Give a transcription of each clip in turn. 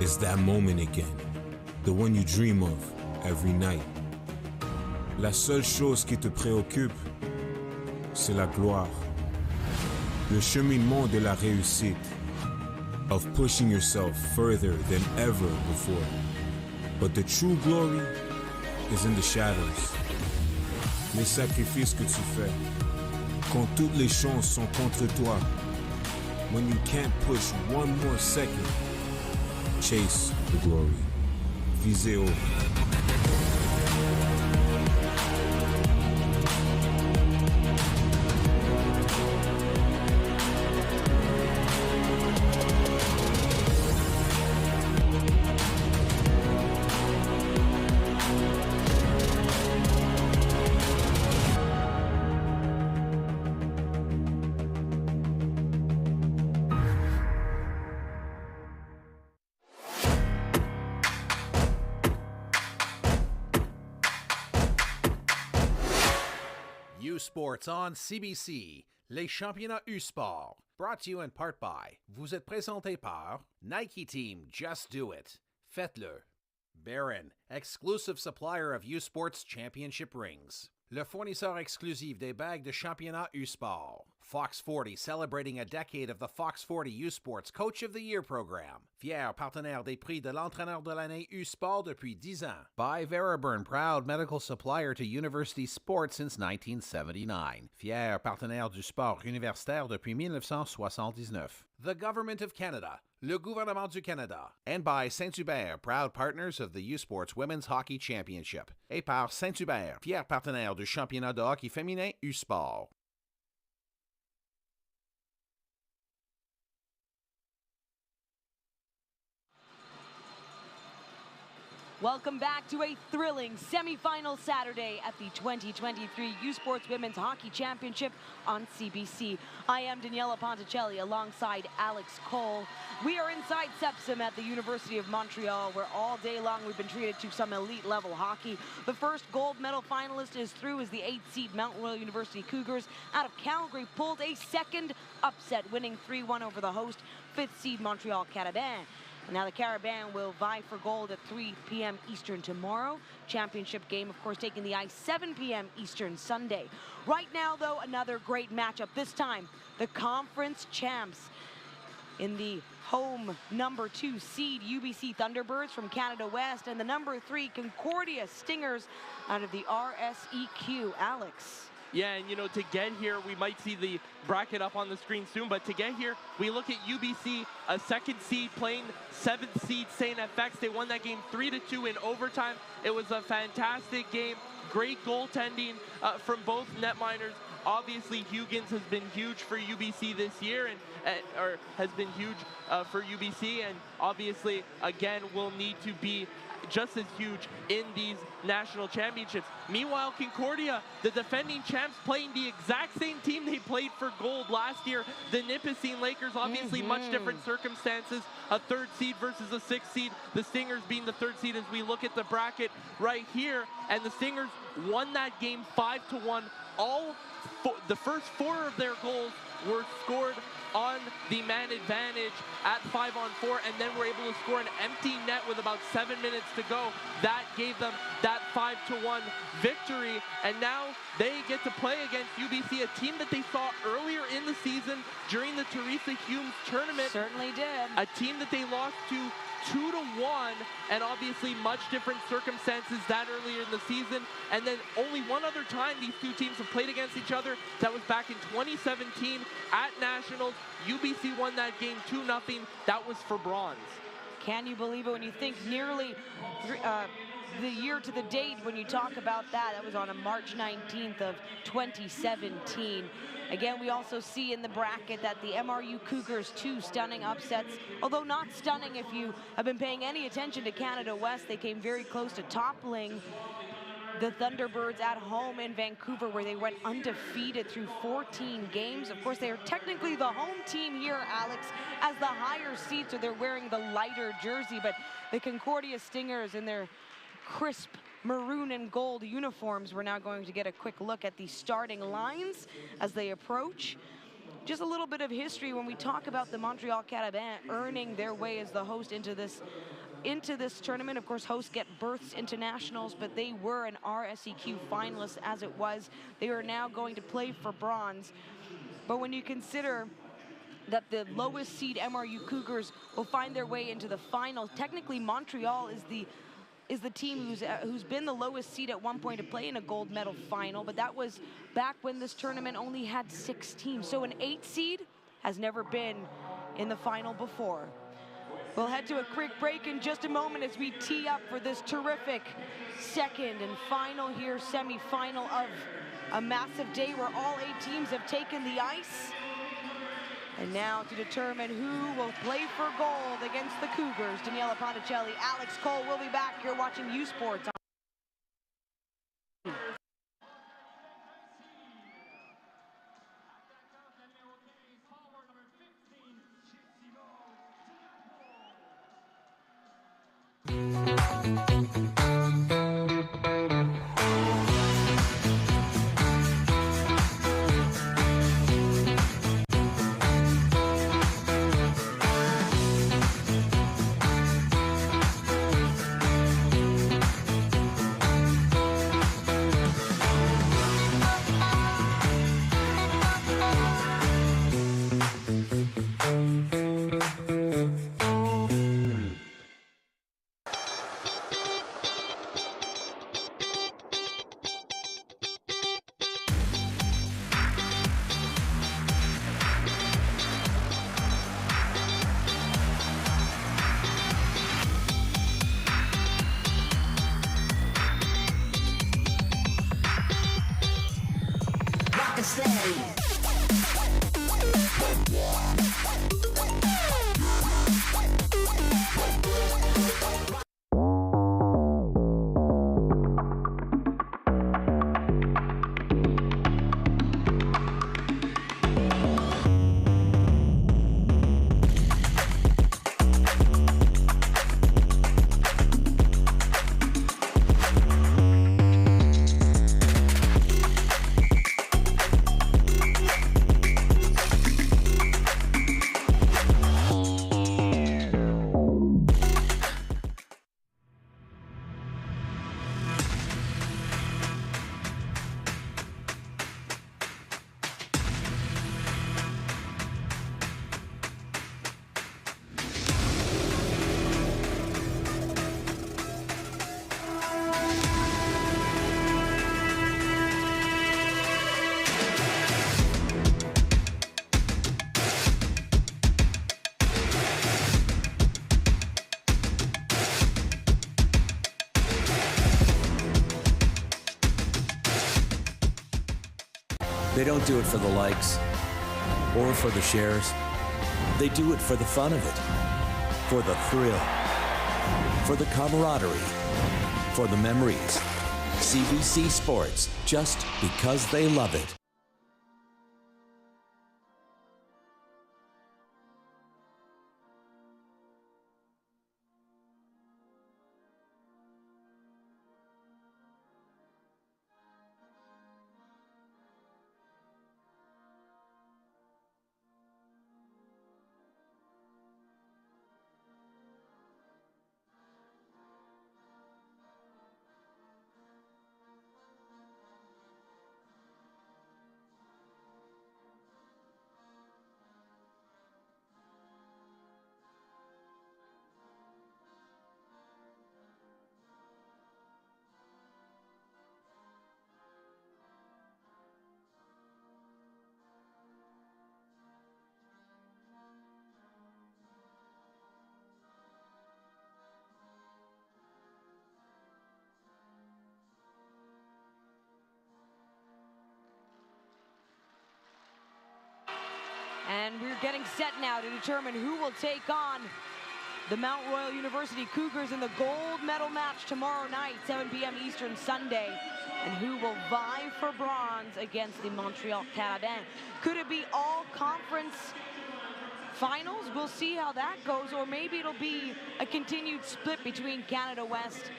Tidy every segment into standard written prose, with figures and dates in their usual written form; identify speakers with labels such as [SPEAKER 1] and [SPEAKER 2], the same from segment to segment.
[SPEAKER 1] It's that moment again, the one you dream of every night. La seule chose qui te préoccupe, c'est la gloire. Le cheminement de la réussite, of pushing yourself further than ever before. But the true glory is in the shadows. Les sacrifices que tu fais, quand toutes les chances sont contre toi. When you can't push one more second, chase the glory. Visez haut.
[SPEAKER 2] Sports on CBC, les championnats U-Sport, brought to you in part by, vous êtes présenté par Nike Team, Just Do It, faites-le. Baron, exclusive supplier of U-Sports championship rings. Le fournisseur exclusif des bagues de championnat U-Sport. Fox 40, celebrating a decade of the Fox 40 U-Sports Coach of the Year program. Fier partenaire des prix de l'entraîneur de l'année U-Sport depuis 10 ans. By Veriburn, proud medical supplier to university sports since 1979. Fier partenaire du sport universitaire depuis 1979. The Government of Canada. Le gouvernement du Canada. And by Saint-Hubert, proud partners of the U-Sports Women's Hockey Championship. Et par Saint-Hubert, fier partenaire du championnat de hockey féminin U-Sport.
[SPEAKER 3] Welcome back to a thrilling semifinal Saturday at the 2023 U-Sports Women's Hockey Championship on CBC. I am Daniela Ponticelli alongside Alex Cole. We are inside Sepsim at the University of Montreal, where all day long we've been treated to some elite level hockey. The first gold medal finalist is through as the 8th seed Mount Royal University Cougars out of Calgary pulled a second upset, winning 3-1 over the host 5th seed Montreal Carabins. Now the Carabins will vie for gold at 3 p.m. Eastern tomorrow. Championship game, of course, taking the ice 7 p.m. Eastern Sunday. Right now, though, another great matchup. This time, the conference champs in the home number 2 seed UBC Thunderbirds from Canada West and the number 3 Concordia Stingers out of the RSEQ. Alex.
[SPEAKER 4] Yeah, and you know, to get here, we might see the bracket up on the screen soon, but to get here, we look at UBC, a 2nd seed playing 7th seed St. FX. They won that game 3-2 in overtime. It was a fantastic game, great goaltending from both netminers. Obviously, Huygens has been huge for UBC this year, or has been huge for UBC, and obviously, again, will need to be just as huge in these national championships. Meanwhile, Concordia, the defending champs, playing the exact same team they played for gold last year, the Nipissing Lakers. Obviously much different circumstances, a 3rd seed versus a 6th seed, the Stingers being the 3rd seed as we look at the bracket right here, and the Stingers won that game 5-1. The first 4 of their goals were scored on the man advantage at 5-on-4, and then were able to score an empty net with about 7 minutes to go. That gave them that 5-1 victory, and now they get to play against UBC, a team that they saw earlier in the season during the Teresa Humes tournament.
[SPEAKER 3] Certainly did.
[SPEAKER 4] A team that they lost to 2-1, and obviously much different circumstances that earlier in the season. And then only one other time these two teams have played against each other. That was back in 2017 at Nationals. UBC won that game 2-0. That was for bronze.
[SPEAKER 3] Can you believe it when you think nearly the year to the date when you talk about that? That was on a March 19th of 2017. Again, we also see in the bracket that the MRU Cougars, 2 stunning upsets. Although not stunning if you have been paying any attention to Canada West. They came very close to toppling the Thunderbirds at home in Vancouver, where they went undefeated through 14 games. Of course, they are technically the home team here, Alex, as the higher seed, so they're wearing the lighter jersey. But the Concordia Stingers in their crisp maroon and gold uniforms. We're now going to get a quick look at the starting lines as they approach. just a little bit of history when we talk about the Montreal Carabins earning their way as the host into this tournament. Of course, hosts get berths into nationals, but they were an RSEQ finalist as it was. They are now going to play for bronze. But when you consider that the lowest seed MRU Cougars will find their way into the final, technically Montreal is the team who's been the lowest seed at one point to play in a gold medal final, but that was back when this tournament only had 6 teams. So an 8 seed has never been in the final before. We'll head to a quick break in just a moment as we tee up for this terrific second and final here semi-final of a massive day where all 8 teams have taken the ice. And now to determine who will play for gold against the Cougars, Daniela Ponticelli, Alex Cole will be back. You're watching U Sports.
[SPEAKER 5] They don't do it for the likes or for the shares. They do it for the fun of it, for the thrill, for the camaraderie, for the memories. CBC Sports, just because they love it.
[SPEAKER 3] And we're getting set now to determine who will take on the Mount Royal University Cougars in the gold medal match tomorrow night, 7 p.m. Eastern Sunday, and who will vie for bronze against the Montreal Carabins. Could it be all conference finals? We'll see how that goes, or maybe it'll be a continued split between Canada West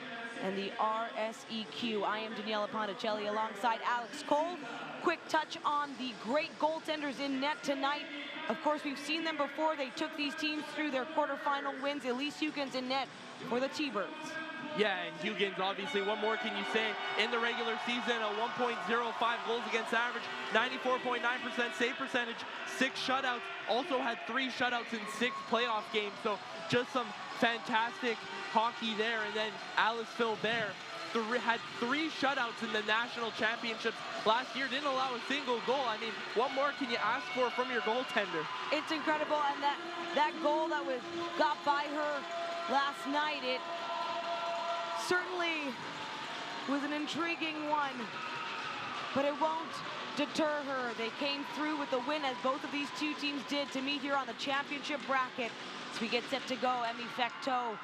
[SPEAKER 3] and the RSEQ. I am Daniela Ponticelli alongside Alex Cole. Quick touch on the great goaltenders in net tonight. Of course, we've seen them before. They took these teams through their quarterfinal wins. Elise Hugens in net for the T-Birds.
[SPEAKER 4] Yeah, and Hugens, obviously, what more can you say? In the regular season, a 1.05 goals against average, 94.9% save percentage, 6 shutouts, also had 3 shutouts in 6 playoff games. So just some fantastic hockey there. And then Alice Filbert had 3 shutouts in the national championships last year, didn't allow a single goal. I mean, what more can you ask for from your goaltender?
[SPEAKER 3] It's incredible, and that goal that got by her last night, it certainly was an intriguing one, but it won't deter her. They came through with the win, as both of these two teams did, to meet here on the championship bracket. As we get set to go, Emmy Fecteau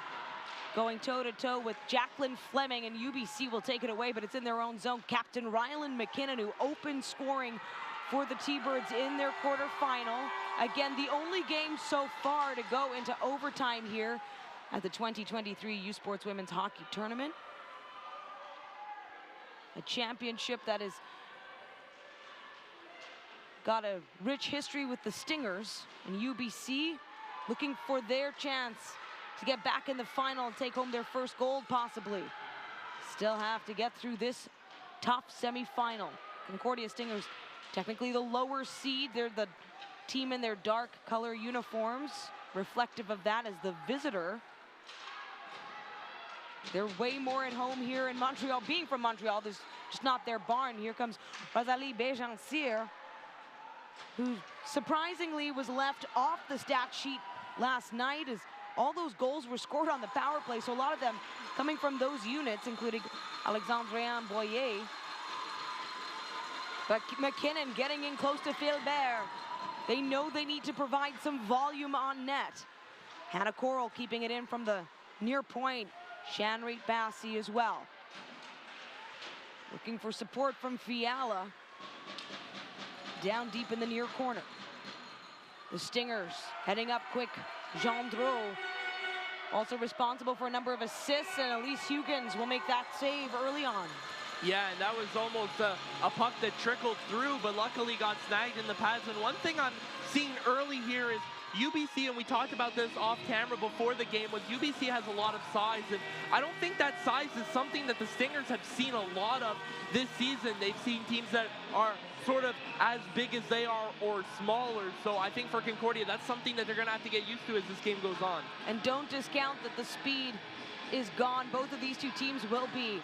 [SPEAKER 3] going toe-to-toe with Jacqueline Fleming, and UBC will take it away, but it's in their own zone. Captain Ryland McKinnon, who opened scoring for the T-Birds in their quarterfinal. Again, the only game so far to go into overtime here at the 2023 U Sports Women's Hockey Tournament. A championship that has got a rich history with the Stingers, and UBC looking for their chance to get back in the final and take home their first gold, possibly. Still have to get through this tough semifinal. Concordia Stingers, technically the lower seed. They're the team in their dark color uniforms, reflective of that as the visitor. They're way more at home here in Montreal. Being from Montreal, this is just not their barn. Here comes Rosalie Béjancier, who surprisingly was left off the stat sheet last night, as all those goals were scored on the power play, so a lot of them coming from those units, including Alexandrienne Boyer. But McKinnon getting in close to Filbert. They know they need to provide some volume on net. Hannah Coral keeping it in from the near point. Shanreet Bassi as well. Looking for support from Fiala. Down deep in the near corner. The Stingers heading up quick. Gendreau also responsible for a number of assists, and Elise Hugens will make that save early on.
[SPEAKER 4] Yeah, and that was almost a puck that trickled through, but luckily got snagged in the pads. And one thing I'm seeing early here is UBC, and we talked about this off camera before the game, was UBC has a lot of size, and I don't think that size is something that the Stingers have seen a lot of this season. They've seen teams that are sort of as big as they are or smaller, so I think for Concordia, that's something that they're going to have to get used to as this game goes on. And
[SPEAKER 3] don't discount that the speed is gone. Both of these two teams will be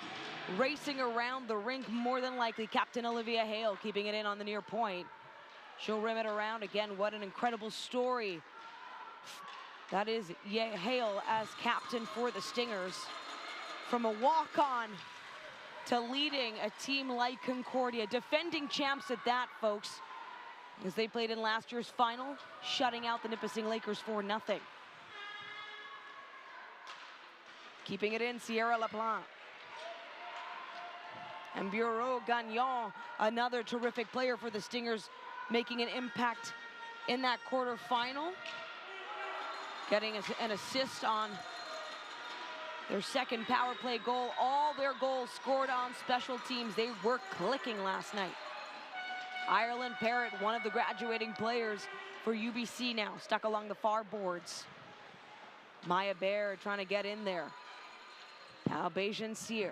[SPEAKER 3] racing around the rink, more than likely. Captain Olivia Hale keeping it in on the near point. She'll rim it around again. What an incredible story. That is Hale as captain for the Stingers. From a walk-on to leading a team like Concordia. Defending champs at that, folks, as they played in last year's final, shutting out the Nipissing Lakers 4-0. Keeping it in, Sierra Laplante. And Bureau Gagnon, another terrific player for the Stingers, making an impact in that quarterfinal. Getting an assist on their second power play goal. All their goals scored on special teams. They were clicking last night. Ireland Parrott, one of the graduating players for UBC now, stuck along the far boards. Maya Baird trying to get in there. Now Béjancier.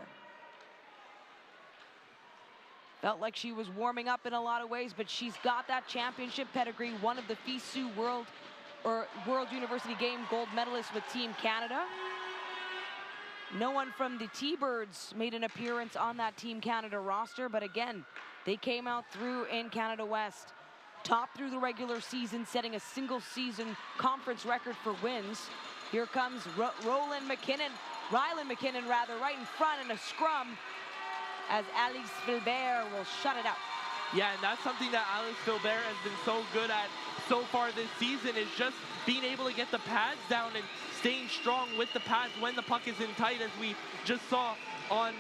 [SPEAKER 3] Felt like she was warming up in a lot of ways, but she's got that championship pedigree. One of the FISU World University Game gold medalists with Team Canada. No one from the T-Birds made an appearance on that Team Canada roster, but again, they came out through in Canada West. Top through the regular season, setting a single season conference record for wins. Here comes Ryland McKinnon, right in front in a scrum, as Alice Filbert will shut it out.
[SPEAKER 4] Yeah, and that's something that Alice Filbert has been so good at so far this season, is just being able to get the pads down and staying strong with the pads when the puck is in tight, as we just saw on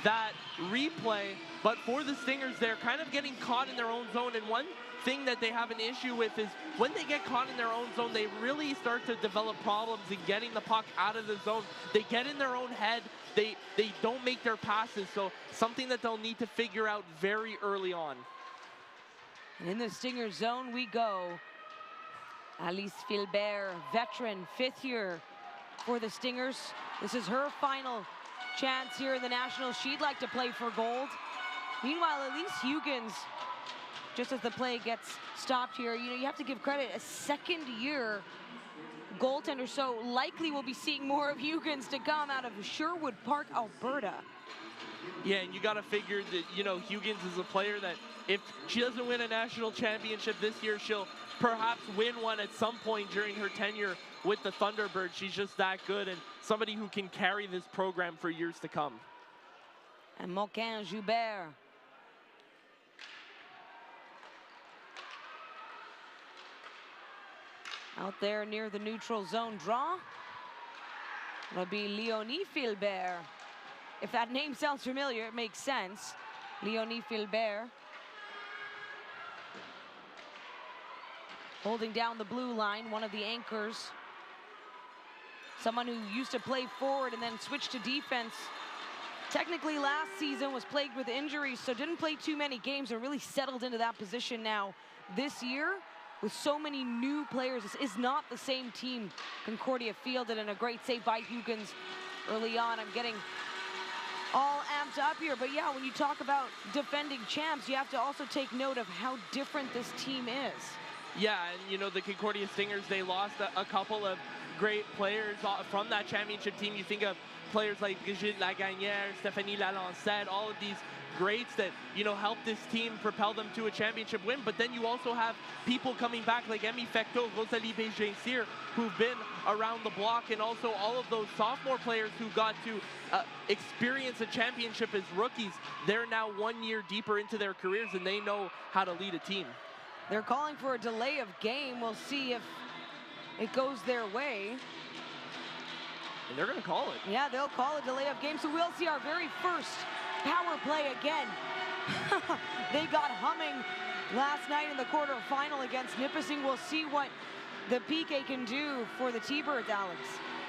[SPEAKER 4] that replay, but for the Stingers, they're kind of getting caught in their own zone, and one thing that they have an issue with is when they get caught in their own zone, they really start to develop problems in getting the puck out of the zone. They get in their own head. They don't make their passes, so something that they'll need to figure out very early on.
[SPEAKER 3] In the Stinger zone we go. Alice Filbert, veteran, 5th year for the Stingers. This is her final chance here in the National. She'd like to play for gold. Meanwhile, Elise Huggins, just as the play gets stopped here, you have to give credit, a 2nd-year goaltender, so likely we'll be seeing more of Huggins to come out of Sherwood Park, Alberta.
[SPEAKER 4] Yeah, and you got to figure that, Huggins is a player that if she doesn't win a national championship this year, she'll perhaps win one at some point during her tenure with the Thunderbirds. She's just that good and somebody who can carry this program for years to come.
[SPEAKER 3] And Moquin-Joubert. Out there near the neutral zone draw. It'll be Leonie Filbert. If that name sounds familiar, it makes sense. Leonie Filbert. Holding down the blue line, one of the anchors. Someone who used to play forward and then switched to defense. Technically last season was plagued with injuries, so didn't play too many games and really settled into that position now. This year, with so many new players, this is not the same team Concordia fielded, and a great save by Huggins early on. I'm getting all amped up here, but yeah, when you talk about defending champs, you have to also take note of how different this team is.
[SPEAKER 4] Yeah, and the Concordia Stingers, they lost a couple of great players from that championship team. You think of players like Brigitte Lagagnère, Stéphanie Lalancette, all of these greats that, helped this team propel them to a championship win. But then you also have people coming back like Emmy Fecteau, Rosalie Bégin-Cyr, who've been around the block, and also all of those sophomore players who got to experience a championship as rookies. They're now 1 year deeper into their careers, and they know how to lead a team.
[SPEAKER 3] They're calling for a delay of game. We'll see if it goes their way.
[SPEAKER 4] And they're going to call it.
[SPEAKER 3] Yeah, they'll call a delay of game. So we'll see our very first power play again. They got humming last night in the quarterfinal against Nipissing. We'll see what the PK can do for the T-Birds, Alex.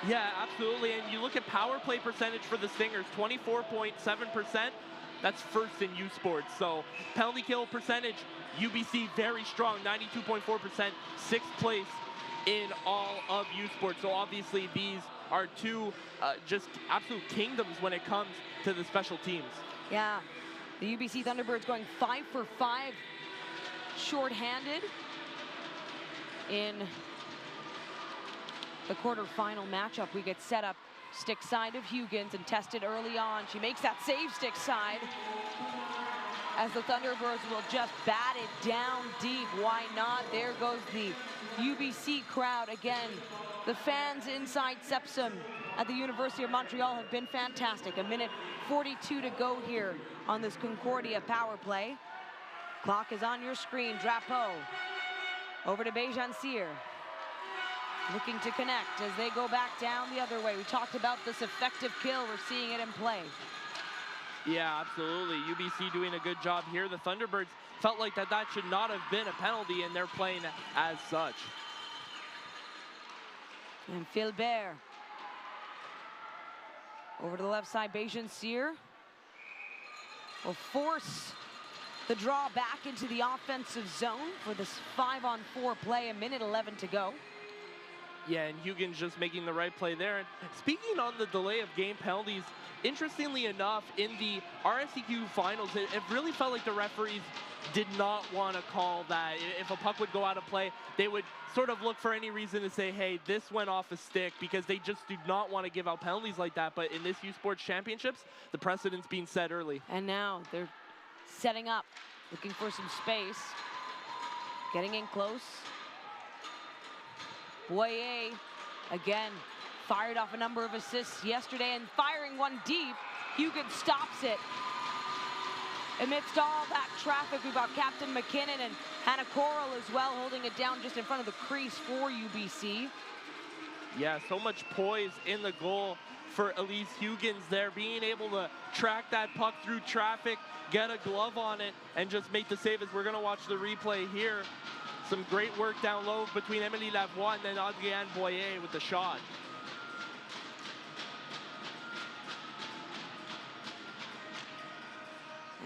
[SPEAKER 4] Yeah, absolutely. And you look at power play percentage for the Stingers, 24.7%. That's first in U Sports. So penalty kill percentage, UBC very strong, 92.4%, 6th place in all of U Sports. So obviously these are two just absolute kingdoms when it comes to the special teams. Yeah,
[SPEAKER 3] the UBC Thunderbirds going 5 for 5 shorthanded in the quarterfinal matchup. We get set up stick side of Huggins and tested early on. She makes that save stick side as the Thunderbirds will just bat it down deep. Why not? There goes the UBC crowd again. The fans inside Sepsum at the University of Montreal have been fantastic. 1:42 to go here on this Concordia power play. Clock is on your screen. Drapeau over to Bégin-Cyr. Looking to connect as they go back down the other way. We talked about this effective kill. We're seeing it in play.
[SPEAKER 4] Yeah, absolutely. UBC doing a good job here. The Thunderbirds felt like that should not have been a penalty, and they're playing as such.
[SPEAKER 3] And Filbert. Over to the left side, Bégin-Cyr will force the draw back into the offensive zone for this 5-on-4 play. 1:11 to go.
[SPEAKER 4] Yeah, and Huggins just making the right play there. And speaking on the delay of game penalties, interestingly enough, in the RSEQ finals, it really felt like the referees did not want to call that. If a puck would go out of play, they would sort of look for any reason to say, hey, this went off a stick, because they just do not want to give out penalties like that. But in this U Sports Championships, the precedent's being set early.
[SPEAKER 3] And now they're setting up, looking for some space, getting in close. Boyer, again, fired off a number of assists yesterday and firing one deep. Huggins stops it. Amidst all that traffic, we've got Captain McKinnon and Hannah Coral as well, holding it down just in front of the crease for UBC.
[SPEAKER 4] Yeah, so much poise in the goal for Elise Huggins there, being able to track that puck through traffic, get a glove on it, and just make the save. As we're going to watch the replay here. Some great work down low between Emily Lavoie and then Adrienne Boyer with the shot.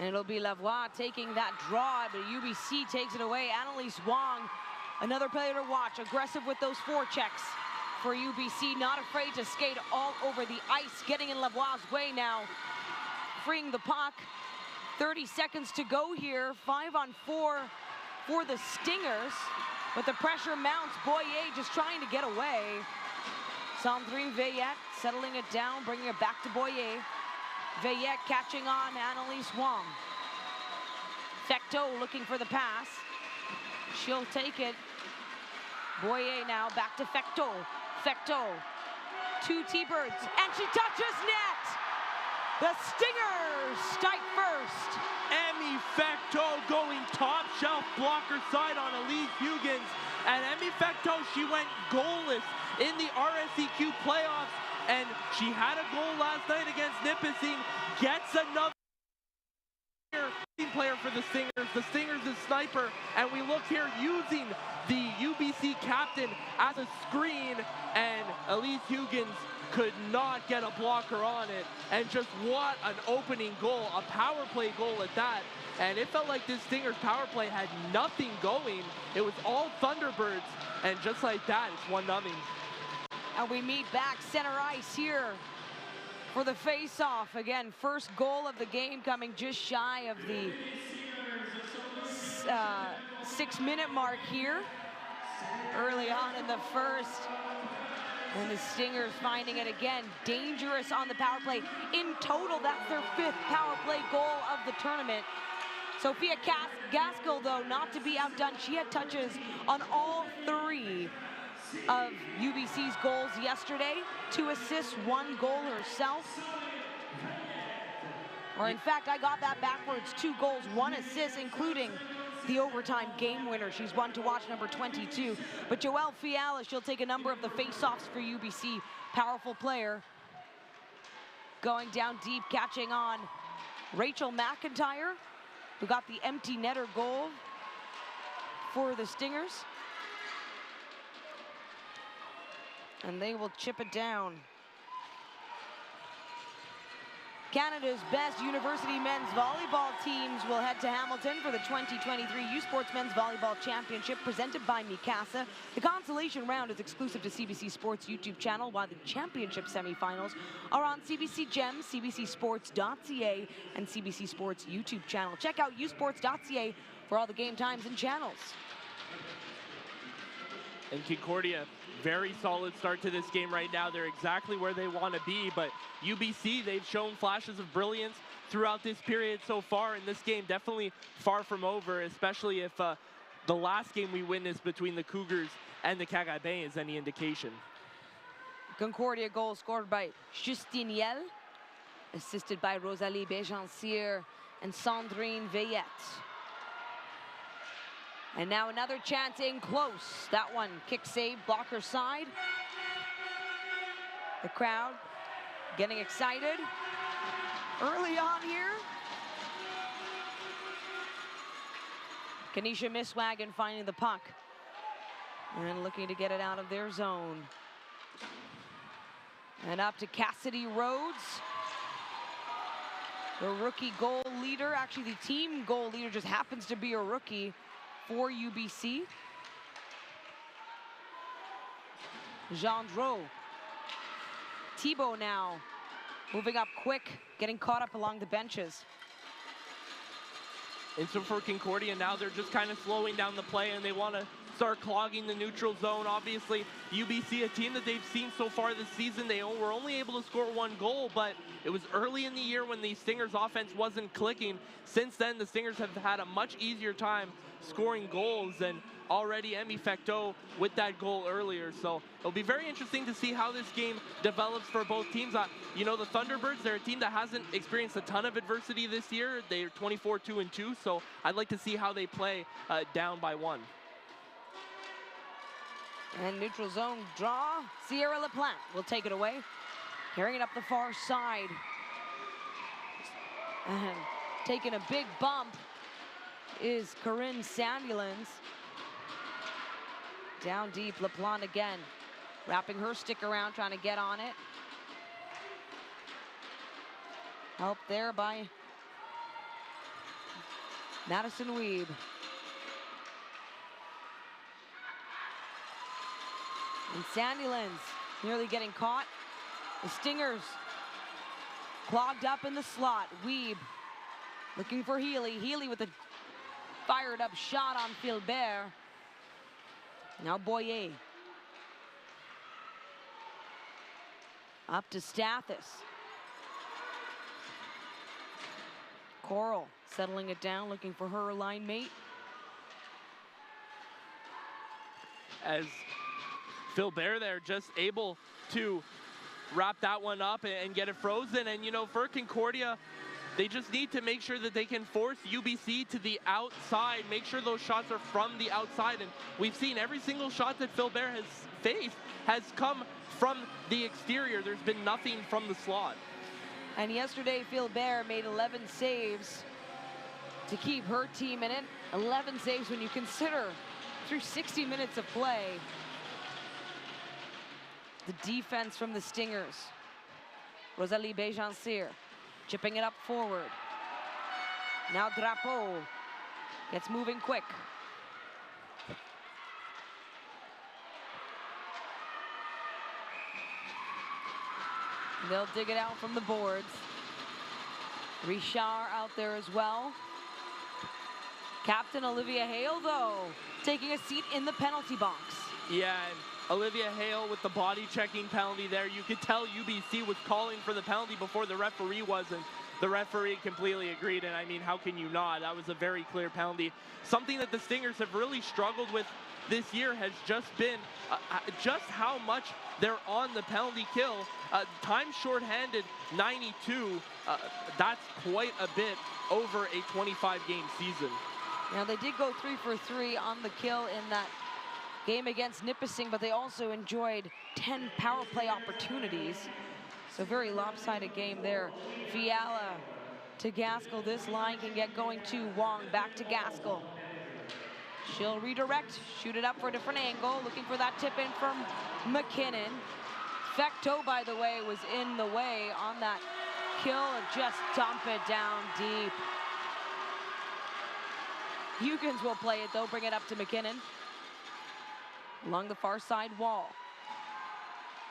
[SPEAKER 3] And it'll be Lavoie taking that draw, but UBC takes it away. Annalise Wong, another player to watch, aggressive with those forechecks for UBC, not afraid to skate all over the ice, getting in Lavoie's way now, freeing the puck. 30 seconds to go here, 5-on-4 for the Stingers, but the pressure mounts. Boyer just trying to get away. Sandrine Veillette settling it down, bringing it back to Boyer. Veillette catching on Annalise Wong. Fecteau looking for the pass. She'll take it. Boyer now back to Fecteau. Fecteau, 2 T-Birds, and she touches net! The Stingers strike first.
[SPEAKER 4] Emmy Fecteau going top shelf blocker side on Elise Huggins. And Emmy Fecteau, she went goalless in the RSEQ playoffs. And she had a goal last night against Nipissing. Gets another player for the Stingers. The Stingers is sniper. And we look here using the UBC captain as a screen. And Elise Huggins could not get a blocker on it. And just what an opening goal, a power play goal at that. And it felt like this Stingers power play had nothing going. It was all Thunderbirds. And just like that, it's 1-0.
[SPEAKER 3] And we meet back center ice here for the face-off. Again, first goal of the game coming just shy of the 6-minute mark here. Early on in the first. And the Stingers finding it again. Dangerous on the power play. In total, that's their 5th power play goal of the tournament. Sophia Gaskell, though, not to be outdone. She had touches on all 3 of UBC's goals yesterday. 2 assists, 1 goal herself. Or in fact, I got that backwards. 2 goals, 1 assist, including the overtime game winner. She's one to watch, number 22. But Joelle Fiala, she'll take a number of the face-offs for UBC. Powerful player. Going down deep, catching on Rachel McIntyre, who got the empty netter goal for the Stingers. And they will chip it down. Canada's best university men's volleyball teams will head to Hamilton for the 2023 U Sports Men's Volleyball Championship presented by Mikasa. The consolation round is exclusive to CBC Sports YouTube channel, while the championship semifinals are on CBC Gem, CBCSports.ca, and CBC Sports YouTube channel. Check out usports.ca for all the game times and channels.
[SPEAKER 4] And Concordia, very solid start to this game right now. They're exactly where they want to be, but UBC, they've shown flashes of brilliance throughout this period so far, and this game definitely far from over, especially if the last game we witnessed between the Cougars and the Carabins is any indication.
[SPEAKER 3] Concordia goal scored by Justine Yell, assisted by Rosalie Béjancier and Sandrine Veillette. And now another chance in close. That one, kick save, blocker side. The crowd getting excited early on here. Kanisha Miswagon finding the puck and looking to get it out of their zone. And up to Cassidy Rhodes, the rookie goal leader. Actually, the team goal leader just happens to be a rookie for UBC. Gendreau. Thibault now moving up quick, getting caught up along the benches.
[SPEAKER 4] And so for Concordia now, they're just kind of slowing down the play and they want to start clogging the neutral zone. Obviously, UBC, a team that they've seen so far this season, they were only able to score 1 goal, but it was early in the year when the Stingers offense wasn't clicking. Since then, the Stingers have had a much easier time scoring goals, and already Emmy Fecteau with that goal earlier. So it'll be very interesting to see how this game develops for both teams. You know, the Thunderbirds, they're a team that hasn't experienced a ton of adversity this year. They're 24-2-2, so I'd like to see how they play down by 1.
[SPEAKER 3] And neutral zone draw. Sierra LaPlante will take it away. Carrying it up the far side. And taking a big bump is Corinne Sandulins. Down deep, LaPlante again. Wrapping her stick around, trying to get on it. Help there by Madison Weeb. And Sandulins nearly getting caught. The Stingers clogged up in the slot. Weeb looking for Healy. Healy with a fired up shot on Philbert. Now Boyer. Up to Stathis. Coral settling it down, looking for her line mate.
[SPEAKER 4] As Philbert there just able to wrap that one up and get it frozen. And, you know, for Concordia, they just need to make sure that they can force UBC to the outside, make sure those shots are from the outside. And we've seen every single shot that Philbert has faced has come from the exterior. There's been nothing from the slot.
[SPEAKER 3] And yesterday, Philbert made 11 saves to keep her team in it. 11 saves when you consider through 60 minutes of play. The defense from the Stingers. Rosalie Béjancir chipping it up forward. Now Drapeau gets moving quick. They'll dig it out from the boards. Richard out there as well. Captain Olivia Hale, though, taking a seat in the penalty box.
[SPEAKER 4] Yeah, and Olivia Hale with the body checking penalty there. You could tell UBC was calling for the penalty before the referee was, and the referee completely agreed. And I mean, how can you not? That was a very clear penalty. Something that the Stingers have really struggled with this year has just been just how much they're on the penalty kill. Time shorthanded, 92. That's quite a bit over a 25-game season.
[SPEAKER 3] Now, they did go 3 for 3 on the kill in that game against Nipissing, but they also enjoyed 10 power play opportunities. So very lopsided game there. Fiala to Gaskell. This line can get going to Wong. Back to Gaskell. She'll redirect, shoot it up for a different angle, looking for that tip in from McKinnon. Fecteau, by the way, was in the way on that kill and just dump it down deep. Hugans will play it though, bring it up to McKinnon. Along the far side wall.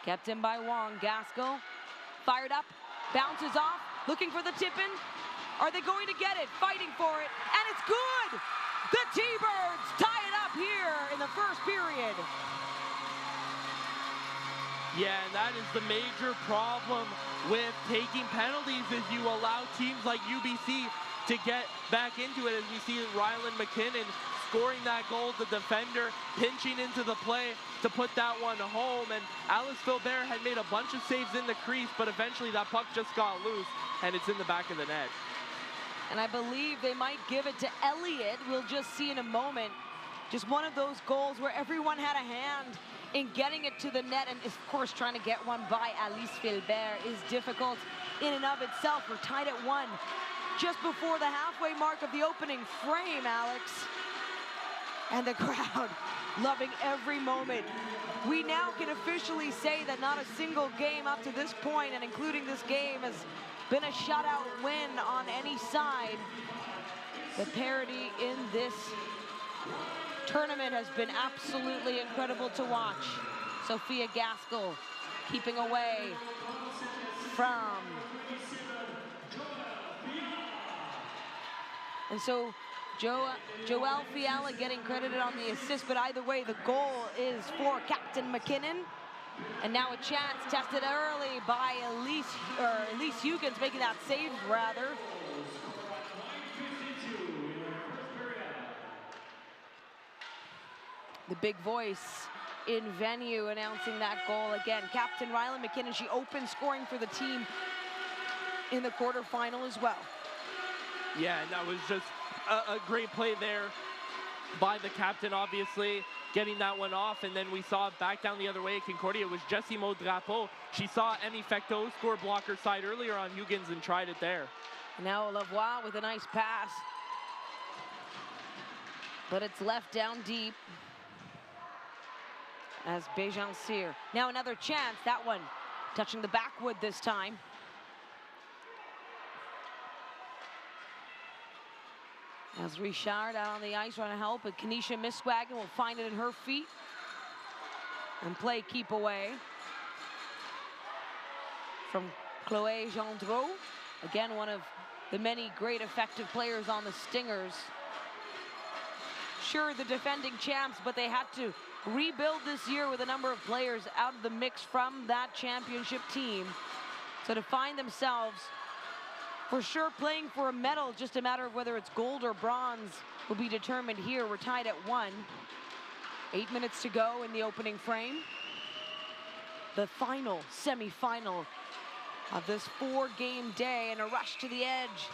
[SPEAKER 3] Kept in by Wong. Gaskell fired up, bounces off, looking for the tip in. Are they going to get it? Fighting for it, and it's good! The T-Birds tie it up here in the first period.
[SPEAKER 4] Yeah, and that is the major problem with taking penalties, is you allow teams like UBC to get back into it, as we see Ryland McKinnon scoring that goal, the defender pinching into the play to put that one home. And Alice Philbert had made a bunch of saves in the crease, but eventually that puck just got loose, and it's in the back of the net.
[SPEAKER 3] And I believe they might give it to Elliott. We'll just see in a moment. Just one of those goals where everyone had a hand in getting it to the net, and of course trying to get one by Alice Philbert is difficult in and of itself. We're tied at 1 just before the halfway mark of the opening frame, Alex. And the crowd loving every moment. We now can officially say that not a single game up to this point, and including this game, has been a shutout win on any side. The parity in this tournament has been absolutely incredible to watch. Sophia Gaskell keeping away from. And so Joelle Fiala getting credited on the assist, but either way, the goal is for Captain McKinnon. And now a chance tested early by Elise Hugans, making that save, rather. The big voice in venue announcing that goal again. Captain Ryland McKinnon, she opened scoring for the team in the quarterfinal as well.
[SPEAKER 4] Yeah, and that was just a great play there by the captain, obviously. getting that one off, and then we saw it back down the other way at Concordia. It was Jessie Drapeau. She saw Emmy Fecteau score blocker side earlier on Huggins and tried it there.
[SPEAKER 3] Now Lavoie with a nice pass, but it's left down deep as Béjancier. Now another chance, that one touching the backwood this time. As Richard out on the ice trying to help, but Kanisha Miswagon will find it in her feet and play keep away from Chloé Gendreau. Again, one of the many great effective players on the Stingers. Sure, the defending champs, but they had to rebuild this year with a number of players out of the mix from that championship team. So to find themselves for sure playing for a medal, just a matter of whether it's gold or bronze will be determined here. We're tied at 1. 8 minutes to go in the opening frame. The final semifinal of this 4-game day, and a rush to the edge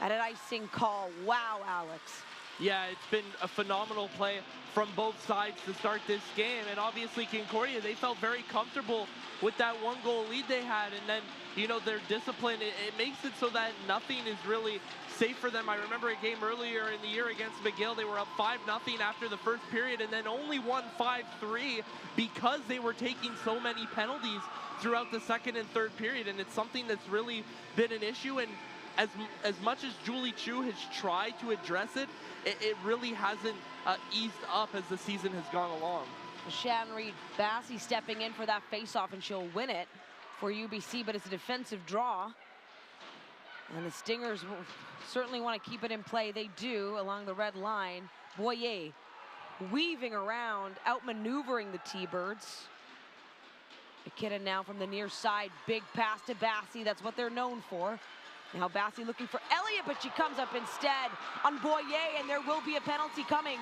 [SPEAKER 3] at an icing call. Wow, Alex.
[SPEAKER 4] Yeah, it's been a phenomenal play from both sides to start this game, and obviously Concordia, they felt very comfortable with that 1-goal lead they had, and then, you know, their discipline, it makes it so that nothing is really safe for them. I remember a game earlier in the year against McGill, they were up 5-0 after the first period, and then only won 5-3 because they were taking so many penalties throughout the second and third period, and it's something that's really been an issue. And as much as Julie Chu has tried to address it, it really hasn't eased up as the season has gone along.
[SPEAKER 3] Shannon Reed-Bassey stepping in for that face-off, and she'll win it for UBC, but it's a defensive draw. And the Stingers will certainly want to keep it in play. They do along the red line. Boyer weaving around, outmaneuvering the T-Birds. McKinnon now from the near side, big pass to Bassey. That's what they're known for. Now Bassey looking for Elliott, but she comes up instead on Boyer, and there will be a penalty coming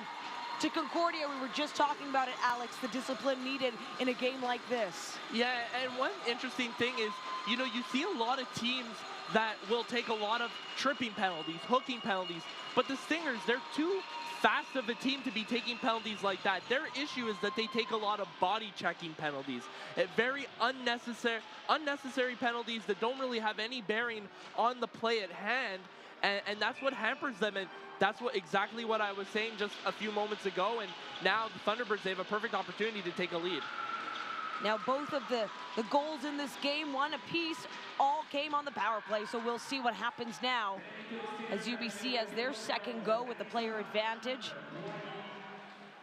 [SPEAKER 3] to Concordia. We were just talking about it, Alex, the discipline needed in a game like this.
[SPEAKER 4] Yeah, and one interesting thing is, you know, you see a lot of teams that will take a lot of tripping penalties, hooking penalties, but the Stingers, they're too fast of a team to be taking penalties like that. Their issue is that they take a lot of body checking penalties, very unnecessary penalties that don't really have any bearing on the play at hand, and that's what hampers them, and that's exactly what I was saying just a few moments ago. And now the Thunderbirds, they have a perfect opportunity to take a lead.
[SPEAKER 3] Now both of the goals in this game, one apiece, all came on the power play, so we'll see what happens now as UBC has their second go with the player advantage.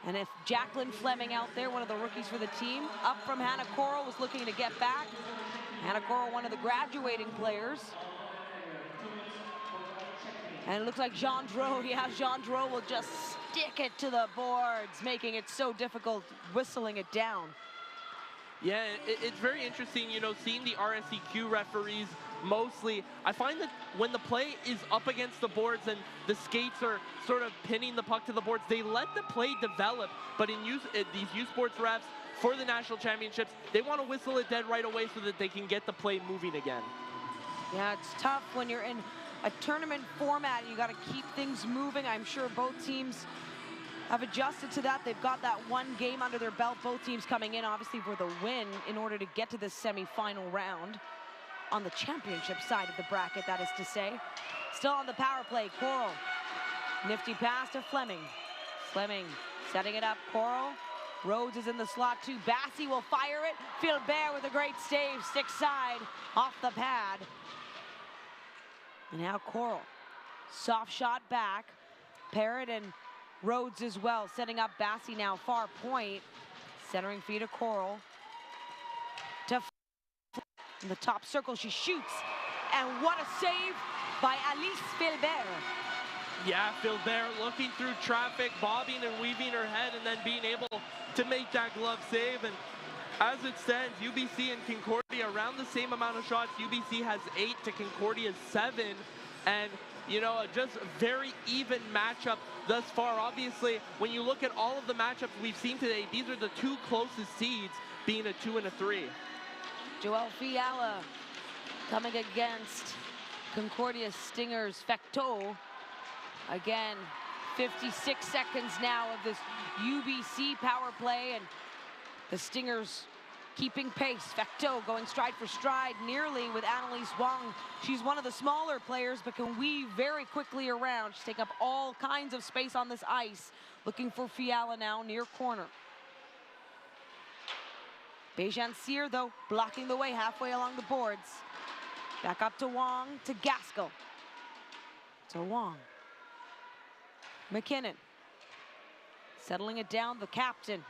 [SPEAKER 3] And if Jacqueline Fleming out there, one of the rookies for the team, up from Hannah Coral, was looking to get back. Hannah Coral, one of the graduating players. And it looks like Gendreau, Gendreau will just stick it to the boards, making it so difficult, whistling it down.
[SPEAKER 4] Yeah, it's very interesting, you know, seeing the RSEQ referees mostly. I find that when the play is up against the boards and the skates are sort of pinning the puck to the boards, they let the play develop. But in these U Sports refs for the national championships, they want to whistle it dead right away so that they can get the play moving again.
[SPEAKER 3] Yeah, it's tough when you're in a tournament format. You got to keep things moving. I'm sure both teams have adjusted to that. They've got that one game under their belt. Both teams coming in, obviously, for the win in order to get to this semi-final round on the championship side of the bracket, that is to say. Still on the power play, Coral. Nifty pass to Fleming. Fleming setting it up, Coral. Rhodes is in the slot too. Bassey will fire it. Philbert with a great save, stick side, off the pad. And now Coral. Soft shot back. Parrott and Rhodes as well, setting up Bassey now far point. Centering feed of Coral. To in the top circle, she shoots. And what a save by Alice Philbert.
[SPEAKER 4] Yeah, Philbert looking through traffic, bobbing and weaving her head, and then being able to make that glove save. And as it stands, UBC and Concordia around the same amount of shots. UBC has 8 to Concordia's 7. And, you know, just a very even matchup thus far. Obviously, when you look at all of the matchups we've seen today, these are the 2 closest seeds, being a 2 and a 3.
[SPEAKER 3] Joelle Fiala coming against Concordia Stingers Fecteau. Again, 56 seconds now of this UBC power play, and the Stingers keeping pace. Fecteau going stride for stride nearly with Annalise Wong. She's one of the smaller players, but can weave very quickly around. She's taking up all kinds of space on this ice. Looking for Fiala now near corner. Bejan-Cyr, though, blocking the way halfway along the boards. Back up to Wong, to Gaskell. To Wong. McKinnon. Settling it down, the captain.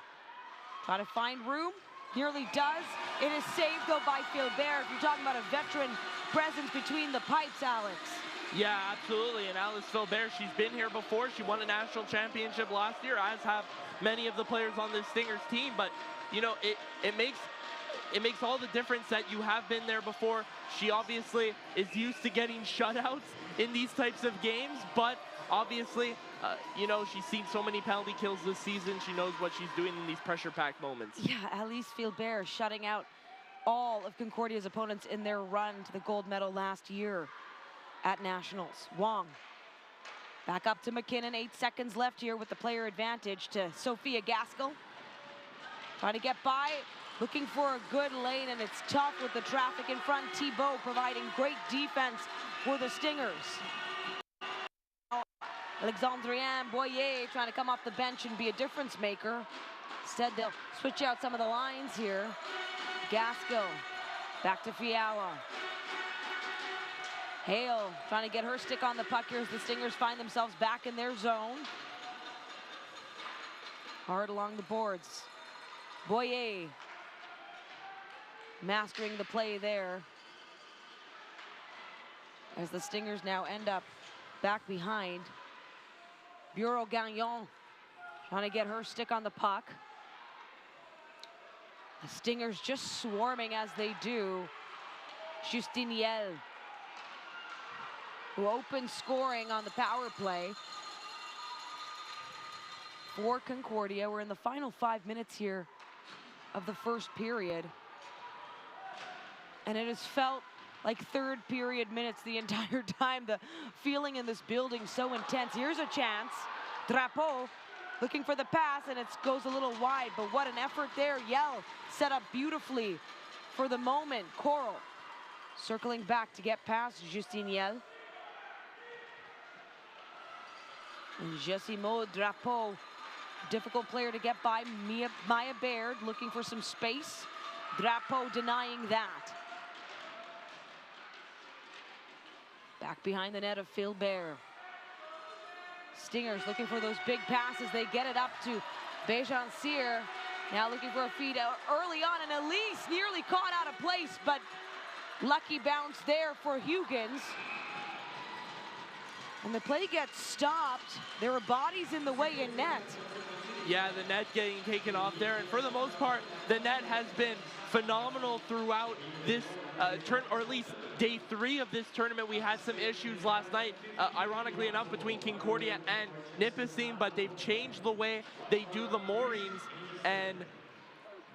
[SPEAKER 3] Try to find room. Nearly does. It is saved, though, by Philbert. If you're talking about a veteran presence between the pipes, Alex.
[SPEAKER 4] Yeah, absolutely. And Alice Philbert, she's been here before. She won a national championship last year, as have many of the players on this Stingers team. But, you know, it makes all the difference that you have been there before. She obviously is used to getting shutouts in these types of games, but obviously, you know, she's seen so many penalty kills this season. She knows what she's doing in these pressure-packed moments.
[SPEAKER 3] Yeah, Alice Philbert shutting out all of Concordia's opponents in their run to the gold medal last year at Nationals. Wong. Back up to McKinnon. 8 seconds left here with the player advantage to Sophia Gaskell. Trying to get by. Looking for a good lane, and it's tough with the traffic in front. Thibault providing great defense for the Stingers. Alexandrien Boyer trying to come off the bench and be a difference maker. Instead, they'll switch out some of the lines here. Gaskell, back to Fiala. Hale trying to get her stick on the puck here as the Stingers find themselves back in their zone. Hard along the boards. Boyer mastering the play there, as the Stingers now end up back behind. Bureau Gagnon trying to get her stick on the puck. The Stingers just swarming as they do. Justiniel, who opens scoring on the power play for Concordia. We're in the final 5 minutes here of the first period, and it has felt like third period minutes the entire time. The feeling in this building so intense. Here's a chance. Drapeau looking for the pass, and it goes a little wide, but what an effort there. Yell set up beautifully for the moment. Coral circling back to get past Justine Yell. And Jessimo Drapeau, difficult player to get by. Maya Baird looking for some space. Drapeau denying that. Back behind the net of Philbert. Stingers looking for those big passes. They get it up to Bejan-Cyr. Now looking for a feed early on, and Elise nearly caught out of place, but lucky bounce there for Huygens. And the play gets stopped. There are bodies in the way in net.
[SPEAKER 4] Yeah, the net getting taken off there, and for the most part, the net has been phenomenal throughout this or at least day 3 of this tournament. We had some issues last night, ironically enough, between Concordia and Nipissing, but they've changed the way they do the moorings, and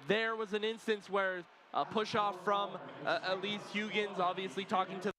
[SPEAKER 4] there was an instance where a push-off from Elise Huygens, obviously talking to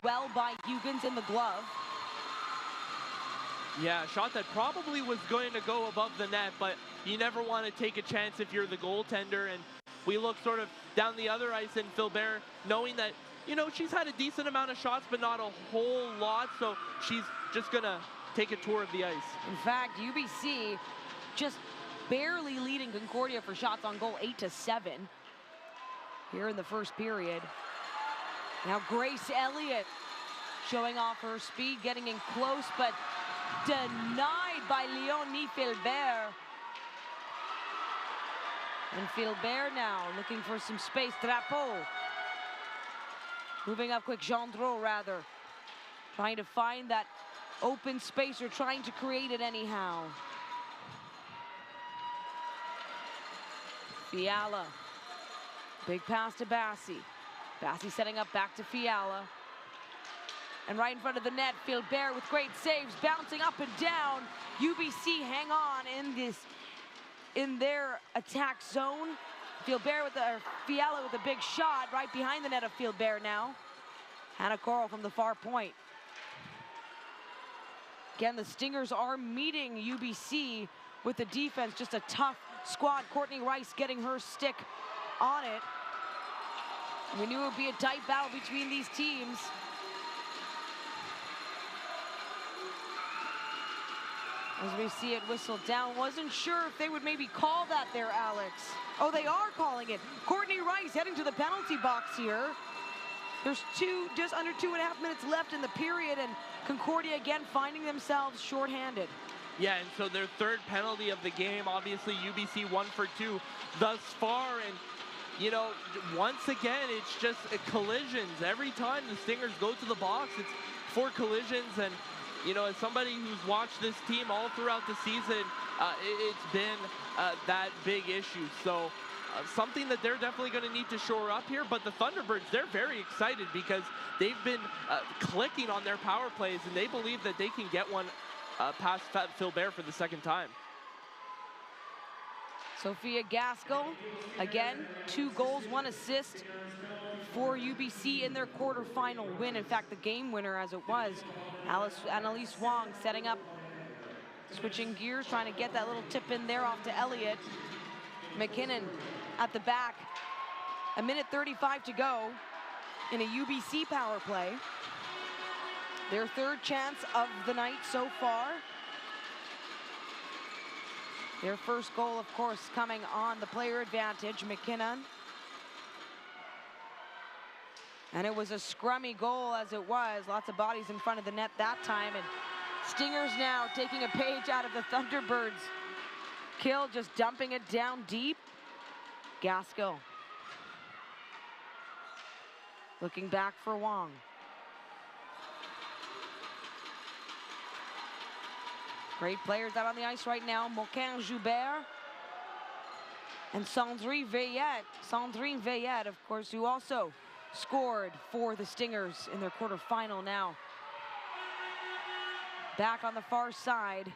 [SPEAKER 3] well by Huygens in the glove.
[SPEAKER 4] Yeah, a shot that probably was going to go above the net, but you never want to take a chance if you're the goaltender. And we look sort of down the other ice, and Philbert, knowing that, you know, she's had a decent amount of shots, but not a whole lot, so she's just going to take a tour of the ice.
[SPEAKER 3] In fact, UBC just barely leading Concordia for shots on goal, 8-7 here in the first period. Now Grace Elliott showing off her speed, getting in close, but denied by Leonie Philbert. And Philbert now looking for some space. Drapeau moving up quick. Gendreau rather trying to find that open space, or trying to create it anyhow. Fiala. Big pass to Bassi. Bassi setting up back to Fiala. And right in front of the net, Philbert with great saves, bouncing up and down. UBC hang on in their attack zone. Fiala with a big shot right behind the net of Philbert now. Hannah Coral from the far point. Again, the Stingers are meeting UBC with the defense, just a tough squad. Courtney Rice getting her stick on it. We knew it would be a tight battle between these teams. As we see it whistled down. Wasn't sure if they would maybe call that there, Alex. Oh, they are calling it. Courtney Rice heading to the penalty box here. There's just under 2.5 minutes left in the period, and Concordia again finding themselves shorthanded.
[SPEAKER 4] Yeah, and so their third penalty of the game, obviously UBC 1 for 2 thus far, and you know, once again, it's just collisions. Every time the Stingers go to the box, it's 4 collisions, and you know, as somebody who's watched this team all throughout the season, it's been that big issue. So something that they're definitely going to need to shore up here. But the Thunderbirds, they're very excited because they've been clicking on their power plays, and they believe that they can get one past Philbert for the second time.
[SPEAKER 3] Sophia Gaskell, again, 2 goals, 1 assist for UBC in their quarterfinal win. In fact, the game winner as it was. Annalise Wong setting up, switching gears, trying to get that little tip in there off to Elliott. McKinnon at the back. 1:35 to go in a UBC power play. Their 3rd chance of the night so far. Their first goal, of course, coming on the player advantage, McKinnon. And it was a scrummy goal as it was. Lots of bodies in front of the net that time. And Stingers now taking a page out of the Thunderbirds. Kill just dumping it down deep. Gaskell. Looking back for Wong. Great players out on the ice right now. Moquin Joubert and Sandrine Veillette, of course, who also scored for the Stingers in their quarterfinal now. Back on the far side.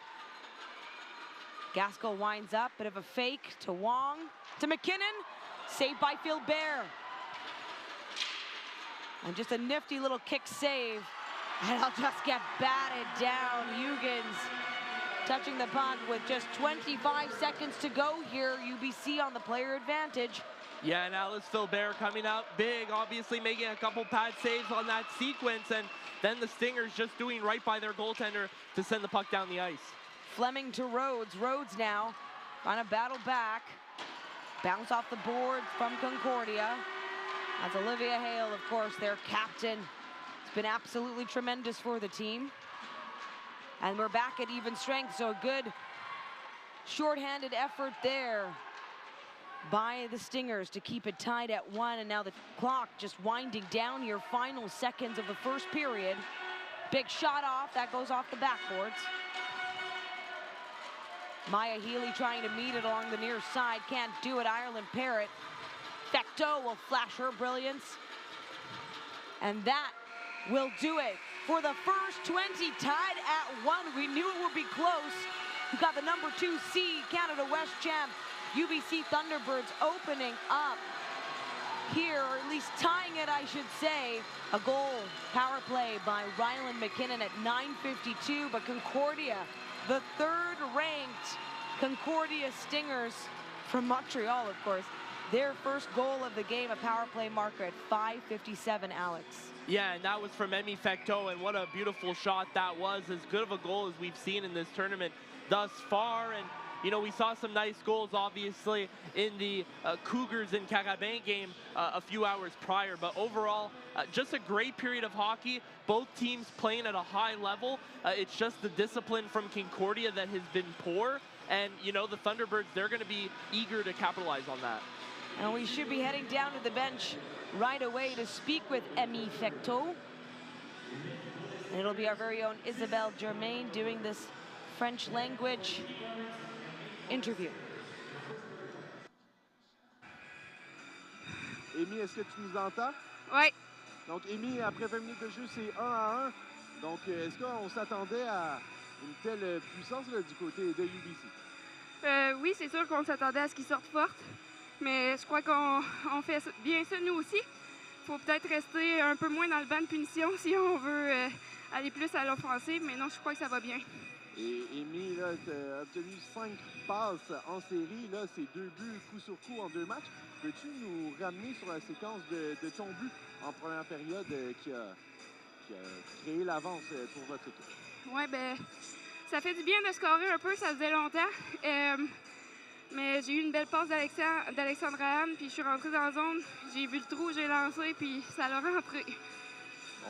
[SPEAKER 3] Gaskell winds up, bit of a fake to Wong, to McKinnon, saved by Philbert. And just a nifty little kick save. And I'll just get batted down. Huggins touching the puck with just 25 seconds to go here. UBC on the player advantage.
[SPEAKER 4] Yeah, and Alice Philbert coming out big, obviously making a couple pad saves on that sequence, and then the Stingers just doing right by their goaltender to send the puck down the ice.
[SPEAKER 3] Fleming to Rhodes. Rhodes now trying to battle back. Bounce off the board from Concordia. That's Olivia Hale, of course, their captain. It's been absolutely tremendous for the team. And we're back at even strength, so a good shorthanded effort there by the Stingers to keep it tied at 1. And now the clock just winding down here, final seconds of the first period. Big shot off, that goes off the backboards. Maya Healy trying to meet it along the near side, can't do it. Ireland Parrott. Fecteau will flash her brilliance. And that will do it for the first 20, tied at 1. We knew it would be close. We got the number 2 seed, Canada West champ, UBC Thunderbirds opening up here, or at least tying it, I should say. A goal, power play by Ryland McKinnon at 9:52, but Concordia, the 3rd-ranked Concordia Stingers from Montreal, of course, their first goal of the game, a power play marker at 5:57, Alex.
[SPEAKER 4] Yeah, and that was from Emmy Fecteau, and what a beautiful shot that was. As good of a goal as we've seen in this tournament thus far. And you know, we saw some nice goals, obviously, in the Cougars and Carabin game a few hours prior. But overall, just a great period of hockey. Both teams playing at a high level. It's just the discipline from Concordia that has been poor. And, you know, the Thunderbirds, they're going to be eager to capitalize on that.
[SPEAKER 3] And we should be heading down to the bench right away to speak with Emmy Fecteau. And it'll be our very own Isabelle Germain doing this French language interview.
[SPEAKER 6] Amy, est-ce que tu nous entends?
[SPEAKER 7] Oui.
[SPEAKER 6] Donc, Amy, après 20 minutes de jeu, c'est 1-1. Donc, est-ce qu'on s'attendait à une telle puissance là, du côté de UBC?
[SPEAKER 7] Oui, c'est sûr qu'on s'attendait à ce qu'ils sortent fortes. Mais je crois qu'on fait bien ça, nous aussi. Il faut peut-être rester un peu moins dans le banc de punition si on veut aller plus à l'offensive. Mais non, je crois que ça va bien.
[SPEAKER 6] Et Amy, là, tu as obtenu 5 passes en série. Là, c'est 2 buts coup sur coup en 2 matchs. Peux-tu nous ramener sur la séquence de ton but en première période qui a créé l'avance pour votre équipe?
[SPEAKER 7] Oui, bien, ça fait du bien de scorer un peu. Ça faisait longtemps. Mais j'ai eu une belle passe d'Alexandre Anne, puis je suis rentrée dans la zone. J'ai vu le trou, j'ai lancé, puis ça l'a rentré.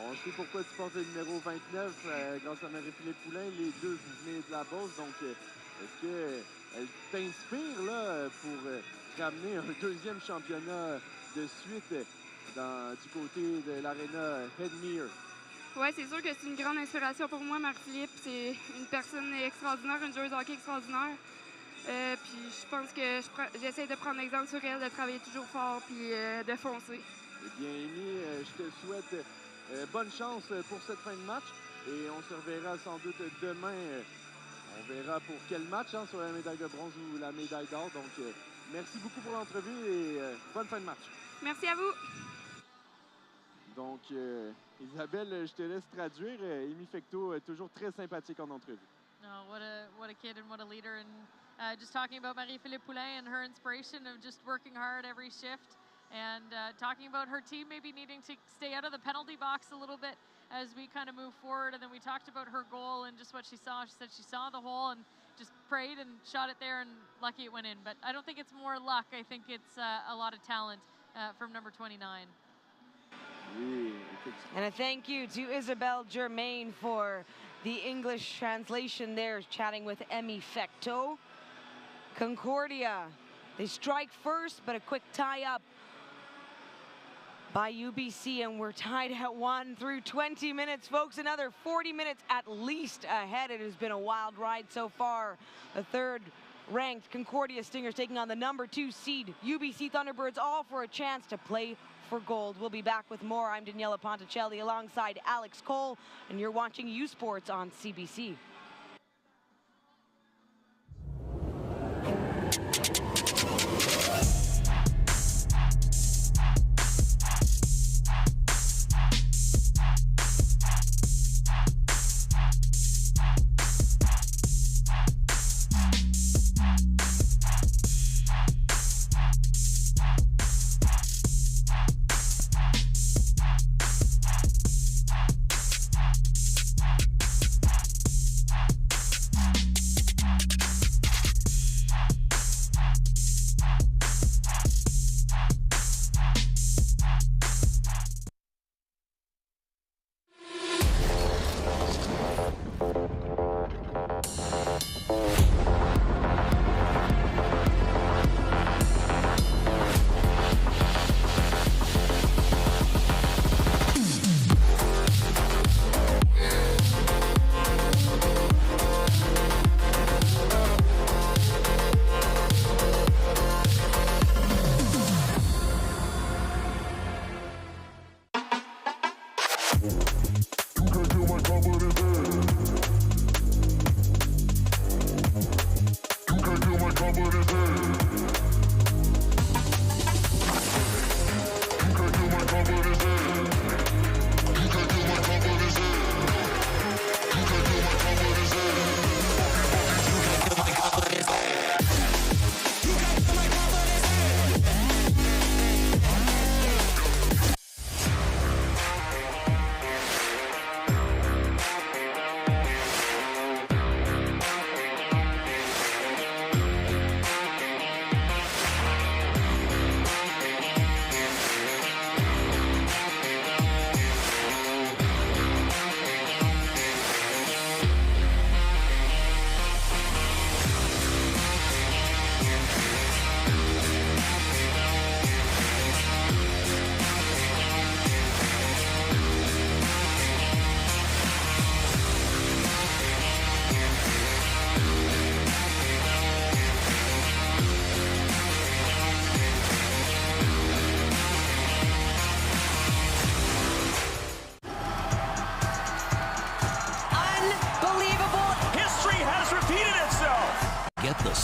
[SPEAKER 6] On sait pourquoi tu portes le numéro 29 grâce à Marie-Philippe Poulain. Les deux, vous venez de la Beauce. Donc, est-ce qu'elle t'inspire là, pour ramener un deuxième championnat de suite du côté de l'aréna Headmere?
[SPEAKER 7] Oui, c'est sûr que c'est une grande inspiration pour moi, Marie-Philippe. C'est une personne extraordinaire, une joueuse de hockey extraordinaire. Puis je pense que j'essaie de prendre l'exemple sur elle, de travailler toujours fort puis de foncer.
[SPEAKER 6] Eh bien, Amy, je te souhaite bonne chance pour cette fin de match et on se reverra sans doute demain. On verra pour quel match, hein, sur la médaille de bronze ou la médaille d'or. Donc, merci beaucoup pour l'entrevue et bonne fin de match.
[SPEAKER 7] Merci à vous.
[SPEAKER 6] Donc, Isabelle, je te laisse traduire. Amy Fecteau, toujours très sympathique en entrevue.
[SPEAKER 8] No, what a kid and what a leader. And just talking about Marie-Philippe Poulain and her inspiration of just working hard every shift. And talking about her team maybe needing to stay out of the penalty box a little bit as we kind of move forward. And then we talked about her goal and just what she saw. She said she saw the hole and just prayed and shot it there, and lucky it went in. But I don't think it's more luck. I think it's a lot of talent from number 29.
[SPEAKER 3] And a thank you to Isabelle Germain for the English translation there, chatting with Amy Fecteau. Concordia, they strike first, but a quick tie-up by UBC, and we're tied at 1 through 20 minutes. Folks, another 40 minutes at least ahead. It has been a wild ride so far. The third-ranked Concordia Stingers taking on the number 2 seed UBC Thunderbirds, all for a chance to play for gold. We'll be back with more. I'm Daniela Ponticelli alongside Alex Cole, and you're watching U Sports on CBC.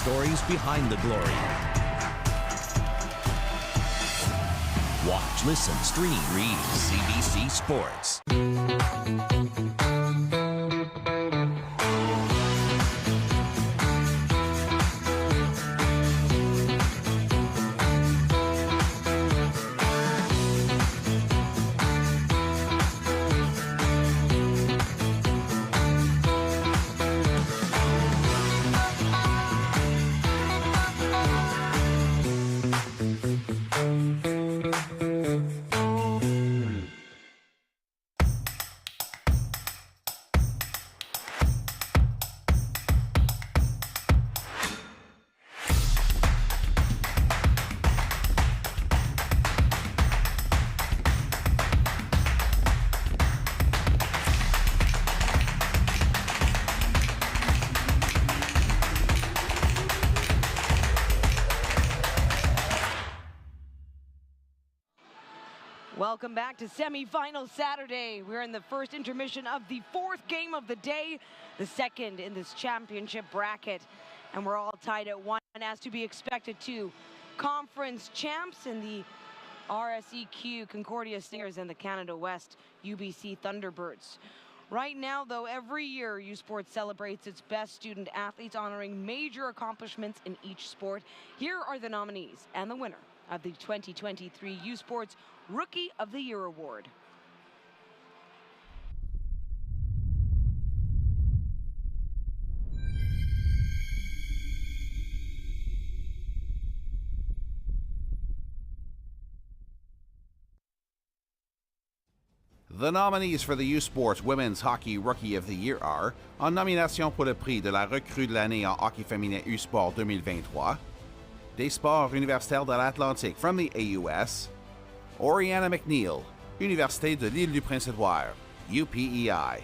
[SPEAKER 5] stories behind the glory. Watch, listen, stream, read CBC Sports.
[SPEAKER 3] Welcome back to Semifinal Saturday. We're in the first intermission of the fourth game of the day, the second in this championship bracket. And we're all tied at 1, as to be expected. Two conference champs in the RSEQ Concordia Stingers and the Canada West UBC Thunderbirds. Right now, though, every year U Sports celebrates its best student athletes, honoring major accomplishments in each sport. Here are the nominees and the winner of the 2023 U Sports Rookie of the Year Award.
[SPEAKER 2] The nominees for the U Sports Women's Hockey Rookie of the Year are, en nomination pour le prix de la recrue de l'année en hockey féminin U Sport 2023, des sports universitaires de l'Atlantique from the AUS, Oriana McNeil, Université de l'Île du Prince-Édouard, UPEI.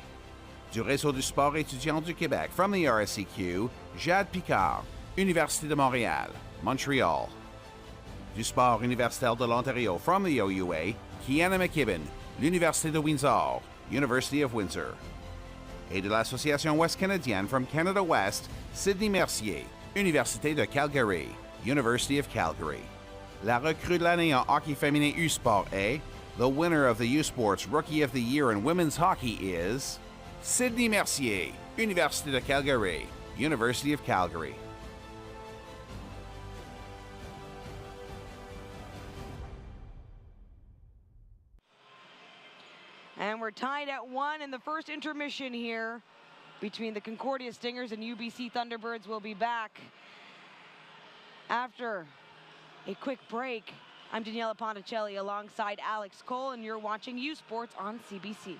[SPEAKER 2] Du Réseau du sport étudiant du Québec from the RSEQ, Jade Picard, Université de Montréal, Montreal. Du sport universitaire de l'Ontario from the OUA, Kiana McKibben, l'Université de Windsor, University of Windsor. Et de l'Association Ouest Canadienne from Canada West, Sydney Mercier, Université de Calgary, University of Calgary. La recrue de l'année en hockey féminin U-Sport est, the winner of the U-Sports Rookie of the Year in women's hockey is, Sydney Mercier, Université de Calgary, University of Calgary.
[SPEAKER 3] And we're tied at 1 in the first intermission here between the Concordia Stingers and UBC Thunderbirds. Will be back after a quick break. I'm Daniela Ponticelli alongside Alex Cole, and you're watching U Sports on CBC.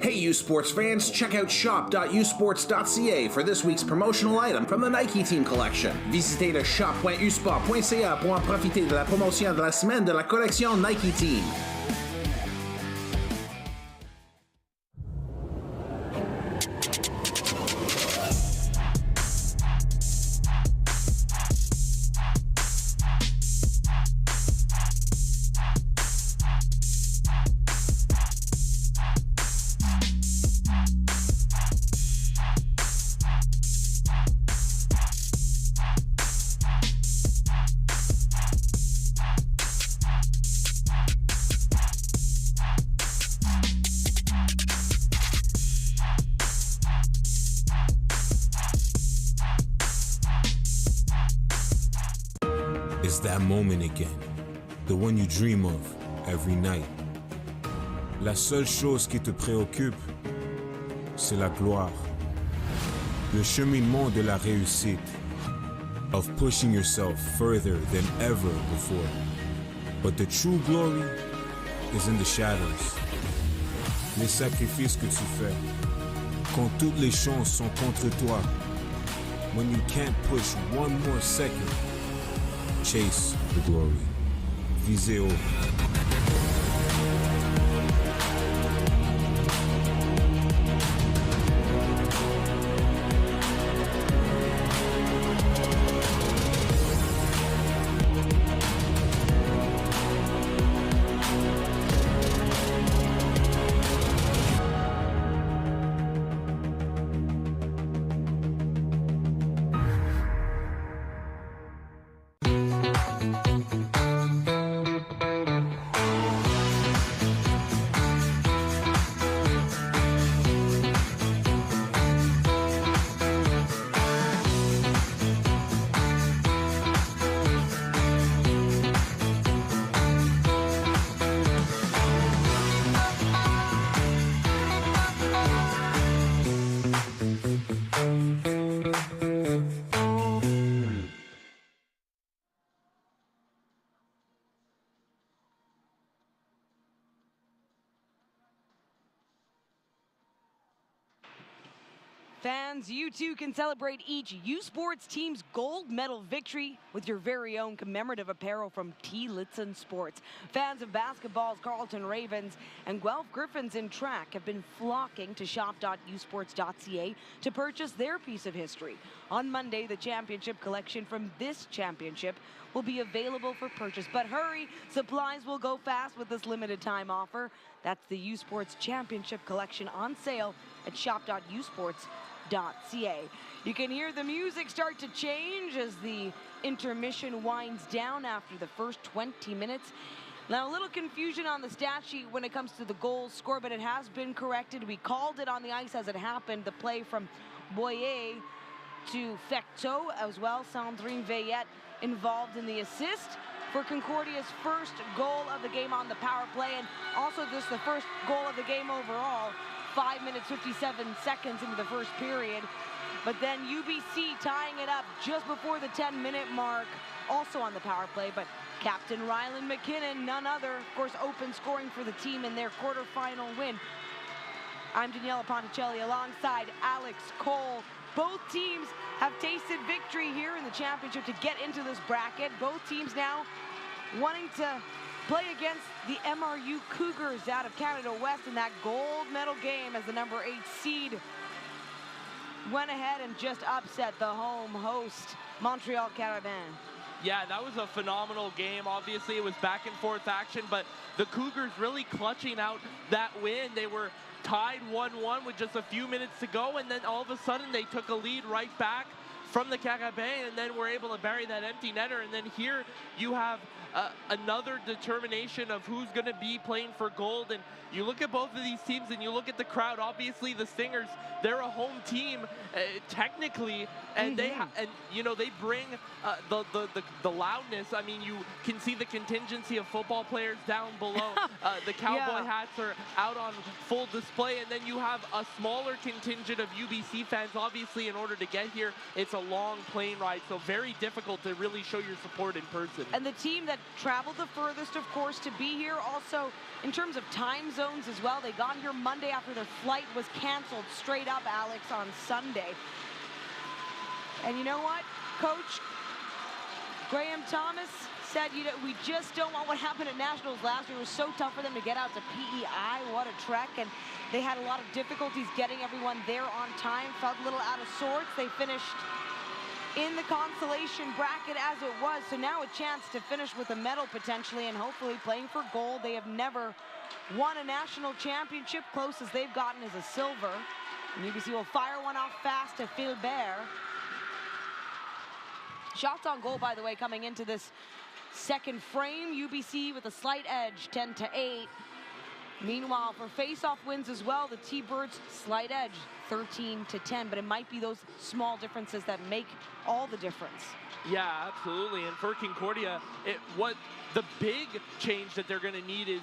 [SPEAKER 2] Hey U Sports fans, check out shop.usports.ca for this week's promotional item from the Nike Team Collection. Visitez le shop.usport.ca pour en profiter de la promotion de la semaine de la collection Nike Team.
[SPEAKER 1] It's that moment again, the one you dream of every night. La seule chose qui te préoccupe, c'est la gloire, le cheminement de la réussite, of pushing yourself further than ever before. But the true glory is in the shadows. Les sacrifices que tu fais, quand toutes les chances sont contre toi, when you can't push one more second. Chase the glory. Visez haut.
[SPEAKER 3] Fans, you too can celebrate each U Sports team's gold medal victory with your very own commemorative apparel from T. Litson Sports. Fans of basketball's Carleton Ravens and Guelph Griffins in track have been flocking to shop.usports.ca to purchase their piece of history. On Monday, the championship collection from this championship will be available for purchase. But hurry, supplies will go fast with this limited time offer. That's the U Sports Championship Collection on sale at shop.usports.ca. You can hear the music start to change as the intermission winds down after the first 20 minutes. Now, a little confusion on the stat sheet when it comes to the goals score, but it has been corrected. We called it on the ice as it happened. The play from Boyer to Fecteau as well. Sandrine Veillette involved in the assist for Concordia's first goal of the game on the power play, and also just the first goal of the game overall. 5 minutes, 57 seconds into the first period. But then UBC tying it up just before the 10-minute mark, also on the power play. But Captain Rylan McKinnon, none other, of course, open scoring for the team in their quarterfinal win. I'm Daniela Ponticelli alongside Alex Cole. Both teams have tasted victory here in the championship to get into this bracket. Both teams now wanting to play against the MRU Cougars out of Canada West in that gold medal game as the number 8 seed went ahead and just upset the home host, Montreal Carabin.
[SPEAKER 4] Yeah, that was a phenomenal game. Obviously, it was back and forth action, but the Cougars really clutching out that win. They were tied 1-1 with just a few minutes to go, and then all of a sudden they took a lead right back from the Carabin, and then were able to bury that empty netter. And then here you have another determination of who's going to be playing for gold. And you look at both of these teams and you look at the crowd. Obviously the Stingers, they're a home team technically, and they bring the loudness. I mean, you can see the contingency of football players down below. The cowboy hats are out on full display, and then you have a smaller contingent of UBC fans. Obviously, in order to get here, it's a long plane ride, so very difficult to really show your support in person.
[SPEAKER 3] And the team that traveled the furthest, of course, to be here, also in terms of time zones as well, they got here Monday after their flight was canceled straight up, Alex, on Sunday. And you know what, Coach Graham Thomas said, you know, we just don't want what happened at Nationals last year. It was so tough for them to get out to PEI. What a trek. And they had a lot of difficulties getting everyone there on time. Felt a little out of sorts. They finished in the consolation bracket as it was. So now a chance to finish with a medal potentially and hopefully playing for gold. They have never won a national championship. Closest they've gotten is a silver. And UBC will fire one off fast to Philbert. Shots on goal, by the way, coming into this second frame. UBC with a slight edge, 10-8. Meanwhile, for face-off wins as well, the T-Birds slight edge, 13-10. But it might be those small differences that make all the difference.
[SPEAKER 4] Yeah, absolutely. And for Concordia, what the big change that they're going to need is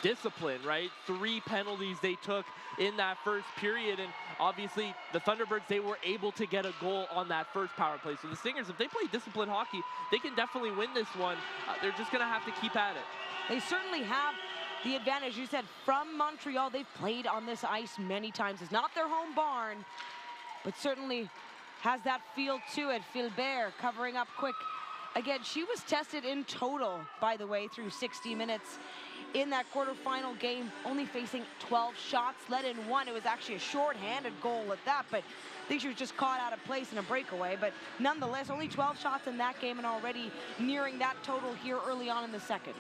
[SPEAKER 4] discipline, right? 3 penalties they took in that first period, and obviously the Thunderbirds, they were able to get a goal on that first power play. So the Stingers, if they play disciplined hockey, they can definitely win this one. They're just going to have to keep at it.
[SPEAKER 3] They certainly have the advantage. You said from Montreal, they've played on this ice many times. It's not their home barn, but certainly has that feel to it. Philbert covering up quick. Again, she was tested in total, by the way, through 60 minutes in that quarterfinal game, only facing 12 shots, let in 1. It was actually a short-handed goal at that, but I think she was just caught out of place in a breakaway. But nonetheless, only 12 shots in that game and already nearing that total here early on in the second.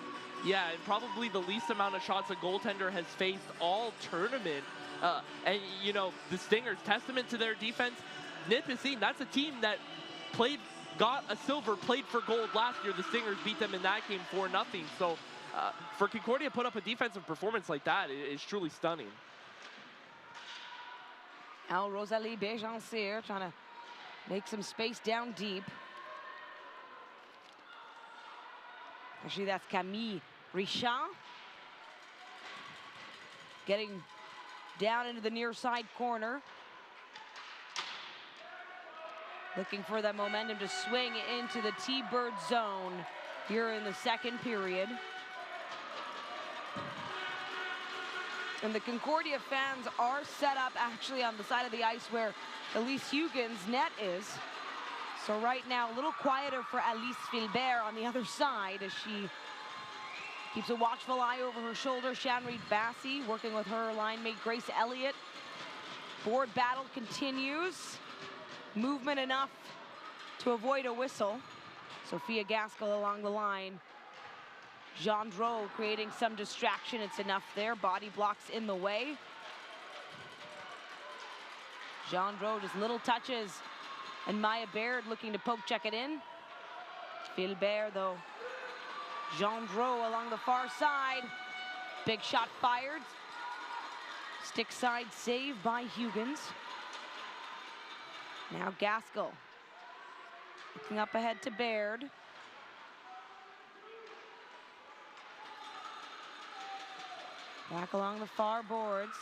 [SPEAKER 4] Yeah, and probably the least amount of shots a goaltender has faced all tournament. And, you know, the Stingers, testament to their defense. Nipissing, that's a team that got a silver, played for gold last year. The Stingers beat them in that game 4-0. So for Concordia, put up a defensive performance like that is truly stunning.
[SPEAKER 3] Now Rosalie Béjancier trying to make some space down deep. Actually, that's Camille Richard. Getting down into the near side corner. Looking for that momentum to swing into the T-Bird zone here in the second period. And the Concordia fans are set up actually on the side of the ice where Elise Hugin's net is. So right now, a little quieter for Alice Philbert on the other side as she keeps a watchful eye over her shoulder. Shanreed Bassey working with her line mate Grace Elliott. Board battle continues. Movement enough to avoid a whistle. Sophia Gaskell along the line. Gendreau creating some distraction. It's enough there. Body blocks in the way. Gendreau just little touches. And Maya Baird looking to poke check it in. Philbert though. Gendreau along the far side. Big shot fired. Stick side save by Hugins. Now Gaskell looking up ahead to Baird. Back along the far boards.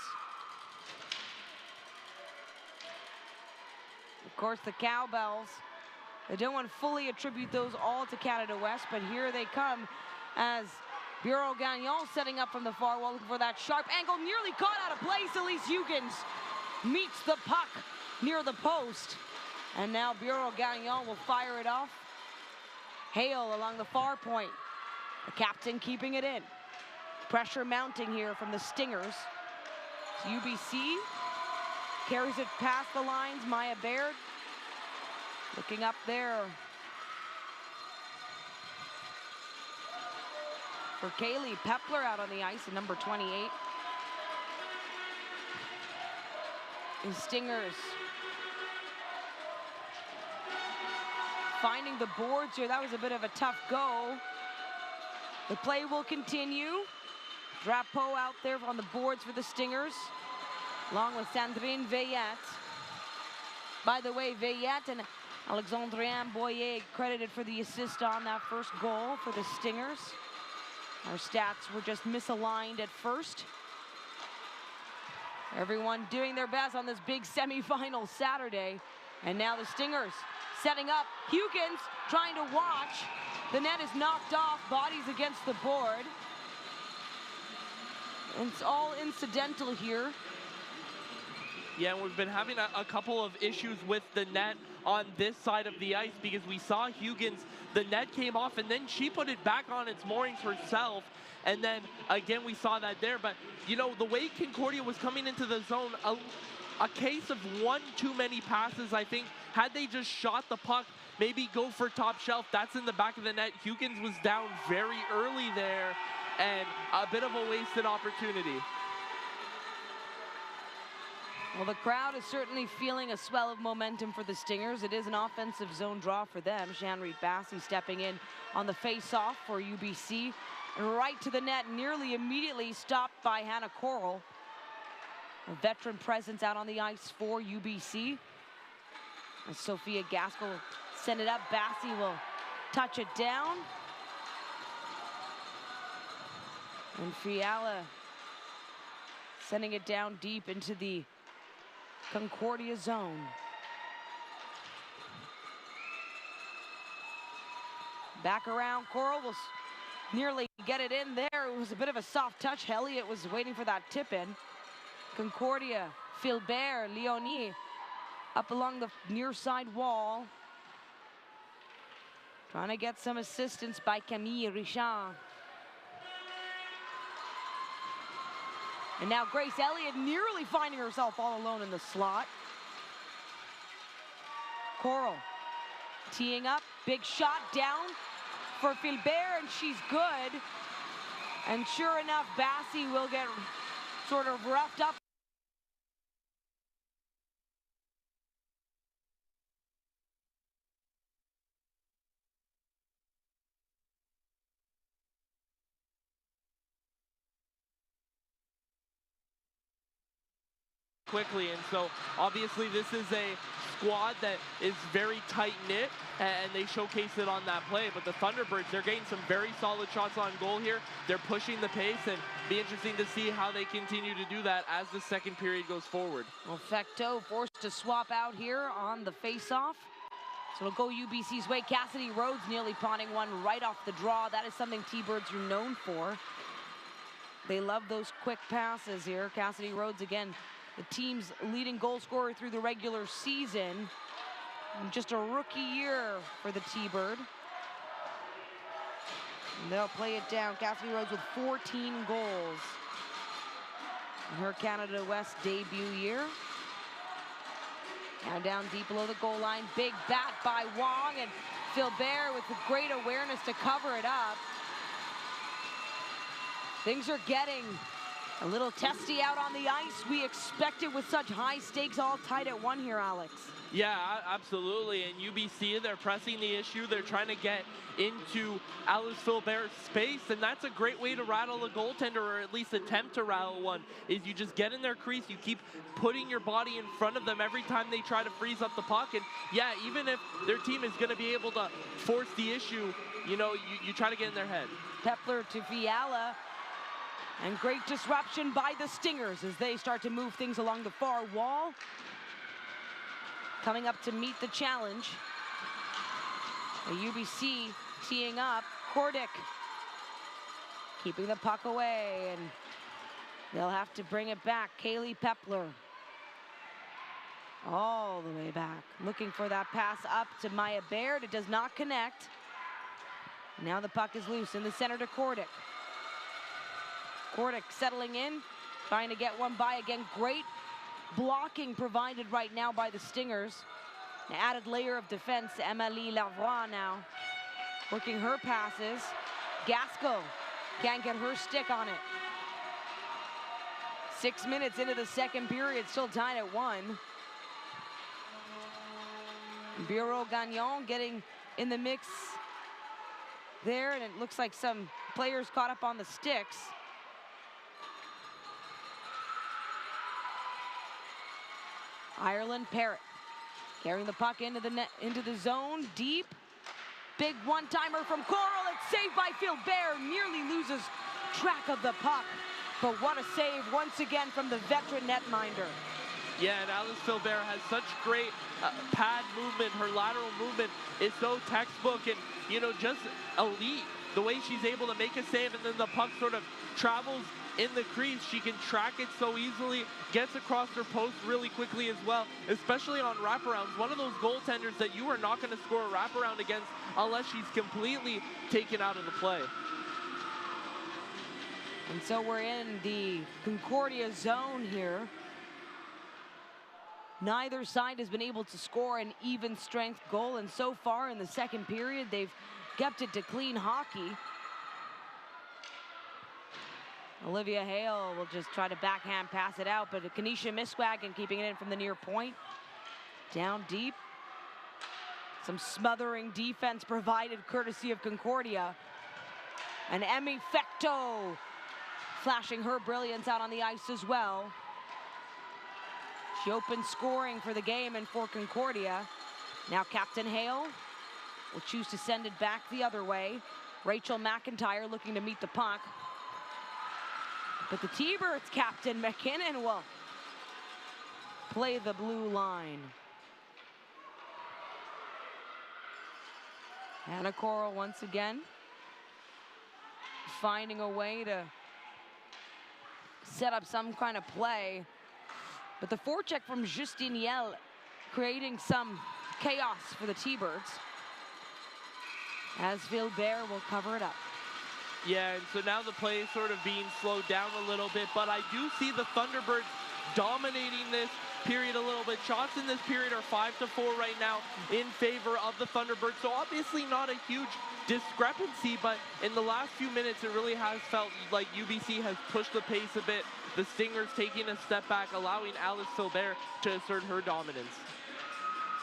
[SPEAKER 3] Of course, the cowbells. They don't want to fully attribute those all to Canada West, but here they come as Bureau Gagnon setting up from the far wall, looking for that sharp angle, nearly caught out of place. Elise Hugins meets the puck near the post. And now Bureau Gagnon will fire it off. Hale along the far point. The captain keeping it in. Pressure mounting here from the Stingers. UBC carries it past the lines. Maya Baird looking up there for Kaylee Pepler out on the ice at number 28. The Stingers finding the boards here. That was a bit of a tough go. The play will continue. Drapeau out there on the boards for the Stingers, along with Sandrine Veillette. By the way, Veillette and Alexandrienne Boyer credited for the assist on that first goal for the Stingers. Our stats were just misaligned at first. Everyone doing their best on this big semifinal Saturday. And now the Stingers setting up. Huggins trying to watch. The net is knocked off, bodies against the board. And it's all incidental here.
[SPEAKER 4] Yeah, and we've been having a couple of issues with the net on this side of the ice because we saw Huggins, the net came off and then she put it back on its moorings herself. And then again, we saw that there. But, you know, the way Concordia was coming into the zone, a case of one too many passes, I think. Had they just shot the puck, maybe go for top shelf, that's in the back of the net. Huggins was down very early there, and a bit of a wasted opportunity.
[SPEAKER 3] Well, the crowd is certainly feeling a swell of momentum for the Stingers. It is an offensive zone draw for them. Jean-Reed Bassey stepping in on the face-off for UBC. And right to the net, nearly immediately stopped by Hannah Coral. A veteran presence out on the ice for UBC. As Sophia Gaskell will send it up, Bassey will touch it down. And Fiala sending it down deep into the Concordia zone. Back around, Coral will nearly get it in there. It was a bit of a soft touch. Elliott was waiting for that tip in. Concordia, Philbert, Leonie up along the near side wall. Trying to get some assistance by Camille Richard. And now Grace Elliott nearly finding herself all alone in the slot. Coral teeing up, big shot down for Philbert, and she's good. And sure enough, Bassey will get sort of roughed up.
[SPEAKER 4] Quickly, and so obviously this is a squad that is very tight-knit, and they showcase it on that play. But the Thunderbirds, they're getting some very solid shots on goal here. They're pushing the pace, and be interesting to see how they continue to do that as the second period goes forward.
[SPEAKER 3] Well, Fecteau forced to swap out here on the face-off. So it'll go UBC's way. Cassidy Rhodes nearly pawning one right off the draw. That is something T-Birds are known for. They love those quick passes here. Cassidy Rhodes, again, the team's leading goal scorer through the regular season. And just a rookie year for the T-Bird. And they'll play it down. Cassidy Rhodes with 14 goals in her Canada West debut year. Now down deep below the goal line. Big bat by Wong, and Philbert with great awareness to cover it up. Things are getting a little testy out on the ice. We expect it with such high stakes, all tied at one here, Alex.
[SPEAKER 4] Yeah, absolutely. And UBC, they're pressing the issue. They're trying to get into Alice Philbert's space, and that's a great way to rattle a goaltender, or at least attempt to rattle one, is you just get in their crease, you keep putting your body in front of them every time they try to freeze up the puck. And yeah, even if their team is going to be able to force the issue, you know, you try to get in their head.
[SPEAKER 3] Pepler to Fiala. And great disruption by the Stingers as they start to move things along the far wall. Coming up to meet the challenge. The UBC teeing up. Cordic keeping the puck away, and they'll have to bring it back. Kaylee Pepler all the way back. Looking for that pass up to Maya Baird. It does not connect. Now the puck is loose in the center to Cordic. Cordic settling in, trying to get one by again. Great blocking provided right now by the Stingers. An added layer of defense. Emily Lavoie now working her passes. Gaskell can't get her stick on it. 6 minutes into the second period, still tied at 1. Bureau Gagnon getting in the mix there, and it looks like some players caught up on the sticks. Ireland Parrott carrying the puck into the net, into the zone, deep. Big one-timer from Coral. It's saved by Philbert. Nearly loses track of the puck. But what a save once again from the veteran netminder.
[SPEAKER 4] Yeah, and Alice Filbert has such great pad movement. Her lateral movement is so textbook and, you know, just elite. The way she's able to make a save and then the puck sort of travels in the crease. She can track it so easily, gets across her post really quickly as well, especially on wraparounds. One of those goaltenders that you are not going to score a wraparound against unless she's completely taken out of the play.
[SPEAKER 3] And so we're in the Concordia zone here. Neither side has been able to score an even strength goal, and so far in the second period, they've kept it to clean hockey. Olivia Hale will just try to backhand pass it out, but Kanisha Miswagon keeping it in from the near point. Down deep. Some smothering defense provided courtesy of Concordia. And Emmy Fecto flashing her brilliance out on the ice as well. She opened scoring for the game and for Concordia. Now Captain Hale will choose to send it back the other way. Rachel McIntyre looking to meet the puck. But the T-Birds captain McKinnon will play the blue line. Anna Coral once again finding a way to set up some kind of play. But the forecheck from Justine Yell creating some chaos for the T-Birds, as Filbert will cover it up.
[SPEAKER 4] Yeah, and so now the play is sort of being slowed down a little bit, but I do see the Thunderbirds dominating this period a little bit. Shots in this period are 5-4 right now in favor of the Thunderbirds, so obviously not a huge discrepancy, but in the last few minutes it really has felt like UBC has pushed the pace a bit. The Stingers taking a step back, allowing Alice Filbert to assert her dominance.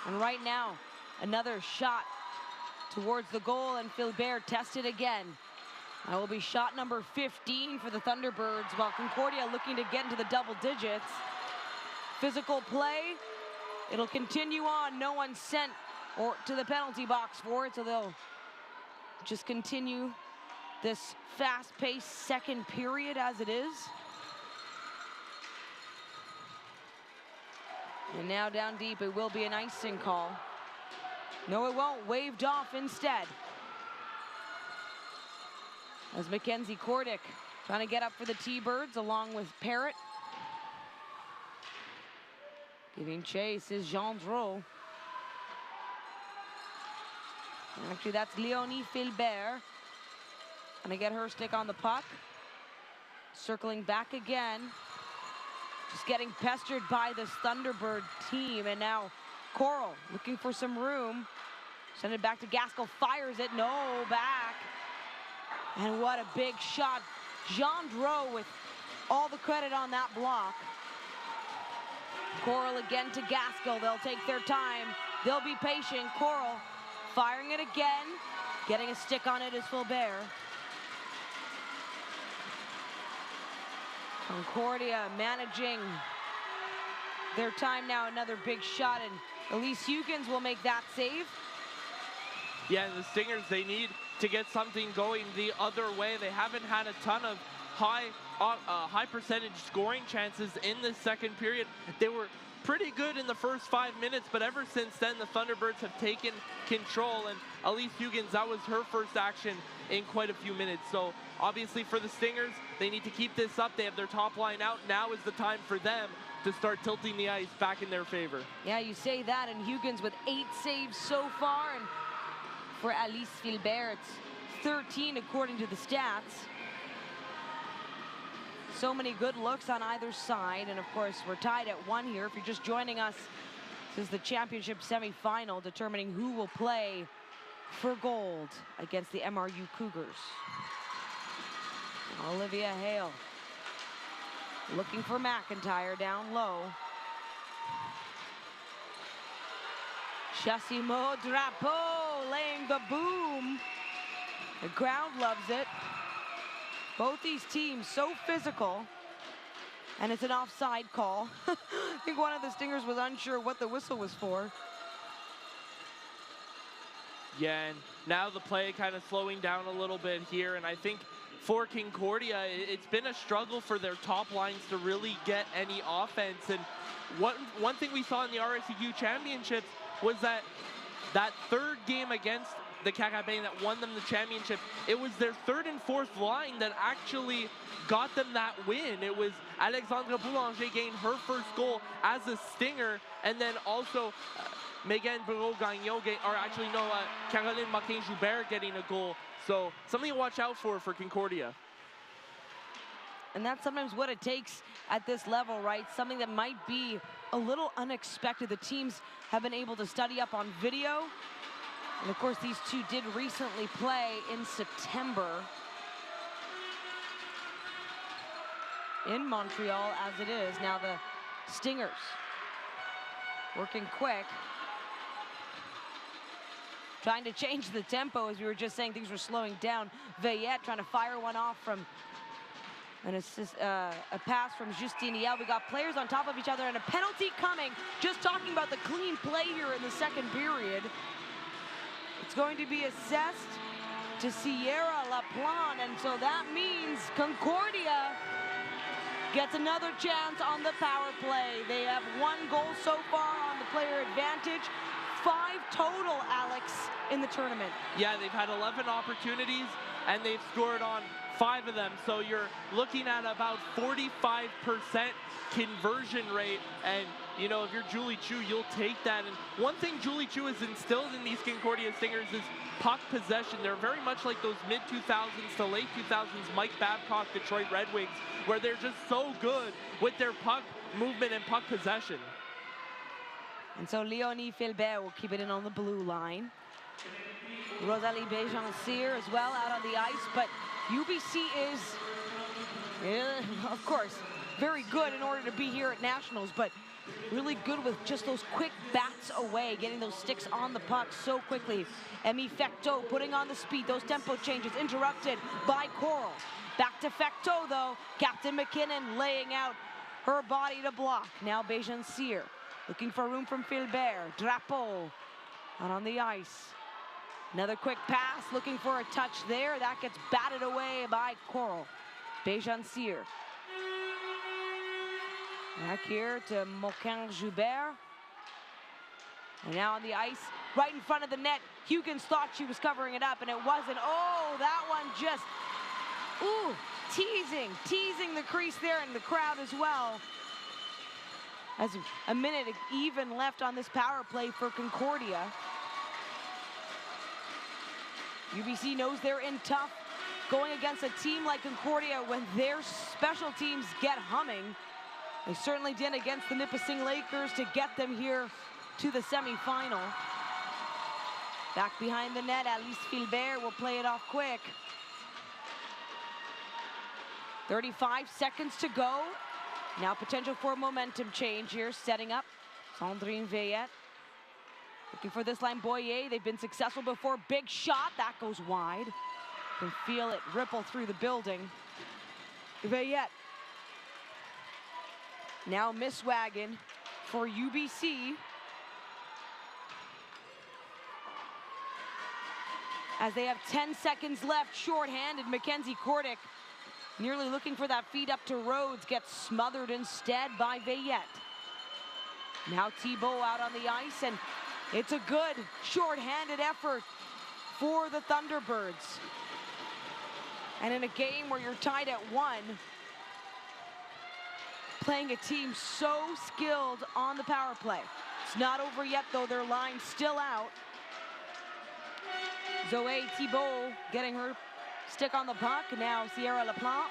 [SPEAKER 3] And right now, another shot towards the goal, and Filbert tested again. That will be shot number 15 for the Thunderbirds, while Concordia looking to get into the double digits. Physical play, it'll continue on. No one sent or to the penalty box for it, so they'll just continue this fast-paced second period as it is. And now down deep, it will be an icing call. No, it won't. Waved off instead. As Mackenzie Cordick trying to get up for the T-Birds along with Parrott. Giving chase is Gendreau. Actually, that's Leonie Filbert. Gonna get her stick on the puck. Circling back again. Just getting pestered by this Thunderbird team. And now Coral looking for some room. Send it back to Gaskell, fires it, no, back. And what a big shot. Gendreau with all the credit on that block. Coral again to Gaskell. They'll take their time. They'll be patient. Coral firing it again. Getting a stick on it is Filbert. Concordia managing their time now. Another big shot, and Elise Hugans will make that save.
[SPEAKER 4] Yeah, and the Stingers, they need to get something going the other way. They haven't had a ton of high percentage scoring chances in this second period. They were pretty good in the first 5 minutes, but ever since then, the Thunderbirds have taken control, and Elise Hugans, that was her first action in quite a few minutes. So obviously for the Stingers, they need to keep this up. They have their top line out. Now is the time for them to start tilting the ice back in their favor.
[SPEAKER 3] Yeah, you say that, and Hugans with 8 saves so far, and for Alice Filbert, it's 13 according to the stats. So many good looks on either side, and of course we're tied at 1 here. If you're just joining us, this is the championship semifinal determining who will play for gold against the MRU Cougars. Olivia Hale looking for McIntyre down low. Chassimo Drapeau laying the boom. The crowd loves it. Both these teams so physical, and it's an offside call. I think one of the Stingers was unsure what the whistle was for.
[SPEAKER 4] Yeah, and now the play kind of slowing down a little bit here, and I think for Concordia. It's been a struggle for their top lines to really get any offense. And one thing we saw in the RSEQ Championships was that third game against the Carabins that won them the championship, it was their third and fourth line that actually got them that win. It was Alexandra Boulanger getting her first goal as a stinger, and then also Megan Bureau-Gagnon, Caroline Martin-Joubert getting a goal. So something to watch out for Concordia.
[SPEAKER 3] And that's sometimes what it takes at this level, right? Something that might be a little unexpected. The teams have been able to study up on video. And of course, these two did recently play in September in Montreal, as it is. Now the Stingers working quick, trying to change the tempo. As we were just saying, things were slowing down. Veillette trying to fire one off from an assist, a pass from Justine Niel. We got players on top of each other and a penalty coming. Just talking about the clean play here in the second period. It's going to be assessed to Sierra LaPlante, and so that means Concordia gets another chance on the power play. They have 1 goal so far on the player advantage. 5 total, Alex, in the tournament.
[SPEAKER 4] Yeah, they've had 11 opportunities, and they've scored on 5 of them. So you're looking at about 45% conversion rate. And, you know, if you're Julie Chu, you'll take that. And one thing Julie Chu has instilled in these Concordia Stingers is puck possession. They're very much like those mid-2000s to late 2000s Mike Babcock Detroit Red Wings, where they're just so good with their puck movement and puck possession.
[SPEAKER 3] And so Leonie Philbert will keep it in on the blue line. Rosalie Béjancier as well out on the ice, but UBC is, of course, very good in order to be here at Nationals, but really good with just those quick bats away, getting those sticks on the puck so quickly. Emmy Fecteau putting on the speed, those tempo changes interrupted by Coral. Back to Fecteau though, Captain McKinnon laying out her body to block. Now Béjancier looking for room from Philbert. Drapeau out on the ice. Another quick pass, looking for a touch there. That gets batted away by Coral. Béjancier. Back here to Martin-Joubert. And now on the ice, right in front of the net. Huggins thought she was covering it up, and it wasn't. Oh, that one just, teasing the crease there in the crowd as well. As a minute even left on this power play for Concordia. UBC knows they're in tough going against a team like Concordia when their special teams get humming. They certainly did against the Nipissing Lakers to get them here to the semifinal. Back behind the net, Alice Philbert will play it off quick. 35 seconds to go. Now potential for momentum change here, setting up. Sandrine Veillette. Looking for this line, Boyer. They've been successful before. Big shot, that goes wide. You can feel it ripple through the building. Veillette. Now miss wagon for UBC. As they have 10 seconds left, shorthanded, Mackenzie Kordick nearly looking for that feed up to Rhodes, gets smothered instead by Veillette. Now Thibault out on the ice, and it's a good shorthanded effort for the Thunderbirds. And in a game where you're tied at 1, playing a team so skilled on the power play. It's not over yet though, their line's still out. Zoe Thibault getting her stick on the puck. Now Sierra LaPlante.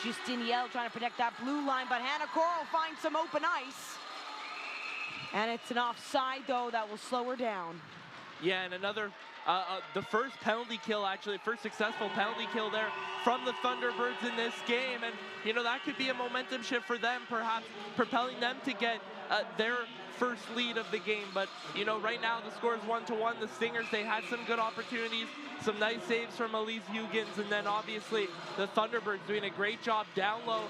[SPEAKER 3] Justine Niel trying to protect that blue line, but Hannah Coral finds some open ice. And it's an offside though that will slow her down.
[SPEAKER 4] Yeah, and another, the first penalty kill, actually, first successful penalty kill there from the Thunderbirds in this game. And, you know, that could be a momentum shift for them, perhaps propelling them to get their first lead of the game. But, you know, right now the score is 1-1. The Stingers, they had some good opportunities, some nice saves from Elise Huggins, and then obviously the Thunderbirds doing a great job down low,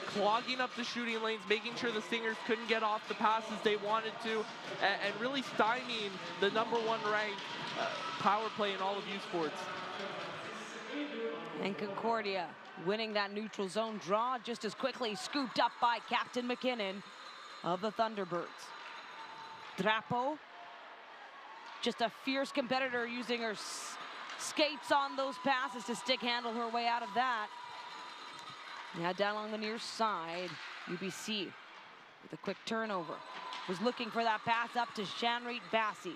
[SPEAKER 4] clogging up the shooting lanes, making sure the Stingers couldn't get off the passes they wanted to, and really stymieing the #1 ranked power play in all of U Sports.
[SPEAKER 3] And Concordia winning that neutral zone draw just as quickly, scooped up by Captain McKinnon of the Thunderbirds. Drapeau, just a fierce competitor, using her skates on those passes to stick handle her way out of that. Now down along the near side, UBC with a quick turnover. Was looking for that pass up to Shanrit Bassi.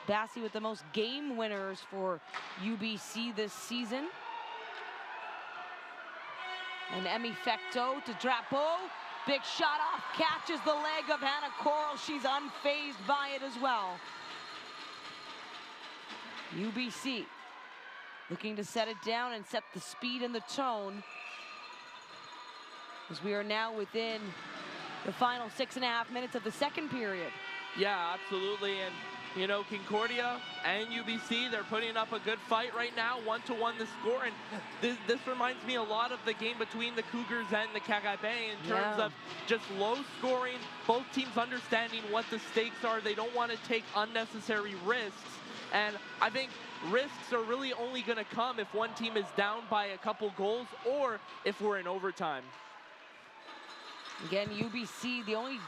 [SPEAKER 3] Bassi with the most game winners for UBC this season. And Emmy Fecteau to Drapeau. Big shot off, catches the leg of Hannah Coral. She's unfazed by it as well. UBC looking to set it down and set the speed and the tone, as we are now within the final 6.5 minutes of the second period.
[SPEAKER 4] Yeah, absolutely. And you know, Concordia and UBC, they're putting up a good fight right now, 1-1 the score. And this reminds me a lot of the game between the Cougars and the Carabins in terms of just low scoring, both teams understanding what the stakes are. They don't want to take unnecessary risks. And I think risks are really only going to come if one team is down by a couple goals or if we're in overtime.
[SPEAKER 3] Again, UBC, the only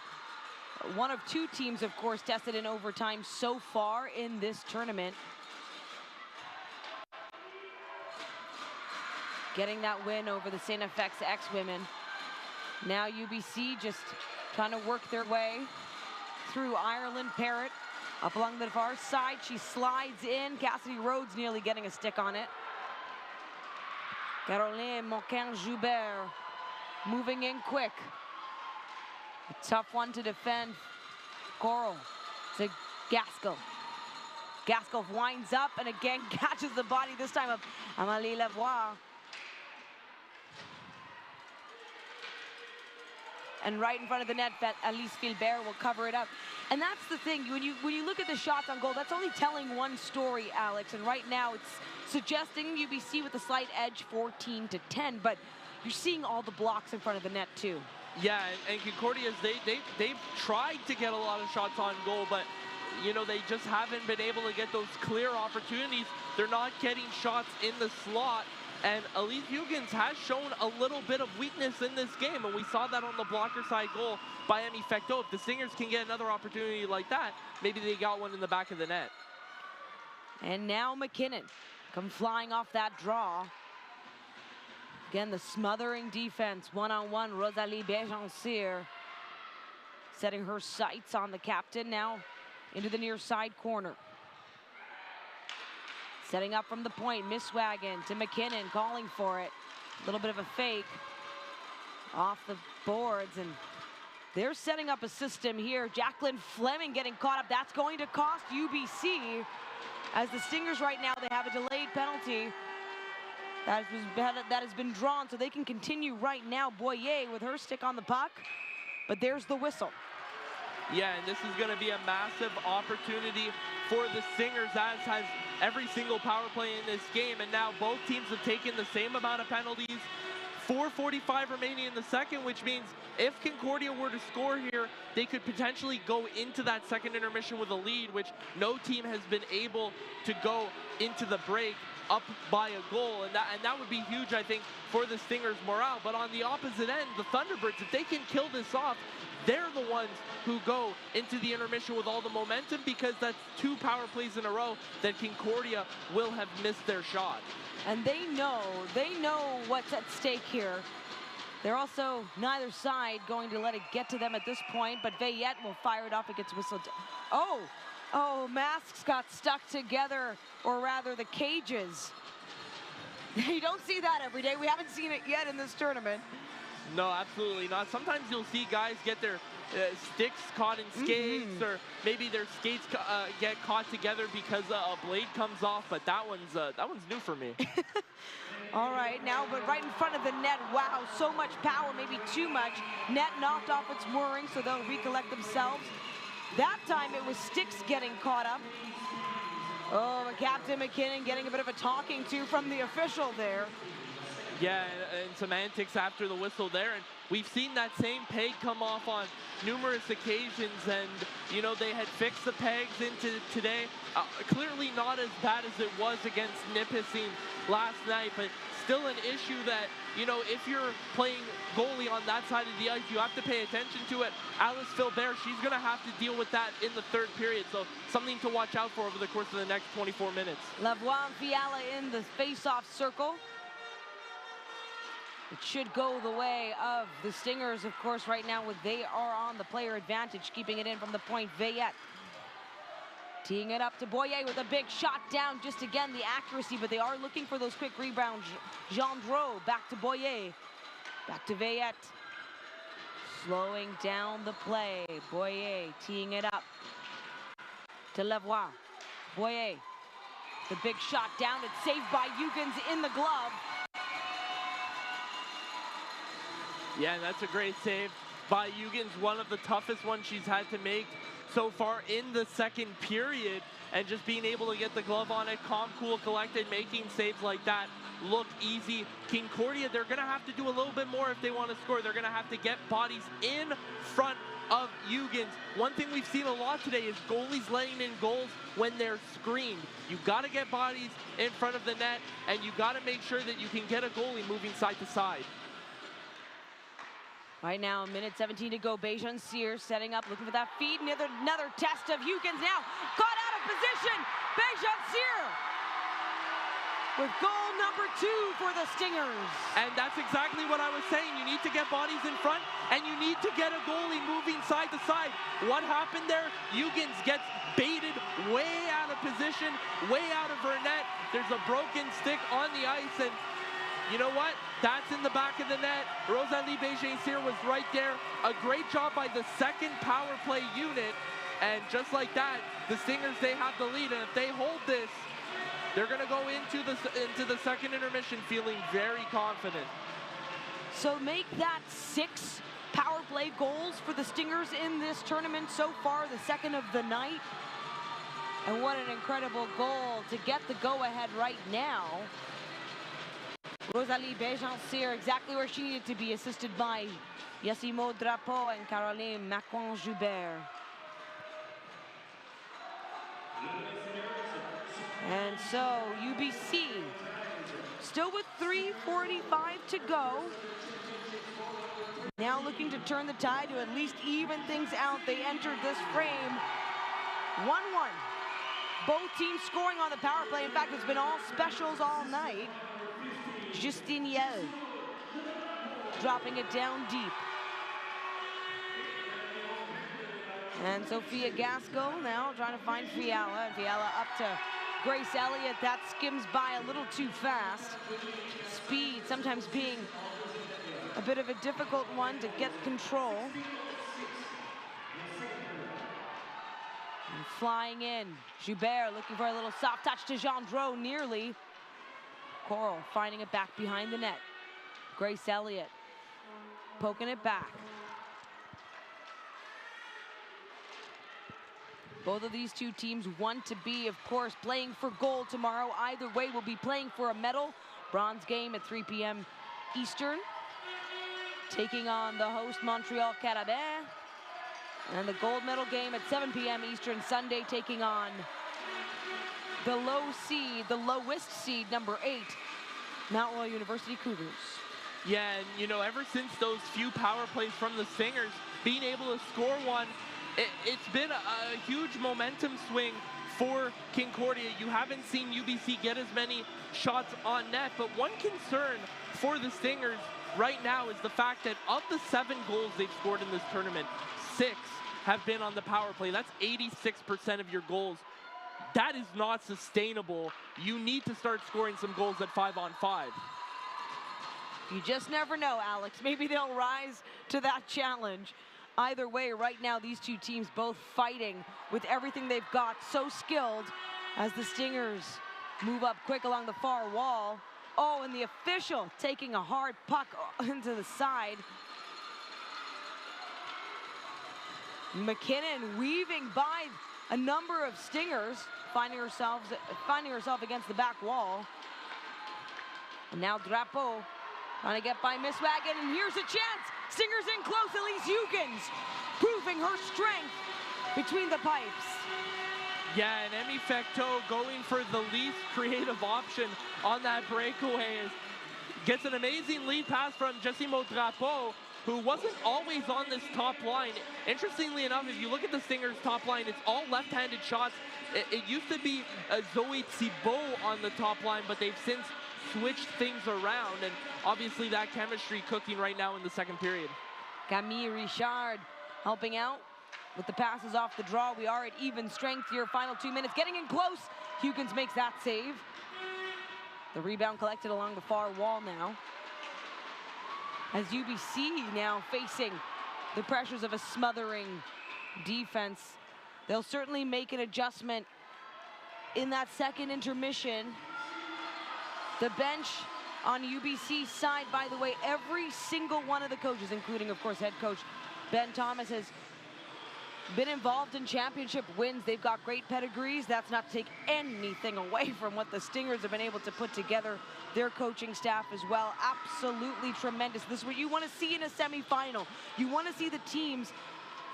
[SPEAKER 3] one of two teams, of course, tested in overtime so far in this tournament. Getting that win over the St. FX X-Women. Now UBC just trying to work their way through Ireland Parrott. Up along the far side, she slides in. Cassidy Rhodes nearly getting a stick on it. Caroline Moncan-Joubert moving in quick. A tough one to defend. Coral to Gaskell. Gaskell winds up and again catches the body, this time of Amalie Lavoie. And right in front of the net, Alice Filbert will cover it up. And that's the thing, when you look at the shots on goal, that's only telling one story, Alex. And right now it's suggesting UBC with a slight edge, 14-10, but you're seeing all the blocks in front of the net too.
[SPEAKER 4] Yeah, and Concordia's, they've tried to get a lot of shots on goal, but you know, they just haven't been able to get those clear opportunities. They're not getting shots in the slot. And Elise Huggins has shown a little bit of weakness in this game, and we saw that on the blocker side goal by Emmy Fecteau. If the Stingers can get another opportunity like that, maybe they got one in the back of the net.
[SPEAKER 3] And now McKinnon come flying off that draw. Again, the smothering defense, one-on-one, Rosalie Béjancier setting her sights on the captain now into the near side corner. Setting up from the point, Misswagen to McKinnon, calling for it. A little bit of a fake off the boards, and they're setting up a system here. Jacqueline Fleming getting caught up. That's going to cost UBC, as the Stingers right now, they have a delayed penalty that has been drawn, so they can continue right now. Boyer with her stick on the puck, but there's the whistle.
[SPEAKER 4] Yeah, and this is going to be a massive opportunity for the Stingers, as has every single power play in this game. And now both teams have taken the same amount of penalties. 4:45 remaining in the second, which means if Concordia were to score here, they could potentially go into that second intermission with a lead, which no team has been able to go into the break up by a goal, and that would be huge, I think, for the Stingers' morale. But on the opposite end, the Thunderbirds, if they can kill this off, they're the ones who go into the intermission with all the momentum, because that's 2 power plays in a row that Concordia will have missed their shot.
[SPEAKER 3] And they know what's at stake here. They're also neither side going to let it get to them at this point, but Veillette will fire it off. It gets whistled. Oh, masks got stuck together, or rather the cages. You don't see that every day. We haven't seen it yet in this tournament.
[SPEAKER 4] No, absolutely not. Sometimes you'll see guys get their sticks caught in skates, or maybe their skates get caught together because a blade comes off, but that one's new for me.
[SPEAKER 3] All right, now, but right in front of the net, wow, so much power, maybe too much. Net knocked off its mooring, so they'll recollect themselves. That time it was sticks getting caught up. Oh, Captain McKinnon getting a bit of a talking to from the official there.
[SPEAKER 4] Yeah, and some antics after the whistle there. And we've seen that same peg come off on numerous occasions. And, you know, they had fixed the pegs into today. Clearly not as bad as it was against Nipissing last night, but still an issue that, you know, if you're playing goalie on that side of the ice, you have to pay attention to it. Alice Philbert, she's going to have to deal with that in the third period. So something to watch out for over the course of the next 24 minutes.
[SPEAKER 3] Lavoie and Fiala in the face-off circle. It should go the way of the Stingers, of course, right now. They are on the player advantage, keeping it in from the point. Veillette teeing it up to Boyer with a big shot down. Just again, the accuracy, but they are looking for those quick rebounds. Gendreau back to Boyer. Back to Veillette. Slowing down the play. Boyer teeing it up to Lavoie. Boyer. The big shot down. It's saved by Hugens in the glove.
[SPEAKER 4] Yeah, and that's a great save by Hugens, one of the toughest ones she's had to make so far in the second period. And just being able to get the glove on it, calm, cool, collected, making saves like that look easy. Concordia, they're going to have to do a little bit more if they want to score. They're going to have to get bodies in front of Hugens. One thing we've seen a lot today is goalies letting in goals when they're screened. You got to get bodies in front of the net, and you got to make sure that you can get a goalie moving side to side.
[SPEAKER 3] Right now, a minute 17 to go. Bejan Cyr setting up, looking for that feed. Another test of Hugens now. Got out of position. Bejan Cyr with goal number 2 for the Stingers.
[SPEAKER 4] And that's exactly what I was saying. You need to get bodies in front, and you need to get a goalie moving side to side. What happened there? Hugens gets baited way out of position, way out of her net. There's a broken stick on the ice, and you know what? That's in the back of the net. Rosalie Bejan-Cyr was right there. A great job by the second power play unit. And just like that, the Stingers, they have the lead. And if they hold this, they're going to go into the second intermission feeling very confident.
[SPEAKER 3] So make that 6 power play goals for the Stingers in this tournament so far, the second of the night. And what an incredible goal to get the go-ahead right now. Rosalie Bejan-Cyr exactly where she needed to be, assisted by Yassimo Drapeau and Caroline Macron-Joubert. And so UBC still with 3:45 to go. Now looking to turn the tide to at least even things out. They entered this frame 1-1. Both teams scoring on the power play. In fact, it's been all specials all night. Justine Yell dropping it down deep. And Sophia Gasco now trying to find Fiala. And Fiala up to Grace Elliott. That skims by a little too fast. Speed sometimes being a bit of a difficult one to get control. And flying in, Joubert looking for a little soft touch to Gendreau nearly. Coral finding it back behind the net. Grace Elliott poking it back. Both of these two teams want to be, of course, playing for gold tomorrow. Either way, will be playing for a medal. Bronze game at 3 p.m. Eastern. Taking on the host Montreal Carabin. And the gold medal game at 7 p.m. Eastern Sunday, taking on the lowest seed, number 8, Mount Royal University Cougars.
[SPEAKER 4] Yeah, and you know, ever since those few power plays from the Stingers, being able to score one, it's been a huge momentum swing for Concordia. You haven't seen UBC get as many shots on net, but one concern for the Stingers right now is the fact that of the 7 goals they've scored in this tournament, 6 have been on the power play. That's 86% of your goals. That is not sustainable. You need to start scoring some goals at 5-on-5.
[SPEAKER 3] You just never know, Alex. Maybe they'll rise to that challenge. Either way, right now, these two teams both fighting with everything they've got. So skilled as the Stingers move up quick along the far wall. Oh, and the official taking a hard puck into the side. McKinnon weaving by a number of Stingers, finding herself against the back wall. And now Drapeau Trying to get by Miss Wagon, and here's a chance. Stingers in close, Elise Hugans, proving her strength between the pipes.
[SPEAKER 4] Yeah, and Emmy Fecteau going for the least creative option on that breakaway. Gets an amazing lead pass from Jessimo Drapeau, who wasn't always on this top line. Interestingly enough, if you look at the Stingers' top line, it's all left-handed shots. It used to be Zoe Thibault on the top line, but they've since switched things around, and obviously that chemistry cooking right now in the second period.
[SPEAKER 3] Camille Richard helping out with the passes off the draw. We are at even strength here, final 2 minutes. Getting in close, Hugans makes that save. The rebound collected along the far wall now. As UBC now facing the pressures of a smothering defense. They'll certainly make an adjustment in that second intermission. The bench on UBC's side, by the way, every single one of the coaches, including, of course, head coach Ben Thomas, has been involved in championship wins. They've got great pedigrees. That's not to take anything away from what the Stingers have been able to put together. Their coaching staff as well, absolutely tremendous. This is what you want to see in a semifinal. You want to see the teams,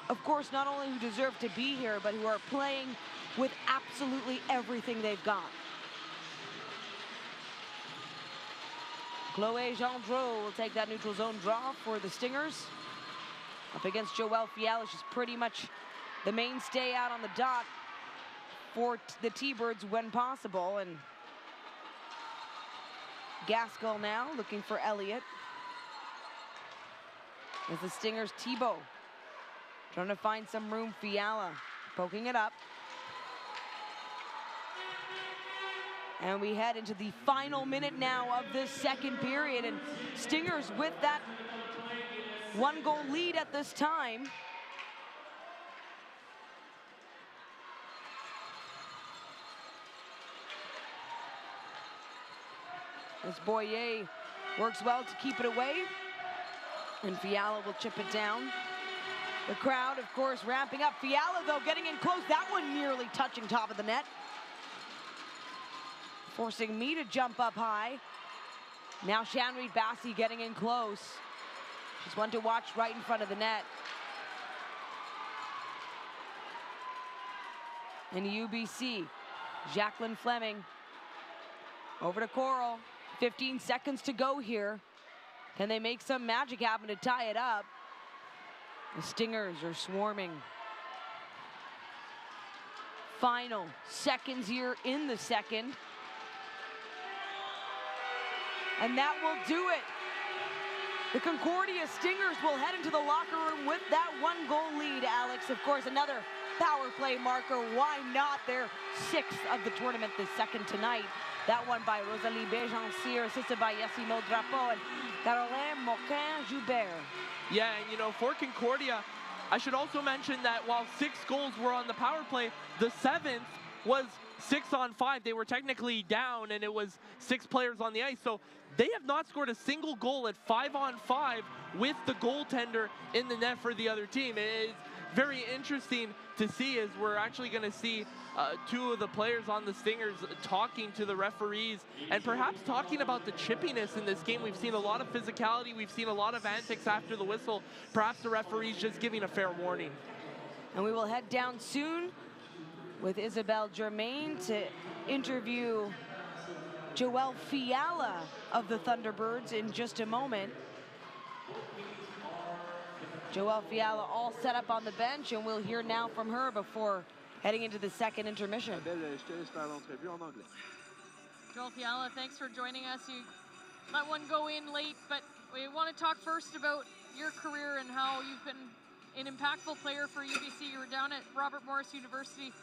[SPEAKER 3] of course, not only who deserve to be here, but who are playing with absolutely everything they've got. Chloé Gendreau will take that neutral zone draw for the Stingers. Up against Joelle Fiala, she's pretty much the mainstay out on the dot for the T-Birds when possible. And Gaskell now looking for Elliott. As the Stingers, Thibault trying to find some room. Fiala poking it up. And we head into the final minute now of this second period. And Stingers with that one-goal lead at this time. As Boyer works well to keep it away. And Fiala will chip it down. The crowd, of course, ramping up. Fiala, though, getting in close. That one nearly touching top of the net. Forcing me to jump up high. Now Shanreed Bassey getting in close. She's one to watch right in front of the net. And UBC, Jacqueline Fleming. Over to Coral. 15 seconds to go here. Can they make some magic happen to tie it up? The Stingers are swarming. Final seconds here in the second. And that will do it. The Concordia Stingers will head into the locker room with that one-goal lead, Alex. Of course, another power play marker. Why not? Their sixth of the tournament, this second tonight. That one by Rosalie Béjancier, assisted by Jessimo Drapeau and Caroline Moquin-Joubert.
[SPEAKER 4] Yeah, and you know, for Concordia, I should also mention that while 6 goals were on the power play, the 7th was 6-on-5. They were technically down, and it was 6 players on the ice. So they have not scored a single goal at 5-on-5 with the goaltender in the net for the other team. It is very interesting to see, as we're actually going to see 2 of the players on the Stingers talking to the referees and perhaps talking about the chippiness in this game. We've seen a lot of physicality. We've seen a lot of antics after the whistle. Perhaps the referees just giving a fair warning.
[SPEAKER 3] And we will head down soon with Isabelle Germain to interview Joelle Fiala of the Thunderbirds in just a moment. Joelle Fiala all set up on the bench, and we'll hear now from her before heading into the second intermission.
[SPEAKER 8] Joelle Fiala, thanks for joining us. You let one go in late, but we want to talk first about your career and how you've been an impactful player for UBC. You were down at Robert Morris University,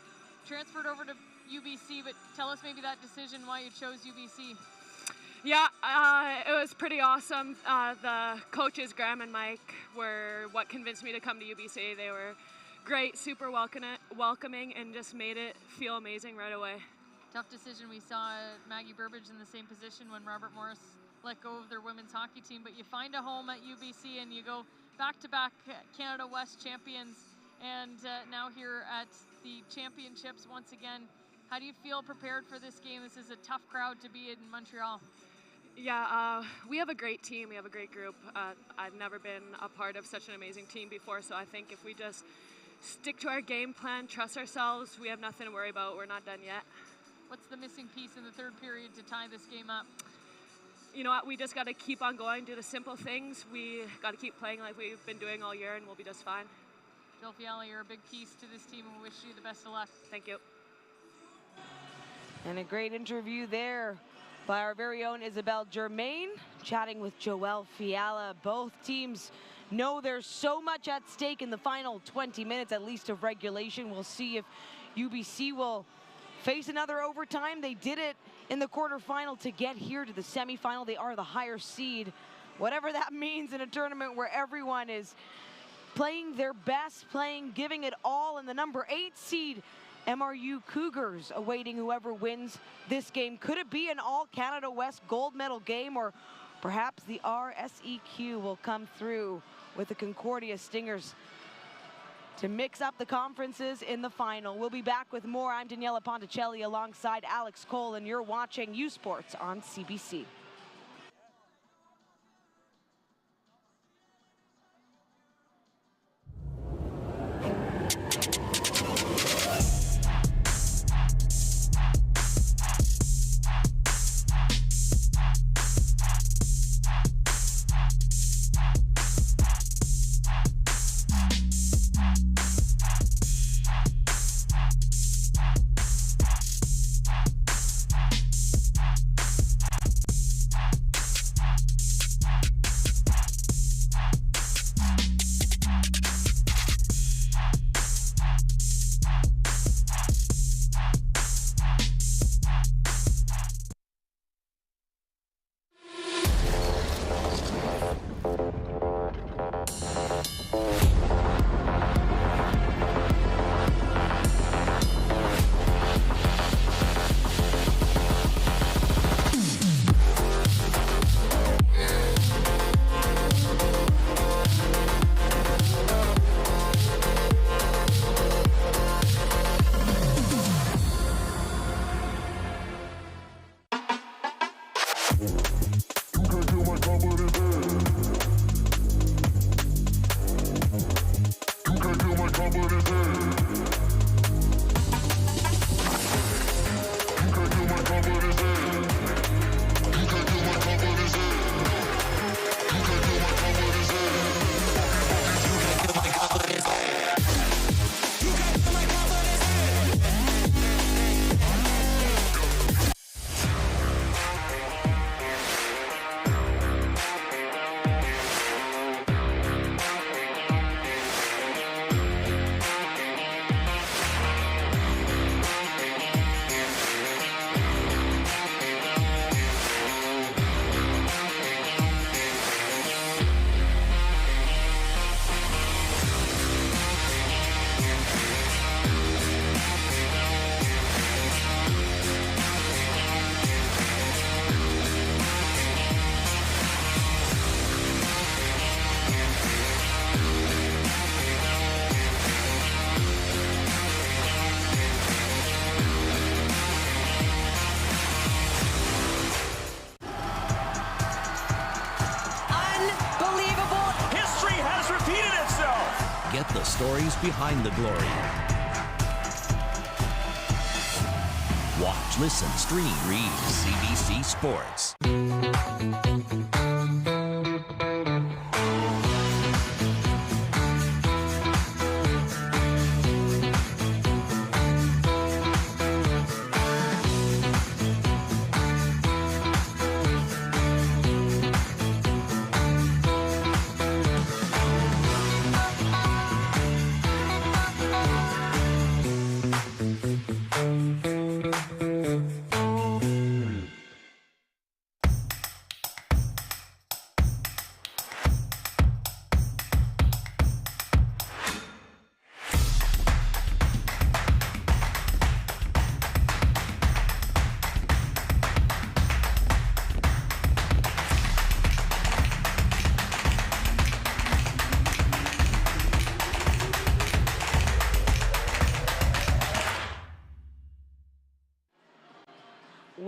[SPEAKER 8] transferred over to UBC, but tell us maybe that decision, why you chose UBC.
[SPEAKER 7] Yeah, it was pretty awesome. The coaches, Graham and Mike, were what convinced me to come to UBC. They were great, super welcoming, and just made it feel amazing right away.
[SPEAKER 8] Tough decision. We saw Maggie Burbage in the same position when Robert Morris let go of their women's hockey team, but you find a home at UBC and you go back-to-back Canada West champions, and now here at the championships once again. How do you feel prepared for this game? This is a tough crowd to be in Montreal.
[SPEAKER 9] Yeah, we have a great team. We have a great group. I've never been a part of such an amazing team before, so I think if we just stick to our game plan, trust ourselves, we have nothing to worry about. We're not done yet.
[SPEAKER 8] What's the missing piece in the third period to tie this game up?
[SPEAKER 9] You know what? We just got to keep on going, do the simple things. We got to keep playing like we've been doing all year, and we'll be just fine.
[SPEAKER 8] Jill Fiala, you're a big piece to this team, and we wish you the best of luck.
[SPEAKER 9] Thank you.
[SPEAKER 3] And a great interview there by our very own Isabelle Germain, chatting with Joelle Fiala. Both teams know there's so much at stake in the final 20 minutes, at least, of regulation. We'll see if UBC will face another overtime. They did it in the quarterfinal to get here to the semifinal. They are the higher seed, whatever that means in a tournament where everyone is playing their best, giving it all, and the number 8 seed MRU Cougars awaiting whoever wins this game. Could it be an All-Canada West gold medal game, or perhaps the RSEQ will come through with the Concordia Stingers to mix up the conferences in the final? We'll be back with more. I'm Daniela Ponticelli alongside Alex Cole, and you're watching U Sports on CBC.
[SPEAKER 5] Get the stories behind the glory. Watch, listen, stream, read CBC Sports.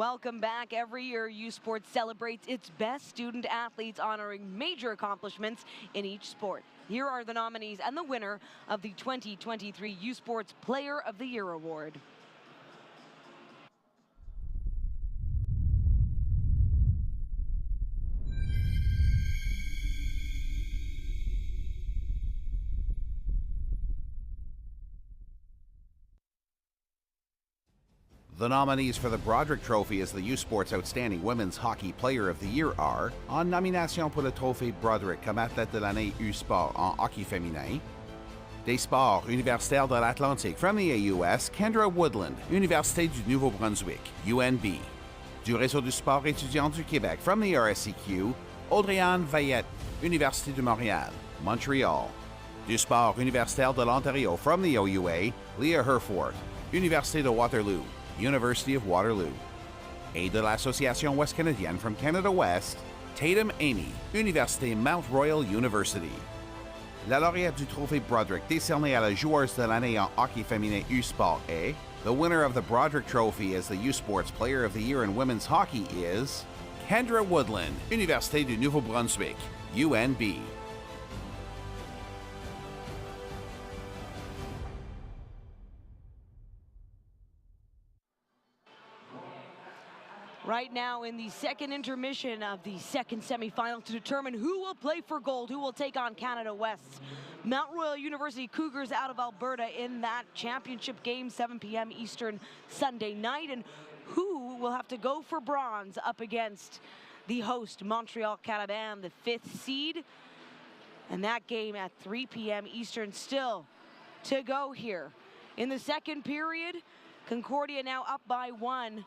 [SPEAKER 3] Welcome back. Every year, U Sports celebrates its best student athletes, honoring major accomplishments in each sport. Here are the nominees and the winner of the 2023 U Sports Player of the Year Award.
[SPEAKER 2] The nominees for the Broderick Trophy as the U Sports Outstanding Women's Hockey Player of the Year are, en nomination pour le trophée Broderick comme athlète de l'année U Sport en hockey féminin, des sports universitaires de l'Atlantique from the AUS, Kendra Woodland, Université du Nouveau-Brunswick, UNB, du Réseau du sport étudiant du Québec from the RSCQ, Audrey-Anne Veillette, Université de Montréal, Montreal, du sport universitaire de l'Ontario from the OUA, Leah Herford, Université de Waterloo, University of Waterloo, et de l'Association Ouest Canadienne from Canada West, Tatum Amy, Université Mount Royal University. La lauréate du trophée Broderick décerné à la joueuse de l'année en hockey féminin U-Sport est, the winner of the Broderick Trophy as the U-Sports Player of the Year in women's hockey is, Kendra Woodland, Université du Nouveau-Brunswick, UNB.
[SPEAKER 3] Right now in the second intermission of the second semifinal to determine who will play for gold, who will take on Canada West's Mount Royal University Cougars out of Alberta in that championship game, 7 p.m. Eastern Sunday night, and who will have to go for bronze up against the host Montreal Carabin, the 5th seed. And that game at 3 p.m. Eastern still to go here. In the second period, Concordia now up by 1.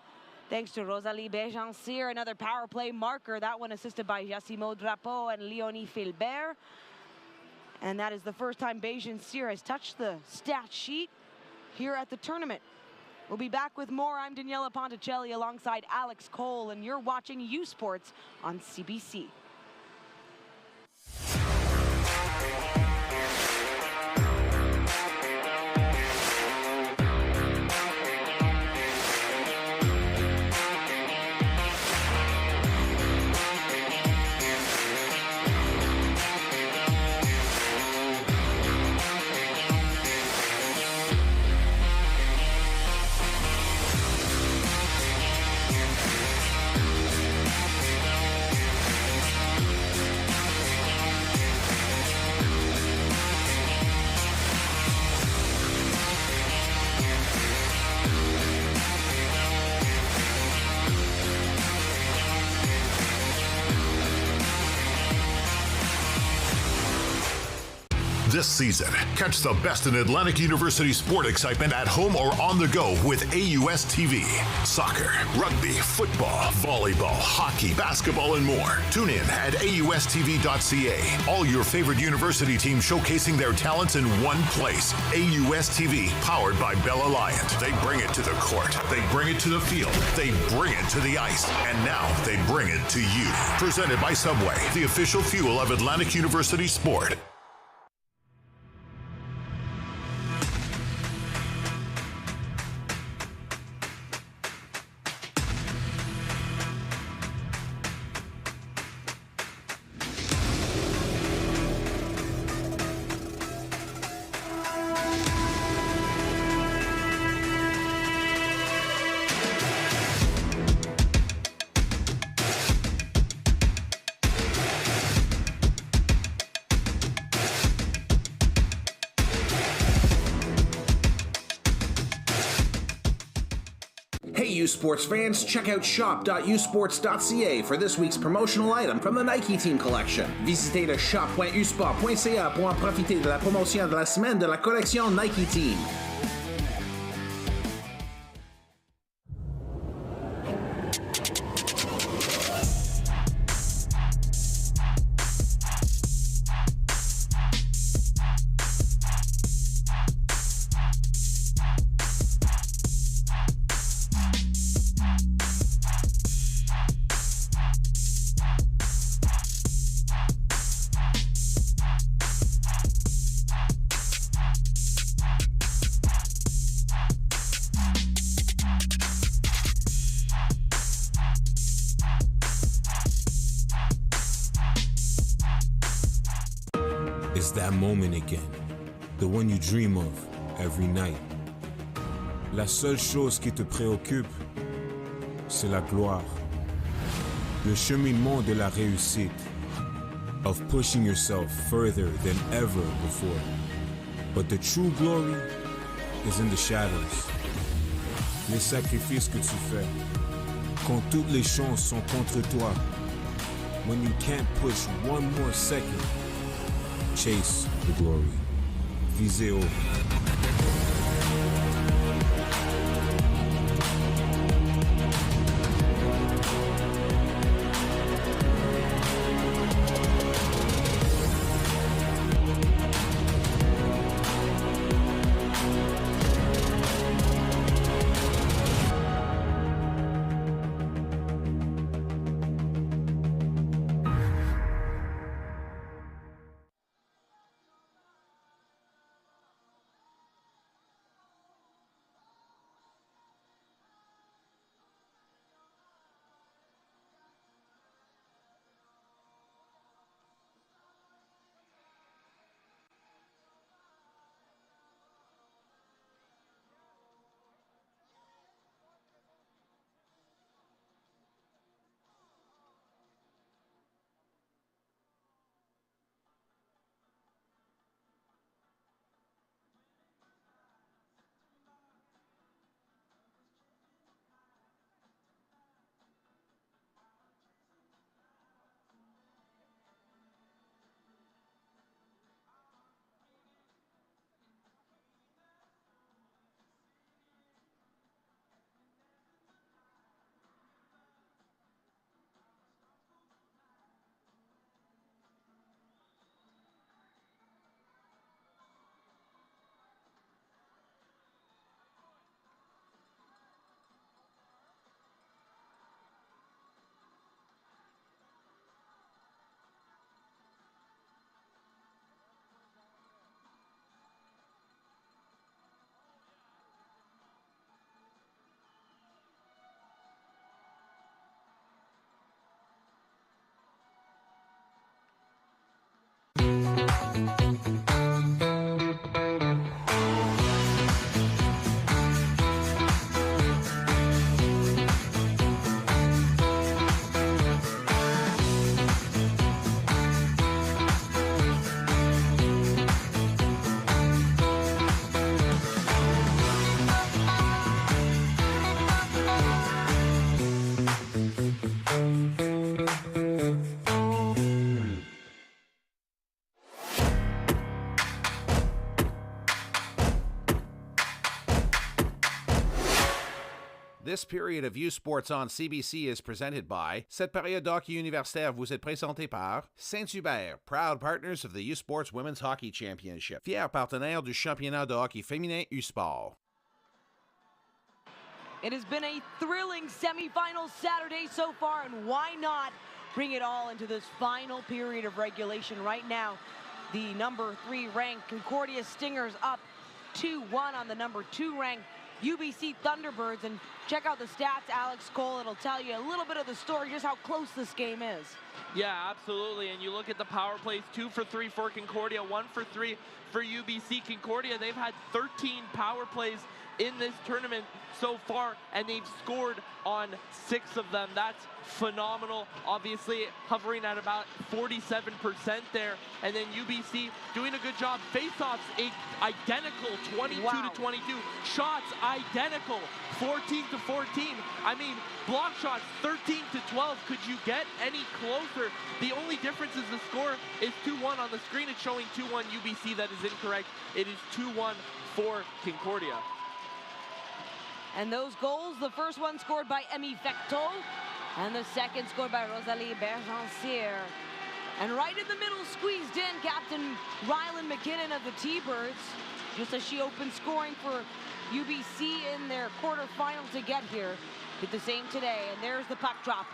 [SPEAKER 3] Thanks to Rosalie Béjancier, another power play marker. That one assisted by Jacimo Drapeau and Leonie Filbert. And that is the first time Béjancier has touched the stat sheet here at the tournament. We'll be back with more. I'm Daniela Ponticelli alongside Alex Cole, and you're watching U Sports on CBC.
[SPEAKER 10] This season, catch the best in Atlantic University sport excitement at home or on the go with AUS TV. Soccer, rugby, football, volleyball, hockey, basketball, and more. Tune in at AUSTV.ca. All your favorite university teams showcasing their talents in one place. AUS TV, powered by Bell Alliant. They bring it to the court. They bring it to the field. They bring it to the ice. And now they bring it to you. Presented by Subway, the official fuel of Atlantic University sport.
[SPEAKER 2] Hey U Sports fans, check out shop.usports.ca for this week's promotional item from the Nike Team Collection. Visitez le shop.usport.ca pour en profiter de la promotion de la semaine de la collection Nike Team.
[SPEAKER 1] It's that moment again, the one you dream of every night. La seule chose qui te préoccupe, c'est la gloire. Le cheminement de la réussite, of pushing yourself further than ever before. But the true glory is in the shadows. Les sacrifices que tu fais, quand toutes les chances sont contre toi. When you can't push one more second, chase the glory. Visez haut.
[SPEAKER 2] This period of U Sports on CBC is presented by cette période d'hockey universitaire vous est présentée par Saint-Hubert, proud partners of the U Sports Women's Hockey Championship, fier partenaire du championnat de hockey féminin U-Sport.
[SPEAKER 3] It has been a thrilling semifinal Saturday so far, and why not bring it all into this final period of regulation right now? The number 3 ranked Concordia Stingers up 2-1 on the number 2 ranked UBC Thunderbirds, and check out the stats, Alex Cole. It'll tell you a little bit of the story, just how close this game is.
[SPEAKER 4] Yeah, absolutely. And you look at the power plays, 2 for 3 for Concordia, 1 for 3 for UBC. Concordia, they've had 13 power plays in this tournament so far, and they've scored on 6 of them. That's phenomenal. Obviously hovering at about 47% there. And then UBC doing a good job. Face-offs identical, 22-22. Shots identical, 14-14. I mean, block shots 13-12. Could you get any closer? The only difference is the score is 2-1 on the screen. It's showing 2-1 UBC. That is incorrect. It is 2-1 for Concordia.
[SPEAKER 3] And those goals, the first one scored by Emmy Fecteau, and the second scored by Rosalie Bergencier. And right in the middle, squeezed in, Captain Rylan McKinnon of the T-Birds, just as she opened scoring for UBC in their quarterfinal to get here. Did the same today, and there's the puck drop.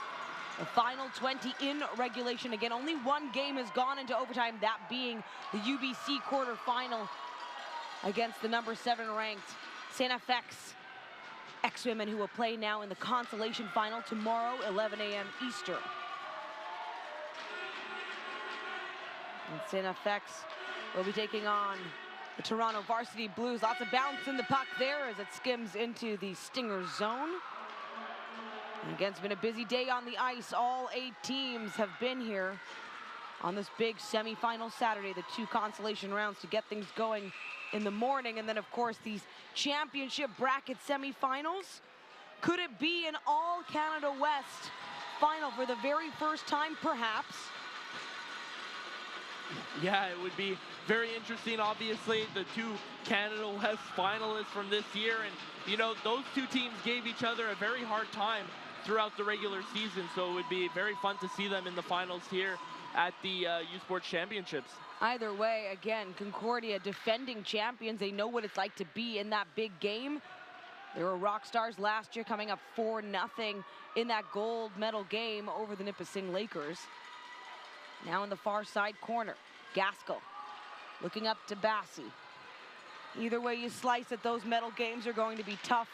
[SPEAKER 3] The final 20 in regulation. Again, only one game has gone into overtime, that being the UBC quarterfinal against the number 7 ranked Saint FX X-Women, who will play now in the consolation final tomorrow, 11 a.m. Eastern. And CNFX will be taking on the Toronto Varsity Blues. Lots of bounce in the puck there as it skims into the Stinger zone. And again, it's been a busy day on the ice. All 8 teams have been here on this big semifinal Saturday, the 2 consolation rounds to get things going in the morning. And then, of course, these championship bracket semifinals. Could it be an all-Canada West final for the very first time, perhaps?
[SPEAKER 4] Yeah, it would be very interesting. Obviously, the 2 Canada West finalists from this year. And, you know, those 2 teams gave each other a very hard time throughout the regular season. So it would be very fun to see them in the finals here at the U Sports Championships.
[SPEAKER 3] Either way, again, Concordia defending champions. They know what it's like to be in that big game. They were rock stars last year, coming up 4-0 in that gold medal game over the Nipissing Lakers. Now in the far side corner, Gaskell looking up to Bassi. Either way you slice it, those medal games are going to be tough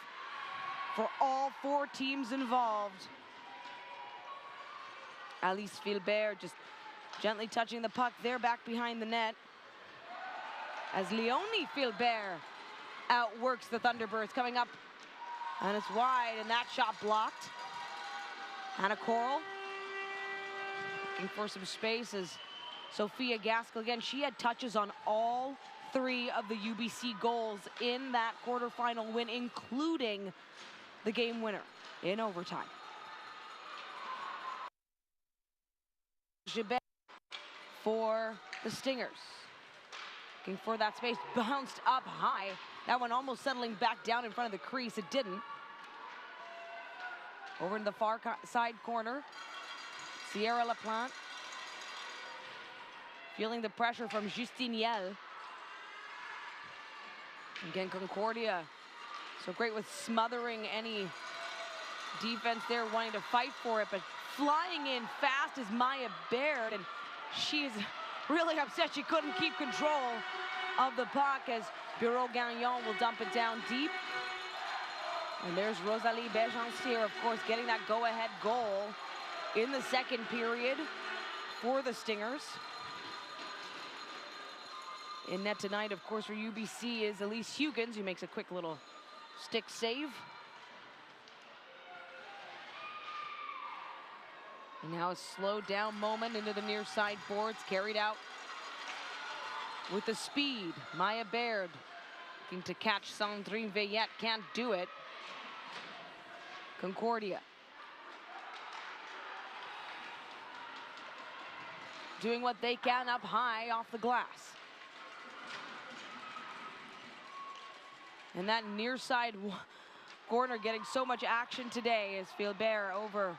[SPEAKER 3] for all 4 teams involved. Alice Filbert just gently touching the puck there back behind the net as Leonie Filbert outworks the Thunderbirds. Coming up, and it's wide, and that shot blocked. Hannah Coral looking for some space as Sophia Gaskell, again, she had touches on all 3 of the UBC goals in that quarterfinal win, including the game winner in overtime. Gibet for the Stingers. Looking for that space, bounced up high. That one almost settling back down in front of the crease. It didn't. Over in the far side corner, Sierra Laplante feeling the pressure from Justine Yell. Again, Concordia so great with smothering any defense there, wanting to fight for it, but flying in fast is Maya Baird, and she's really upset she couldn't keep control of the puck as Bureau Gagnon will dump it down deep. And there's Rosalie Béjancier, of course, getting that go-ahead goal in the second period for the Stingers. In net tonight, of course, for UBC is Elise Huggins, who makes a quick little stick save. And now a slowed down moment into the near side boards, carried out with the speed. Maya Baird looking to catch Sandrine Veillette, can't do it. Concordia doing what they can up high off the glass. And that near side corner getting so much action today as Filbert over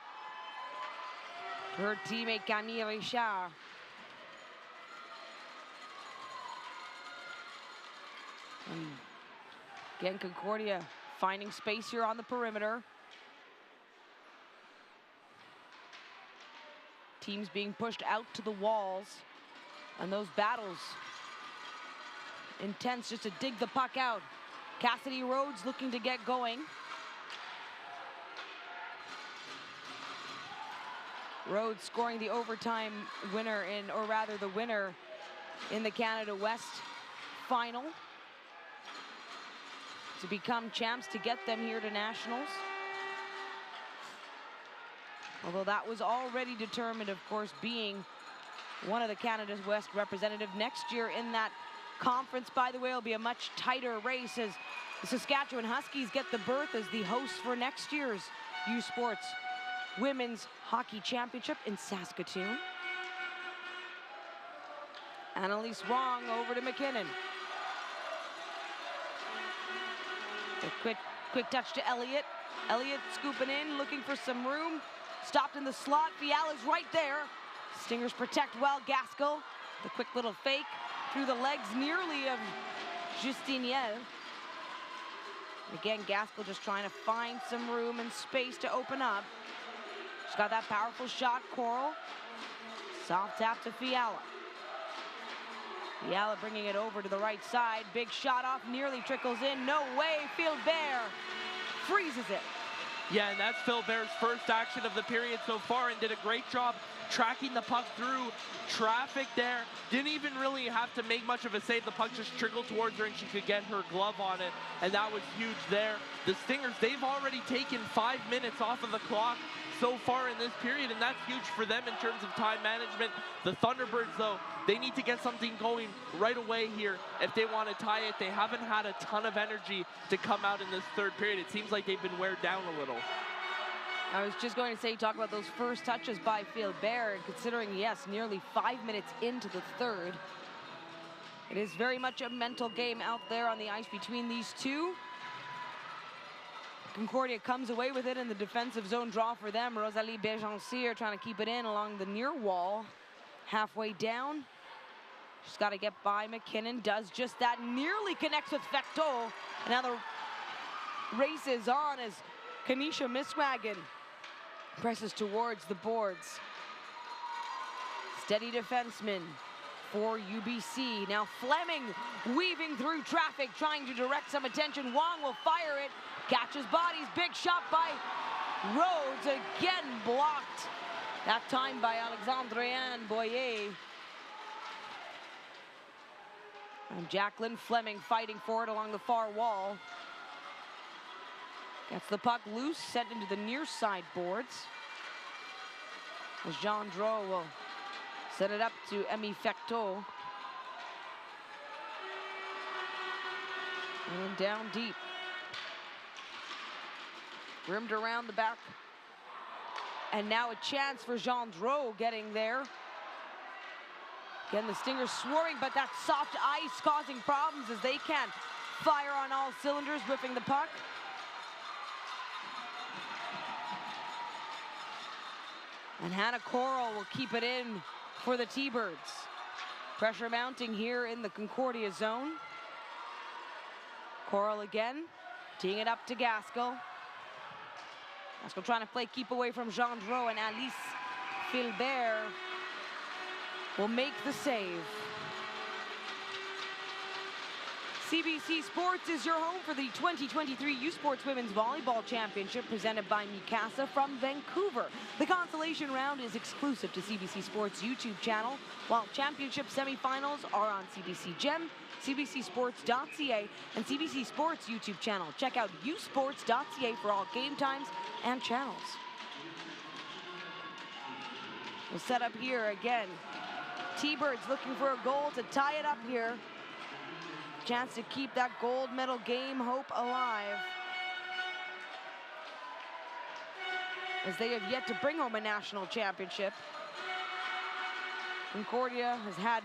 [SPEAKER 3] her teammate Camille Richard. And again, Concordia finding space here on the perimeter. Teams being pushed out to the walls, and those battles intense just to dig the puck out. Cassidy Rhodes looking to get going. Rhodes scoring the overtime winner in, or rather the winner in the Canada West final to become champs, to get them here to nationals. Although that was already determined, of course, being one of the Canada West representative next year in that conference. By the way, it'll be a much tighter race as the Saskatchewan Huskies get the berth as the hosts for next year's U Sports Women's Hockey Championship in Saskatoon. Annalise Wong over to McKinnon. A quick touch to Elliott. Elliott scooping in, looking for some room. Stopped in the slot. Fiala's right there. Stingers protect well. Gaskell, the quick little fake through the legs nearly of Justine Yell. Again, Gaskell just trying to find some room and space to open up. She's got that powerful shot, Coral. Soft tap to Fiala. Fiala bringing it over to the right side. Big shot off, nearly trickles in. No way, Filbert freezes it.
[SPEAKER 4] Yeah, and that's Filbert's first action of the period so far, and did a great job tracking the puck through traffic there. Didn't even really have to make much of a save. The puck just trickled towards her and she could get her glove on it, and that was huge there. The Stingers, they've already taken 5 minutes off of the clock so far in this period, and that's huge for them in terms of time management. The Thunderbirds, though, they need to get something going right away here if they want to tie it. They haven't had a ton of energy to come out in this third period. It seems like they've been wear down a little.
[SPEAKER 3] I was just going to say, talk about those first touches by Philbert, and considering, yes, nearly 5 minutes into the third, it is very much a mental game out there on the ice between these two. Concordia comes away with it in the defensive zone draw for them. Rosalie Bégency trying to keep it in along the near wall. Halfway down. She's got to get by McKinnon. Does just that. Nearly connects with Fecteau. And now the race is on as Kanisha Miswagon presses towards the boards. Steady defenseman for UBC. Now Fleming weaving through traffic, trying to direct some attention. Wong will fire it. Catches bodies, big shot by Rhodes, again blocked. That time by Alexandrienne Boyer. And Jacqueline Fleming fighting for it along the far wall. Gets the puck loose, sent into the near side boards. As Jean Dro will set it up to Emmy Fecteau. And down deep. Rimmed around the back. And now a chance for Jean Dro getting there. Again, the Stingers swarming, but that soft ice causing problems as they can't fire on all cylinders, whipping the puck. And Hannah Coral will keep it in for the T-Birds. Pressure mounting here in the Concordia zone. Coral again, teeing it up to Gaskell. Gaskell trying to play keep away from Jean Dro, and Alice Philbert will make the save. CBC Sports is your home for the 2023 U Sports Women's Volleyball Championship presented by Mikasa from Vancouver. The consolation round is exclusive to CBC Sports' YouTube channel, while championship semifinals are on CBC Gem, CBCSports.ca, and CBC Sports YouTube channel. Check out usports.ca for all game times and channels. We'll set up here again. T-Birds looking for a goal to tie it up here. Chance to keep that gold medal game hope alive, as they have yet to bring home a national championship. Concordia has had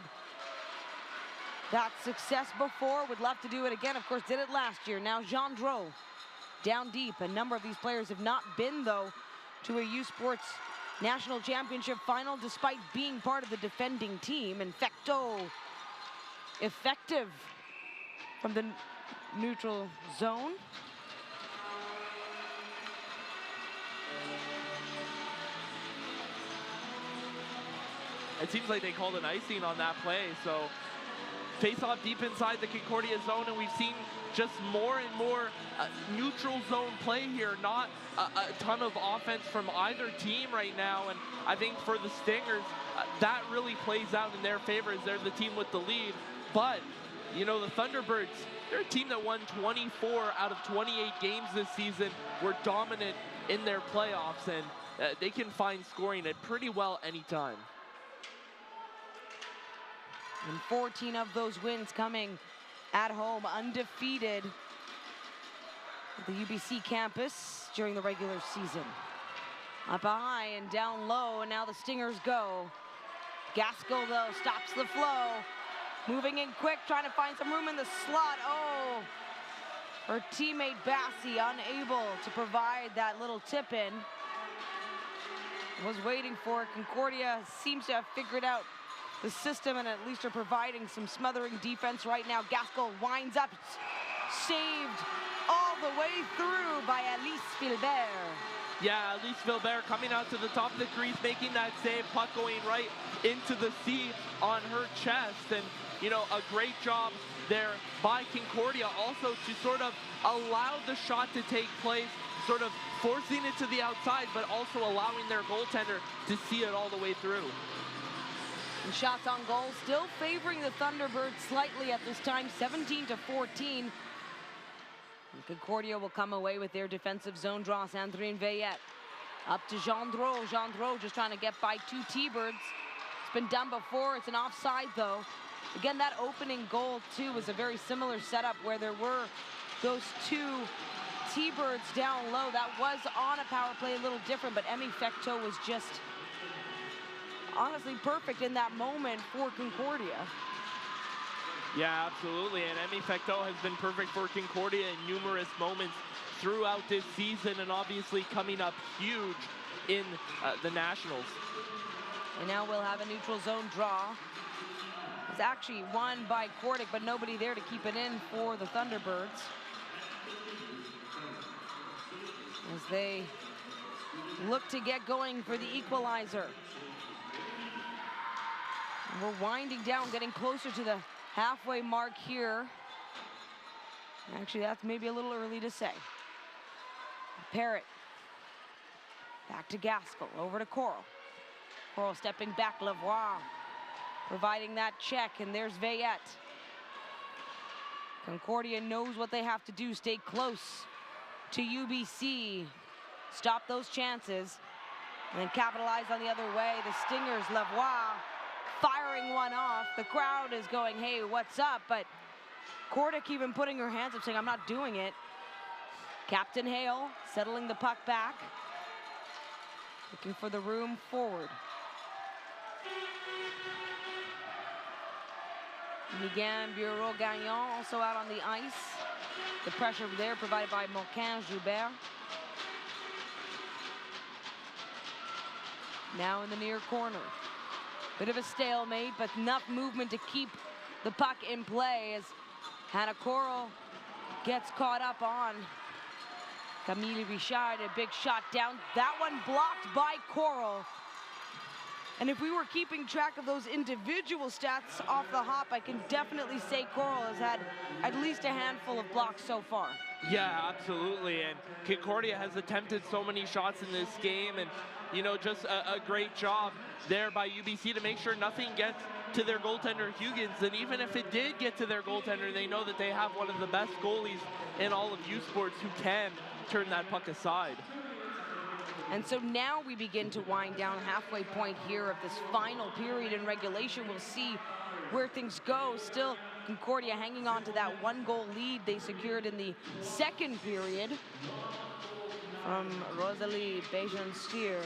[SPEAKER 3] that success before, would love to do it again. Of course, did it last year. Now Jean Dro down deep. A number of these players have not been, though, to a U Sports National Championship final, despite being part of the defending team. And Fecteau effective from the neutral zone.
[SPEAKER 4] It seems like they called an icing on that play, so face off deep inside the Concordia zone, and we've seen just more and more neutral zone play here, not a ton of offense from either team right now. And I think for the Stingers, that really plays out in their favor as they're the team with the lead. But you know, the Thunderbirds, they're a team that won 24 out of 28 games this season, were dominant in their playoffs, and they can find scoring it pretty well anytime.
[SPEAKER 3] And 14 of those wins coming at home, undefeated at the UBC campus during the regular season. Up high and down low, and now the Stingers go. Gaskell, though, stops the flow. Moving in quick, trying to find some room in the slot. Oh, her teammate Bassi unable to provide that little tip in. Was waiting for it. Concordia seems to have figured out the system and at least are providing some smothering defense right now. Gaskell winds up, saved all the way through by Alice Philbert.
[SPEAKER 4] Yeah, Alice Philbert coming out to the top of the crease, making that save, puck going right into the C on her chest. And, you know, a great job there by Concordia also to sort of allow the shot to take place, sort of forcing it to the outside, but also allowing their goaltender to see it all the way through.
[SPEAKER 3] And shots on goal still favoring the Thunderbirds slightly at this time, 17-14. And Concordia will come away with their defensive zone draw. Sandrine Veillette up to Gendreau. Gendreau just trying to get by two T-Birds. It's been done before. It's an offside, though. Again, that opening goal, too, was a very similar setup where there were those two T-Birds down low. That was on a power play, a little different, but Emmy Fecteau was just honestly perfect in that moment for Concordia.
[SPEAKER 4] Yeah, absolutely, and Emmy Fecteau has been perfect for Concordia in numerous moments throughout this season, and obviously coming up huge in the Nationals.
[SPEAKER 3] And now we'll have a neutral zone draw. It's actually won by Cordic, but nobody there to keep it in for the Thunderbirds, as they look to get going for the equalizer. We're winding down, getting closer to the halfway mark here. Actually, that's maybe a little early to say. Parrott. Back to Gaskell, over to Coral. Coral stepping back, Lavoie providing that check, and there's Veillette. Concordia knows what they have to do, stay close to UBC, stop those chances, and then capitalize on the other way. The Stingers, Lavoie firing one off. The crowd is going, hey, what's up? But Cordic even putting her hands up, saying, I'm not doing it. Captain Hale settling the puck back, looking for the room forward. Miguel Bureau-Gagnon also out on the ice. The pressure there provided by Moncan-Joubert. Now in the near corner. Bit of a stalemate, but enough movement to keep the puck in play as Hannah Coral gets caught up on Camille Richard. A big shot down. That one blocked by Coral. And if we were keeping track of those individual stats off the hop, I can definitely say Coral has had at least a handful of blocks so far.
[SPEAKER 4] Yeah, absolutely. And Concordia has attempted so many shots in this game, and you know, just a great job there by UBC to make sure nothing gets to their goaltender Huggins. And even if it did get to their goaltender, they know that they have one of the best goalies in all of U Sports who can turn that puck aside.
[SPEAKER 3] And so now we begin to wind down halfway point here of this final period in regulation. We'll see where things go. Still, Concordia hanging on to that one-goal lead they secured in the second period from Rosalie Bejan-Stier.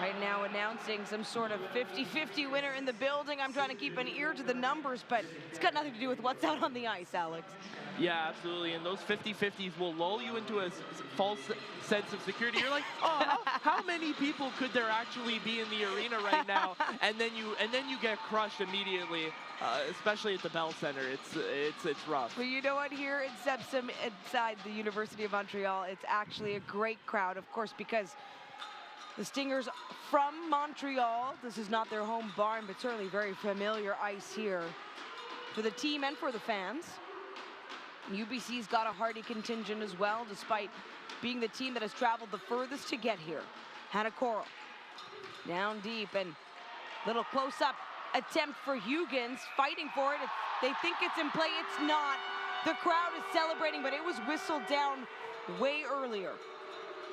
[SPEAKER 3] Right now announcing some sort of 50-50 winner in the building. I'm trying to keep an ear to the numbers, but it's got nothing to do with what's out on the ice, Alex.
[SPEAKER 4] Yeah, absolutely, and those 50-50s will lull you into a false sense of security. You're like, oh, how many people could there actually be in the arena right now? And then you get crushed immediately, especially at the Bell Center. It's rough.
[SPEAKER 3] Well, you know what? Here in Sepsim, inside the University of Montreal, it's actually a great crowd, of course, because the Stingers from Montreal. This is not their home barn, but certainly very familiar ice here for the team and for the fans. UBC's got a hardy contingent as well, despite being the team that has traveled the furthest to get here. Hannah Coral down deep, and little close-up attempt for Huggins, fighting for it. They think it's in play. It's not. The crowd is celebrating, but it was whistled down way earlier.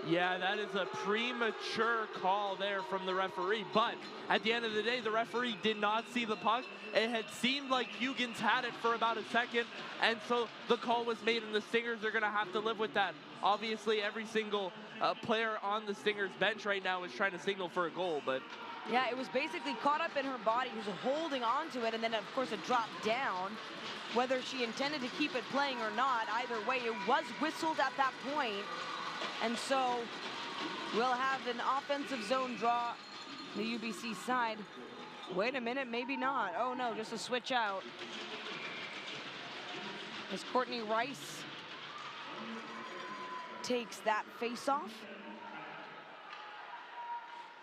[SPEAKER 4] Yeah, that is a premature call there from the referee. But at the end of the day, the referee did not see the puck. It had seemed like Huggins had it for about a second, and so the call was made, and the Stingers are going to have to live with that. Obviously, every single player on the Stingers bench right now is trying to signal for a goal, but...
[SPEAKER 3] Yeah, it was basically caught up in her body. She was holding on to it, and then, of course, it dropped down. Whether she intended to keep it playing or not, either way, it was whistled at that point. And so we'll have an offensive zone draw on the UBC side. Wait a minute, maybe not. Oh no, just a switch out. As Courtney Rice takes that face-off.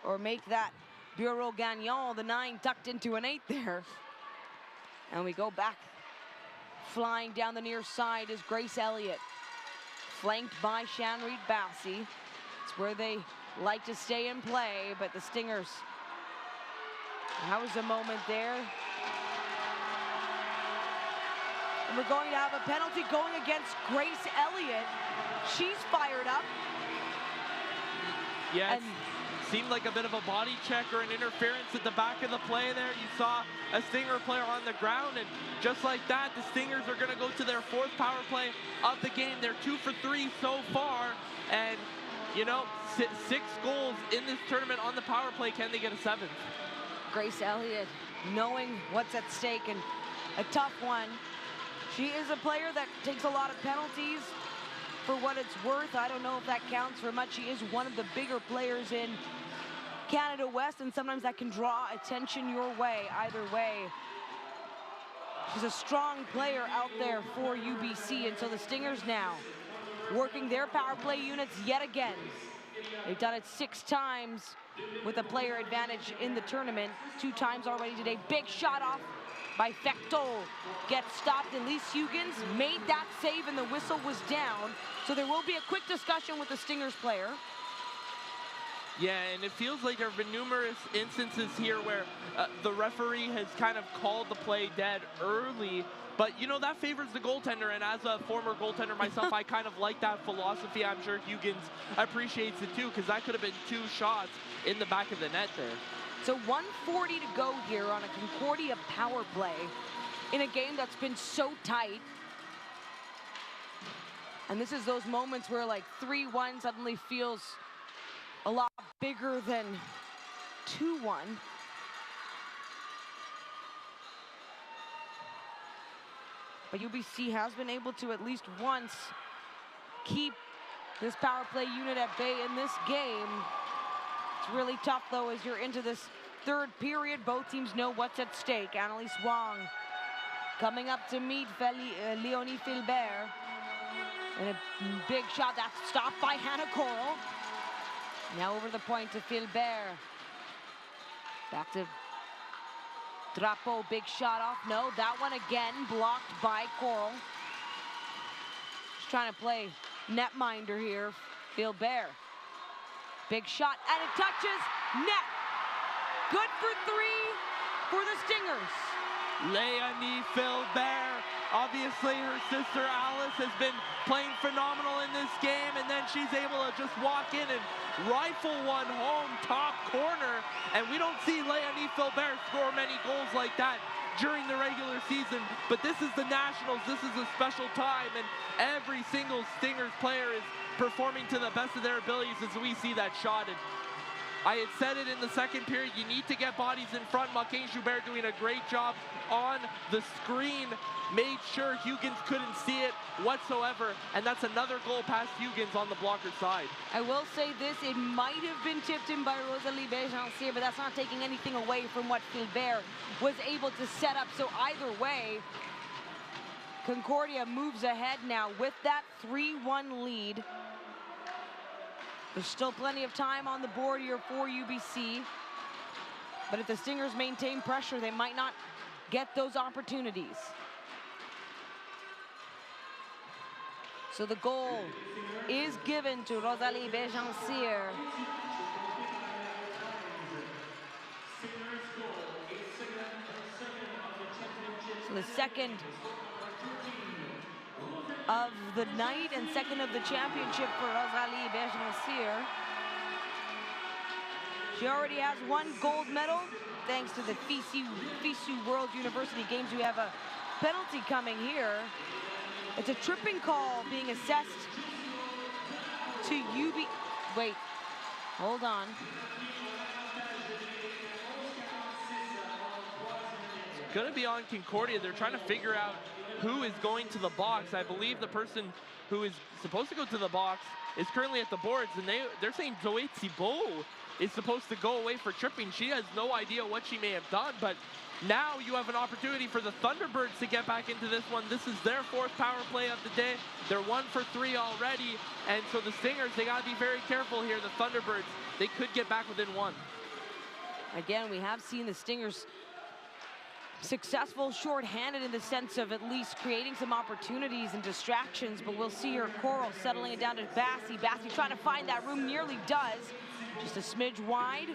[SPEAKER 3] Or make that Bureau-Gagnon, the 9 tucked into an 8 there. And we go back. Flying down the near side is Grace Elliott. flanked by Shanreed Bassey. It's where they like to stay and play, but the Stingers, that was a moment there. And we're going to have a penalty going against Grace Elliott. She's fired up.
[SPEAKER 4] Yes. Seemed like a bit of a body check or an interference at the back of the play there. You saw a Stinger player on the ground, and just like that, the Stingers are going to go to their 4th power play of the game. They're 2 for 3 so far, and you know, 6 goals in this tournament on the power play. Can they get a 7th?
[SPEAKER 3] Grace Elliott, knowing what's at stake, and a tough one. She is a player that takes a lot of penalties. For what it's worth, I don't know if that counts for much. She is one of the bigger players in Canada West, and sometimes that can draw attention your way, either way. She's a strong player out there for UBC, and so the Stingers now working their power play units yet again. They've done it 6 times with a player advantage in the tournament, 2 times already today. Big shot off by Fecteau, gets stopped. Elise Hugens made that save, and the whistle was down. So there will be a quick discussion with the Stingers player.
[SPEAKER 4] Yeah, and it feels like there have been numerous instances here where the referee has kind of called the play dead early. But, you know, that favors the goaltender, and as a former goaltender myself, I kind of like that philosophy. I'm sure Hugens appreciates it too, because that could have been 2 shots in the back of the net there.
[SPEAKER 3] So 1:40 to go here on a Concordia power play in a game that's been so tight. And this is those moments where like 3-1 suddenly feels a lot bigger than 2-1. But UBC has been able to at least once keep this power play unit at bay in this game. It's really tough, though, as you're into this 3rd period. Both teams know what's at stake. Annalise Wong coming up to meet Leonie Philbert. And a big shot that's stopped by Hannah Coral. Now over the point to Philbert. Back to Drapeau, big shot off. No, that one again blocked by Coral. Just trying to play netminder here. Philbert. Big shot, and it touches net. Good for 3 for the Stingers.
[SPEAKER 4] Leonie Philbert, obviously her sister Alice has been playing phenomenal in this game, and then she's able to just walk in and rifle one home top corner. And we don't see Leonie Philbert score many goals like that during the regular season, but this is the Nationals. This is a special time, and every single Stingers player is performing to the best of their abilities as we see that shot. And I had said it in the 2nd period, you need to get bodies in front. Marquin Joubert doing a great job on the screen, made sure Hugens couldn't see it whatsoever, and that's another goal past Hugens on the blocker side.
[SPEAKER 3] I will say this, it might have been tipped in by Rosalie Béjancier, but that's not taking anything away from what Philbert was able to set up. So either way, Concordia moves ahead now with that 3-1 lead. There's still plenty of time on the board here for UBC. But if the Stingers maintain pressure, they might not get those opportunities. So the goal is given to Rosalie Béjancier. So the 2nd of the night and 2nd of the championship for Rosalie Béjancier. She already has 1 gold medal thanks to the FISU World University Games. We have a penalty coming here. It's a tripping call being assessed to UB. Wait, hold on.
[SPEAKER 4] It's going to be on Concordia. They're trying to figure out who is going to the box. I believe the person who is supposed to go to the box is currently at the boards, and they're saying Zoé Thibault is supposed to go away for tripping. She has no idea what she may have done, but now you have an opportunity for the Thunderbirds to get back into this one. This is their 4th power play of the day. They're 1 for 3 already, and so the Stingers, they got to be very careful here. The Thunderbirds, they could get back within 1.
[SPEAKER 3] Again, we have seen the Stingers successful short-handed in the sense of at least creating some opportunities and distractions, but we'll see here Coral settling it down to Bassey. Bassey trying to find that room, nearly does. Just a smidge wide.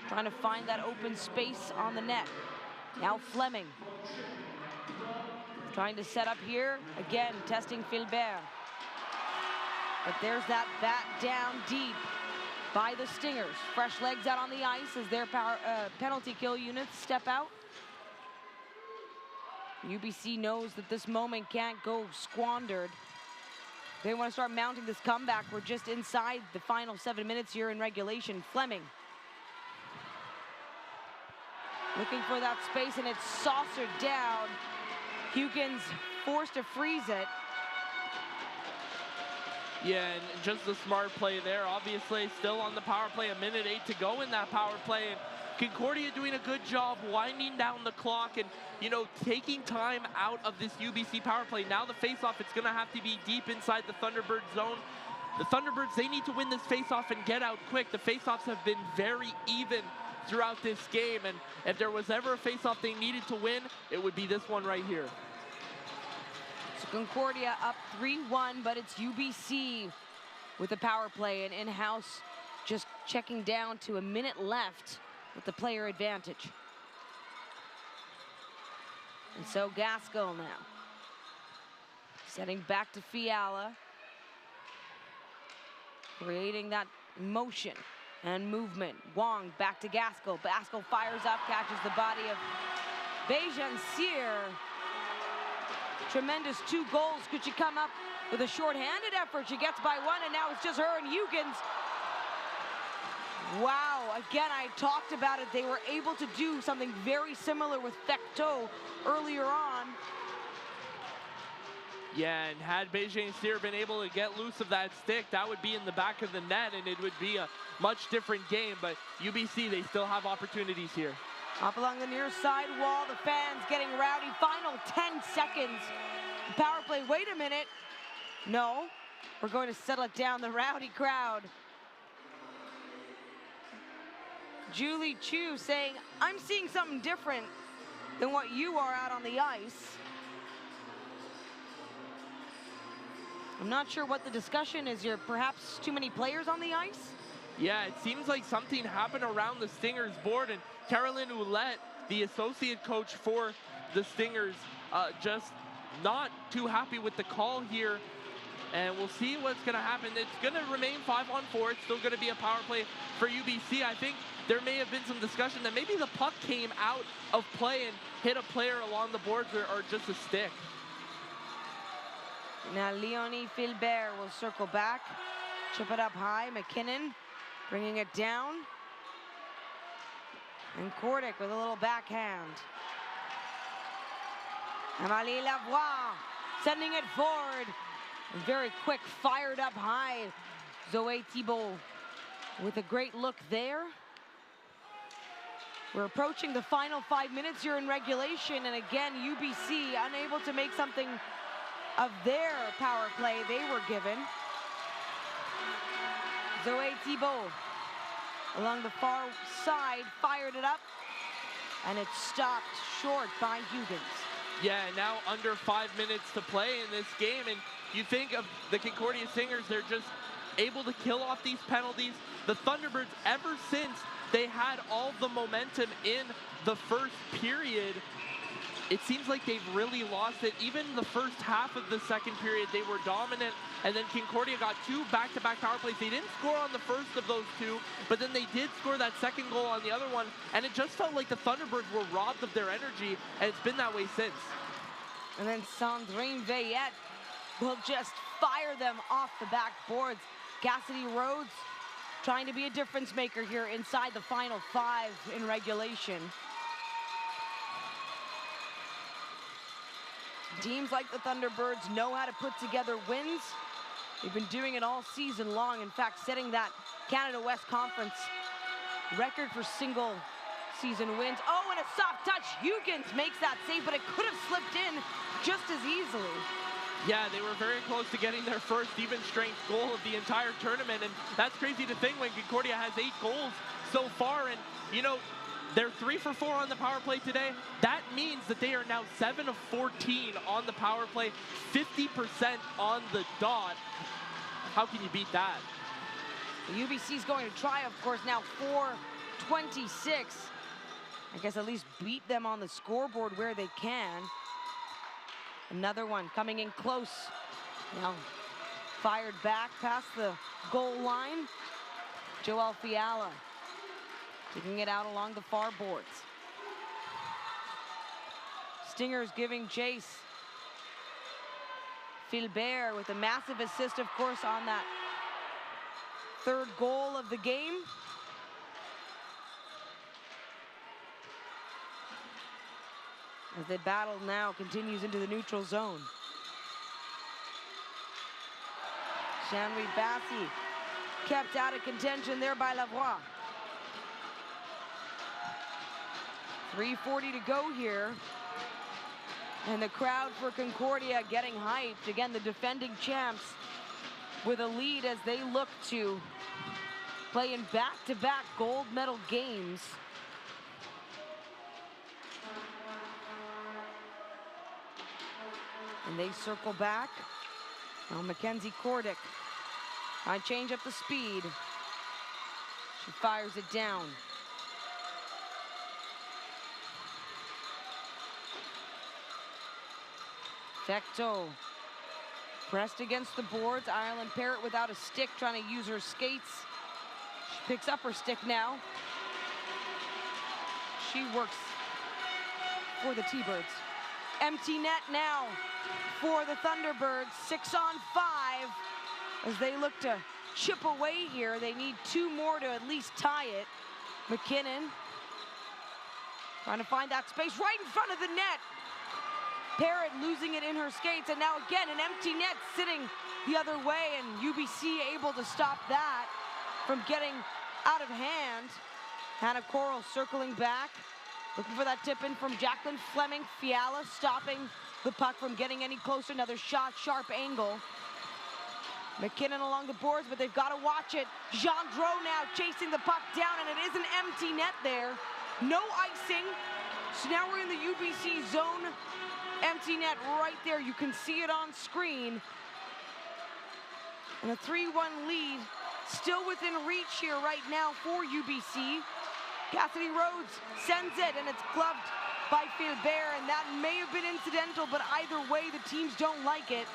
[SPEAKER 3] Trying to find that open space on the net. Now Fleming. Trying to set up here. Again, testing Philbert. But there's that bat down deep by the Stingers. Fresh legs out on the ice as their penalty kill units step out. UBC knows that this moment can't go squandered. They want to start mounting this comeback. We're just inside the final 7 minutes here in regulation. Fleming looking for that space, and it's saucered down. Hugens forced to freeze it.
[SPEAKER 4] Yeah, and just a smart play there. Obviously, still on the power play, 1:08 to go in that power play. And Concordia doing a good job winding down the clock and, you know, taking time out of this UBC power play. Now the faceoff, it's going to have to be deep inside the Thunderbird zone. The Thunderbirds, they need to win this faceoff and get out quick. The faceoffs have been very even throughout this game, and if there was ever a faceoff they needed to win, it would be this one right here.
[SPEAKER 3] So Concordia up 3-1, but it's UBC with the power play, and in-house just checking down to a minute left with the player advantage. And so Gaskell now setting back to Fiala, creating that motion and movement. Wong back to Gaskell. Gaskell fires up, catches the body of Bejancier. Tremendous 2 goals. Could she come up with a short-handed effort? She gets by 1, and now it's just her and Hugens. Wow, again, I talked about it. They were able to do something very similar with Fecteau earlier on.
[SPEAKER 4] Yeah, and had Bejancier been able to get loose of that stick, that would be in the back of the net, and it would be a much different game. But UBC, they still have opportunities here.
[SPEAKER 3] Up along the near side wall, the fans getting rowdy. Final 10 seconds. Power play, wait a minute. No, we're going to settle it down, the rowdy crowd. Julie Chu saying, I'm seeing something different than what you are out on the ice. I'm not sure what the discussion is here. Perhaps too many players on the ice?
[SPEAKER 4] Yeah, it seems like something happened around the Stingers board, and Carolyn Ouellette, the associate coach for the Stingers, just not too happy with the call here. And we'll see what's going to happen. It's going to remain 5-on-4. It's still going to be a power play for UBC. I think there may have been some discussion that maybe the puck came out of play and hit a player along the boards or just a stick.
[SPEAKER 3] Now Leonie Philbert will circle back, chip it up high. McKinnon bringing it down. And Kordic with a little backhand. Amalie Lavoie sending it forward. Very quick, fired up high. Zoe Thibault with a great look there. We're approaching the final 5 minutes here in regulation, and again, UBC unable to make something of their power play they were given. Zoe Thibault along the far side, fired it up, and it stopped short by Hugens.
[SPEAKER 4] Yeah, now under 5 minutes to play in this game, and you think of the Concordia Stingers, they're just able to kill off these penalties. The Thunderbirds, ever since they had all the momentum in the first period, it seems like they've really lost it. Even the first half of the second period, they were dominant, and then Concordia got 2 back-to-back power plays. They didn't score on the first of those 2, but then they did score that second goal on the other one, and it just felt like the Thunderbirds were robbed of their energy, and it's been that way since.
[SPEAKER 3] And then Sandrine Veillette will just fire them off the backboards. Cassidy Rhodes trying to be a difference maker here inside the final 5 in regulation. Teams like the Thunderbirds know how to put together wins. They've been doing it all season long. In fact, setting that Canada West Conference record for single season wins. Oh, and a soft touch. Hugens makes that save, but it could have slipped in just as easily.
[SPEAKER 4] Yeah, they were very close to getting their first even strength goal of the entire tournament, and that's crazy to think when Concordia has 8 goals so far. And, you know, They're 3 for 4 on the power play today. That means that they are now 7 of 14 on the power play, 50% on the dot. How can you beat that?
[SPEAKER 3] The UBC is going to try, of course, now 4-26. I guess at least beat them on the scoreboard where they can. Another one coming in close. Now fired back past the goal line. Joel Fiala taking it out along the far boards. Stingers giving chase. Philbert with a massive assist, of course, on that third goal of the game. As the battle now continues into the neutral zone. Shanwy Bassi kept out of contention there by Lavoie. 3:40 to go here. And the crowd for Concordia getting hyped. Again, the defending champs with a lead as they look to play in back-to-back gold medal games. And they circle back. Now Mackenzie Cordick trying to change up the speed. She fires it down. Fecteau pressed against the boards. Ireland Parrott without a stick, trying to use her skates. She picks up her stick now. She works for the T-Birds. Empty net now for the Thunderbirds. 6 on 5 as they look to chip away here. They need 2 more to at least tie it. McKinnon trying to find that space right in front of the net. Parrott losing it in her skates, and now again an empty net sitting the other way, and UBC able to stop that from getting out of hand. Hannah Coral circling back, looking for that tip in from Jacqueline Fleming. Fiala stopping the puck from getting any closer. Another shot, sharp angle. McKinnon along the boards, but they've got to watch it. Gendreau now chasing the puck down, and it is an empty net there. No icing. So now we're in the UBC zone. Empty net right there. You can see it on screen. And a 3-1 lead still within reach here right now for UBC. Cassidy Rhodes sends it, and it's gloved by Philbert, and that may have been incidental, but either way, the teams don't like it.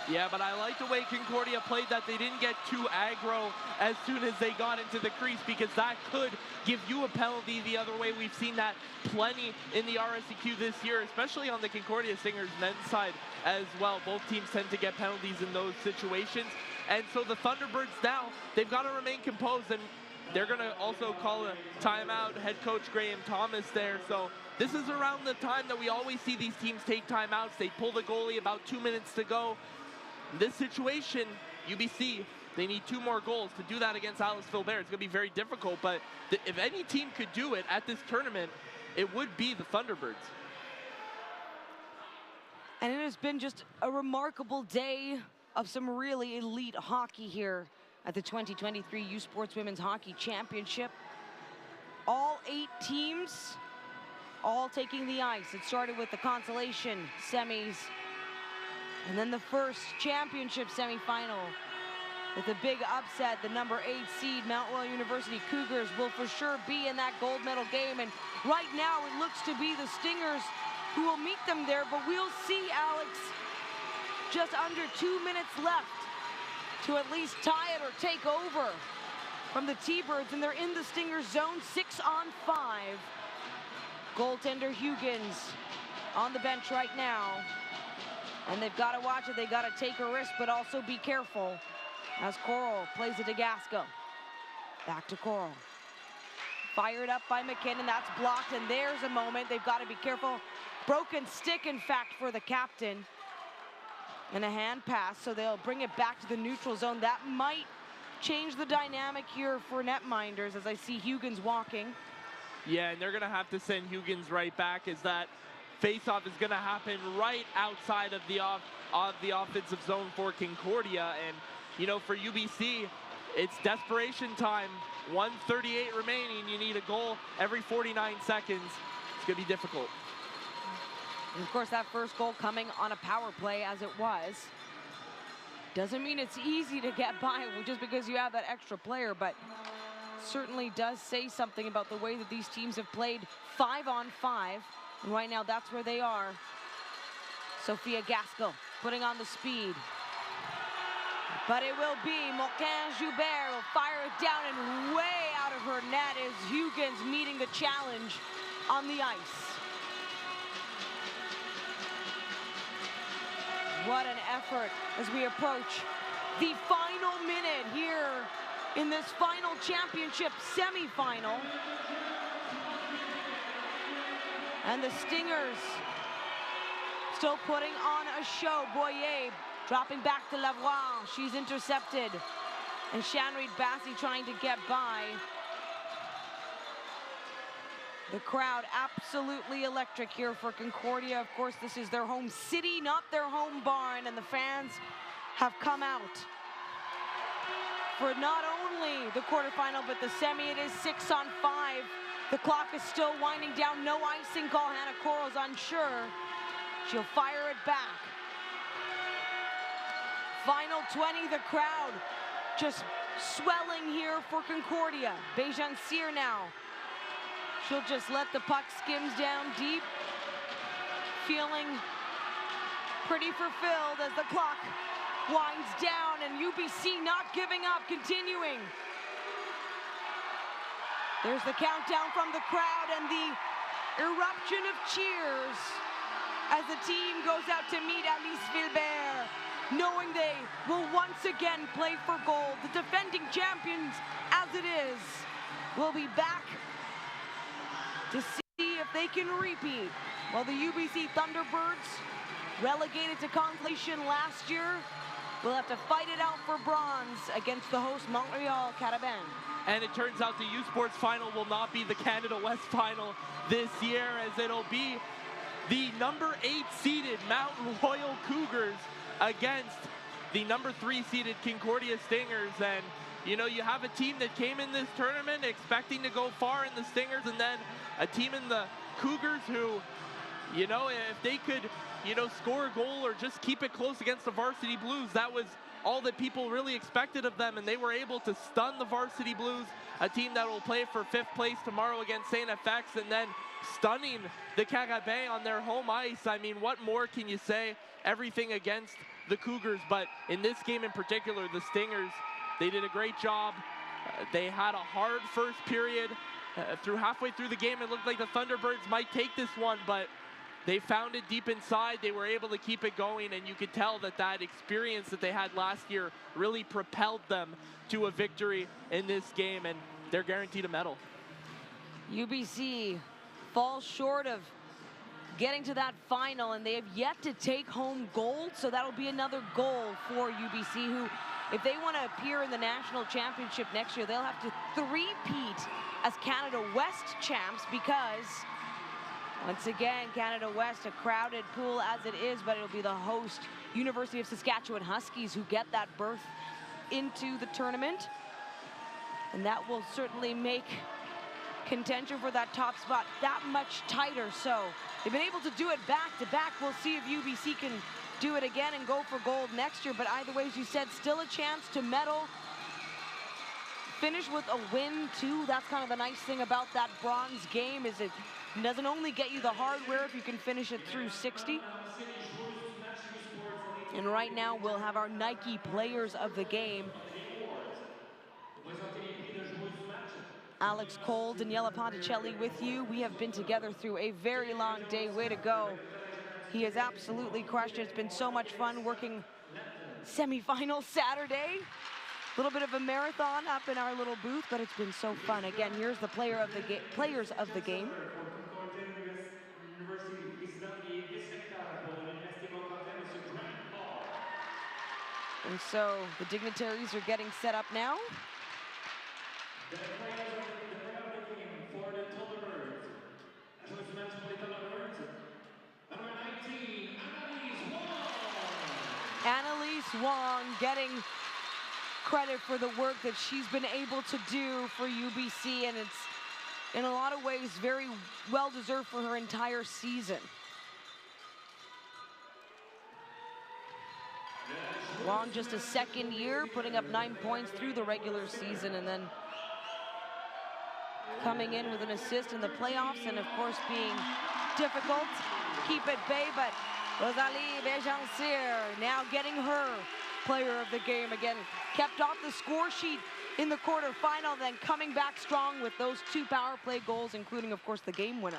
[SPEAKER 4] Yeah, but I like the way Concordia played that. They didn't get too aggro as soon as they got into the crease, because that could give you a penalty the other way. We've seen that plenty in the RSEQ this year, especially on the Concordia Stingers men's side as well. Both teams tend to get penalties in those situations. And so the Thunderbirds now, they've got to remain composed, and they're going to also call a timeout. Head coach Graham Thomas there. So this is around the time that we always see these teams take timeouts. They pull the goalie about 2 minutes to go. In this situation, UBC, they need 2 more goals. To do that against Alice Philbert, it's going to be very difficult. But if any team could do it at this tournament, it would be the Thunderbirds.
[SPEAKER 3] And it has been just a remarkable day of some really elite hockey here at the 2023 U Sports Women's Hockey Championship. All 8 teams, all taking the ice. It started with the consolation semis, and then the first championship semifinal with a big upset. The number 8 seed Mount Royal University Cougars will for sure be in that gold medal game. And right now it looks to be the Stingers who will meet them there, but we'll see, Alex. Just under 2 minutes left to at least tie it or take over from the T-Birds, and they're in the Stingers zone. 6 on 5. Goaltender Huggins on the bench right now. And they've got to watch it. They've got to take a risk, but also be careful as Coral plays it to Gasco. Back to Coral. Fired up by McKinnon. That's blocked, and there's a moment. They've got to be careful. Broken stick, in fact, for the captain. And a hand pass, so they'll bring it back to the neutral zone. That might change the dynamic here for netminders as I see Huggins walking.
[SPEAKER 4] Yeah, and they're going to have to send Huggins right back, as that face-off is going to happen right outside of the offensive zone for Concordia. And, you know, for UBC, it's desperation time 1:38 remaining. You need a goal every 49 seconds. It's going to be difficult.
[SPEAKER 3] And of course, that first goal coming on a power play as it was. Doesn't mean it's easy to get by just because you have that extra player, but certainly does say something about the way that these teams have played 5-on-5. And right now, that's where they are. Sophia Gaskell putting on the speed. But it will be Moquin-Joubert will fire it down and way out of her net is Huygens meeting the challenge on the ice. What an effort as we approach the final minute here in this final championship semifinal. And the Stingers still putting on a show. Boyer dropping back to Lavoie. She's intercepted. And Shanreed Bassey trying to get by. The crowd absolutely electric here for Concordia. Of course, this is their home city, not their home barn, and the fans have come out for not only the quarterfinal, but the semi. It is 6-on-5. The clock is still winding down. No icing call. Hannah Coral's unsure. She'll fire it back. Final 20, the crowd just swelling here for Concordia. Bejan Cyr now. She'll just let the puck skims down deep. Feeling pretty fulfilled as the clock winds down, and UBC not giving up, continuing. There's the countdown from the crowd and the eruption of cheers as the team goes out to meet Alice Vilbert, knowing they will once again play for gold. The defending champions, as it is, will be back to see if they can repeat. While the UBC Thunderbirds, relegated to consolation last year, will have to fight it out for bronze against the host Montreal Carabin.
[SPEAKER 4] And it turns out the U Sports final will not be the Canada West final this year, as it'll be the number 8 seeded Mountain Royal Cougars against the number 3 seeded Concordia Stingers. And you know, you have a team that came in this tournament expecting to go far in the Stingers, and then a team in the Cougars who, you know, if they could, you know, score a goal or just keep it close against the Varsity Blues, that was all that people really expected of them, and they were able to stun the Varsity Blues, a team that will play for 5th place tomorrow against St. FX, and then stunning the Carabin on their home ice. I mean, what more can you say? Everything against the Cougars, but in this game in particular, the Stingers, they did a great job. They had a hard first period. Halfway through the game, it looked like the Thunderbirds might take this one, but they found it deep inside. They were able to keep it going, and you could tell that that experience that they had last year really propelled them to a victory in this game, and they're guaranteed a medal.
[SPEAKER 3] UBC falls short of getting to that final, and they have yet to take home gold, so that'll be another goal for UBC, who, if they want to appear in the national championship next year, they'll have to three-peat as Canada West champs, because once again, Canada West, a crowded pool as it is, but it'll be the host University of Saskatchewan Huskies who get that berth into the tournament. And that will certainly make contention for that top spot that much tighter. So they've been able to do it back-to-back. We'll see if UBC can do it again and go for gold next year. But either way, as you said, still a chance to medal. Finish with a win, too. That's kind of the nice thing about that bronze game, is it doesn't only get you the hardware if you can finish it through 60. And right now, we'll have our Nike Players of the Game. Alex Cole, Daniela Ponticelli with you. We have been together through a very long day. Way to go. He has absolutely crushed it. It's been so much fun working semifinal Saturday. A little bit of a marathon up in our little booth, but it's been so fun. Again, here's the players of the game. And so the dignitaries are getting set up now.
[SPEAKER 11] The players of the game for the Thunderbirds. As was mentioned by the Thunderbirds, number 19, Annalise Wong.
[SPEAKER 3] Annalise Wong getting credit for the work that she's been able to do for UBC, and it's in a lot of ways very well deserved for her entire season. Wong just a second year, putting up 9 points through the regular season, and then coming in with an assist in the playoffs, and of course being difficult to keep at bay, but Rosalie Bergencier now getting her player of the game again. Kept off the score sheet in the quarterfinal, then coming back strong with those 2 power play goals, including, of course, the game winner.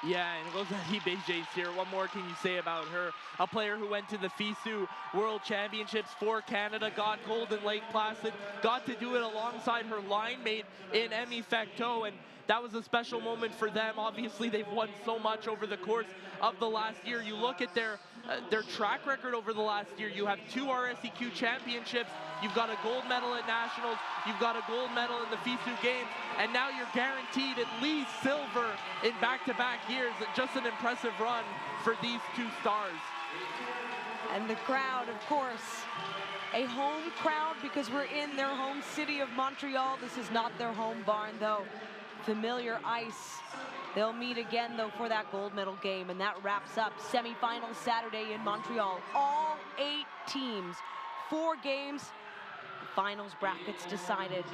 [SPEAKER 4] Yeah, and Rosalie Bergencier, what more can you say about her? A player who went to the FISU World Championships for Canada, got gold in Lake Placid, got to do it alongside her line mate in Emmy Fecteau, and that was a special moment for them. Obviously, they've won so much over the course of the last year. You look at their track record over the last year. You have 2 RSEQ championships. You've got a gold medal at Nationals. You've got a gold medal in the FISU Games. And now you're guaranteed at least silver in back-to-back years. Just an impressive run for these 2 stars.
[SPEAKER 3] And the crowd, of course, a home crowd because we're in their home city of Montreal. This is not their home barn, though. Familiar ice. They'll meet again, though, for that gold medal game, and that wraps up semifinal Saturday in Montreal. All 8 teams, 4 games, finals brackets decided.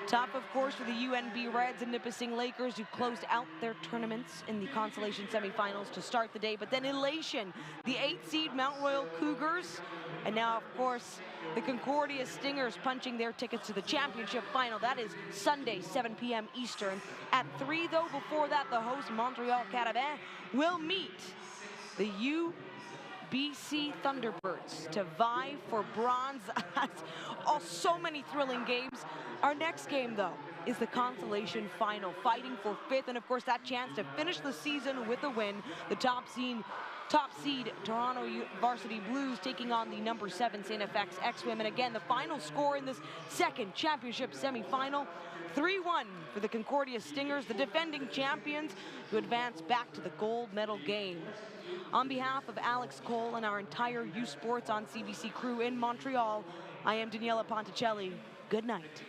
[SPEAKER 3] Tough, of course, for the UNB Reds and Nipissing Lakers, who closed out their tournaments in the consolation semifinals to start the day, but then elation, the 8th seed Mount Royal Cougars, and now, of course, the Concordia Stingers punching their tickets to the championship final. That is Sunday, 7 p.m. Eastern. At 3, though, before that, the host Montreal Carabins will meet the UBC Thunderbirds to vie for bronze. Oh, so many thrilling games. Our next game, though, is the consolation final, fighting for 5th, and of course that chance to finish the season with a win. The top seed Toronto Varsity Blues taking on the number 7 St. FX X-Women. Again, the final score in this second championship semifinal, 3-1 for the Concordia Stingers, the defending champions, to advance back to the gold medal game. On behalf of Alex Cole and our entire U Sports on CBC crew in Montreal, I am Daniela Ponticelli. Good night.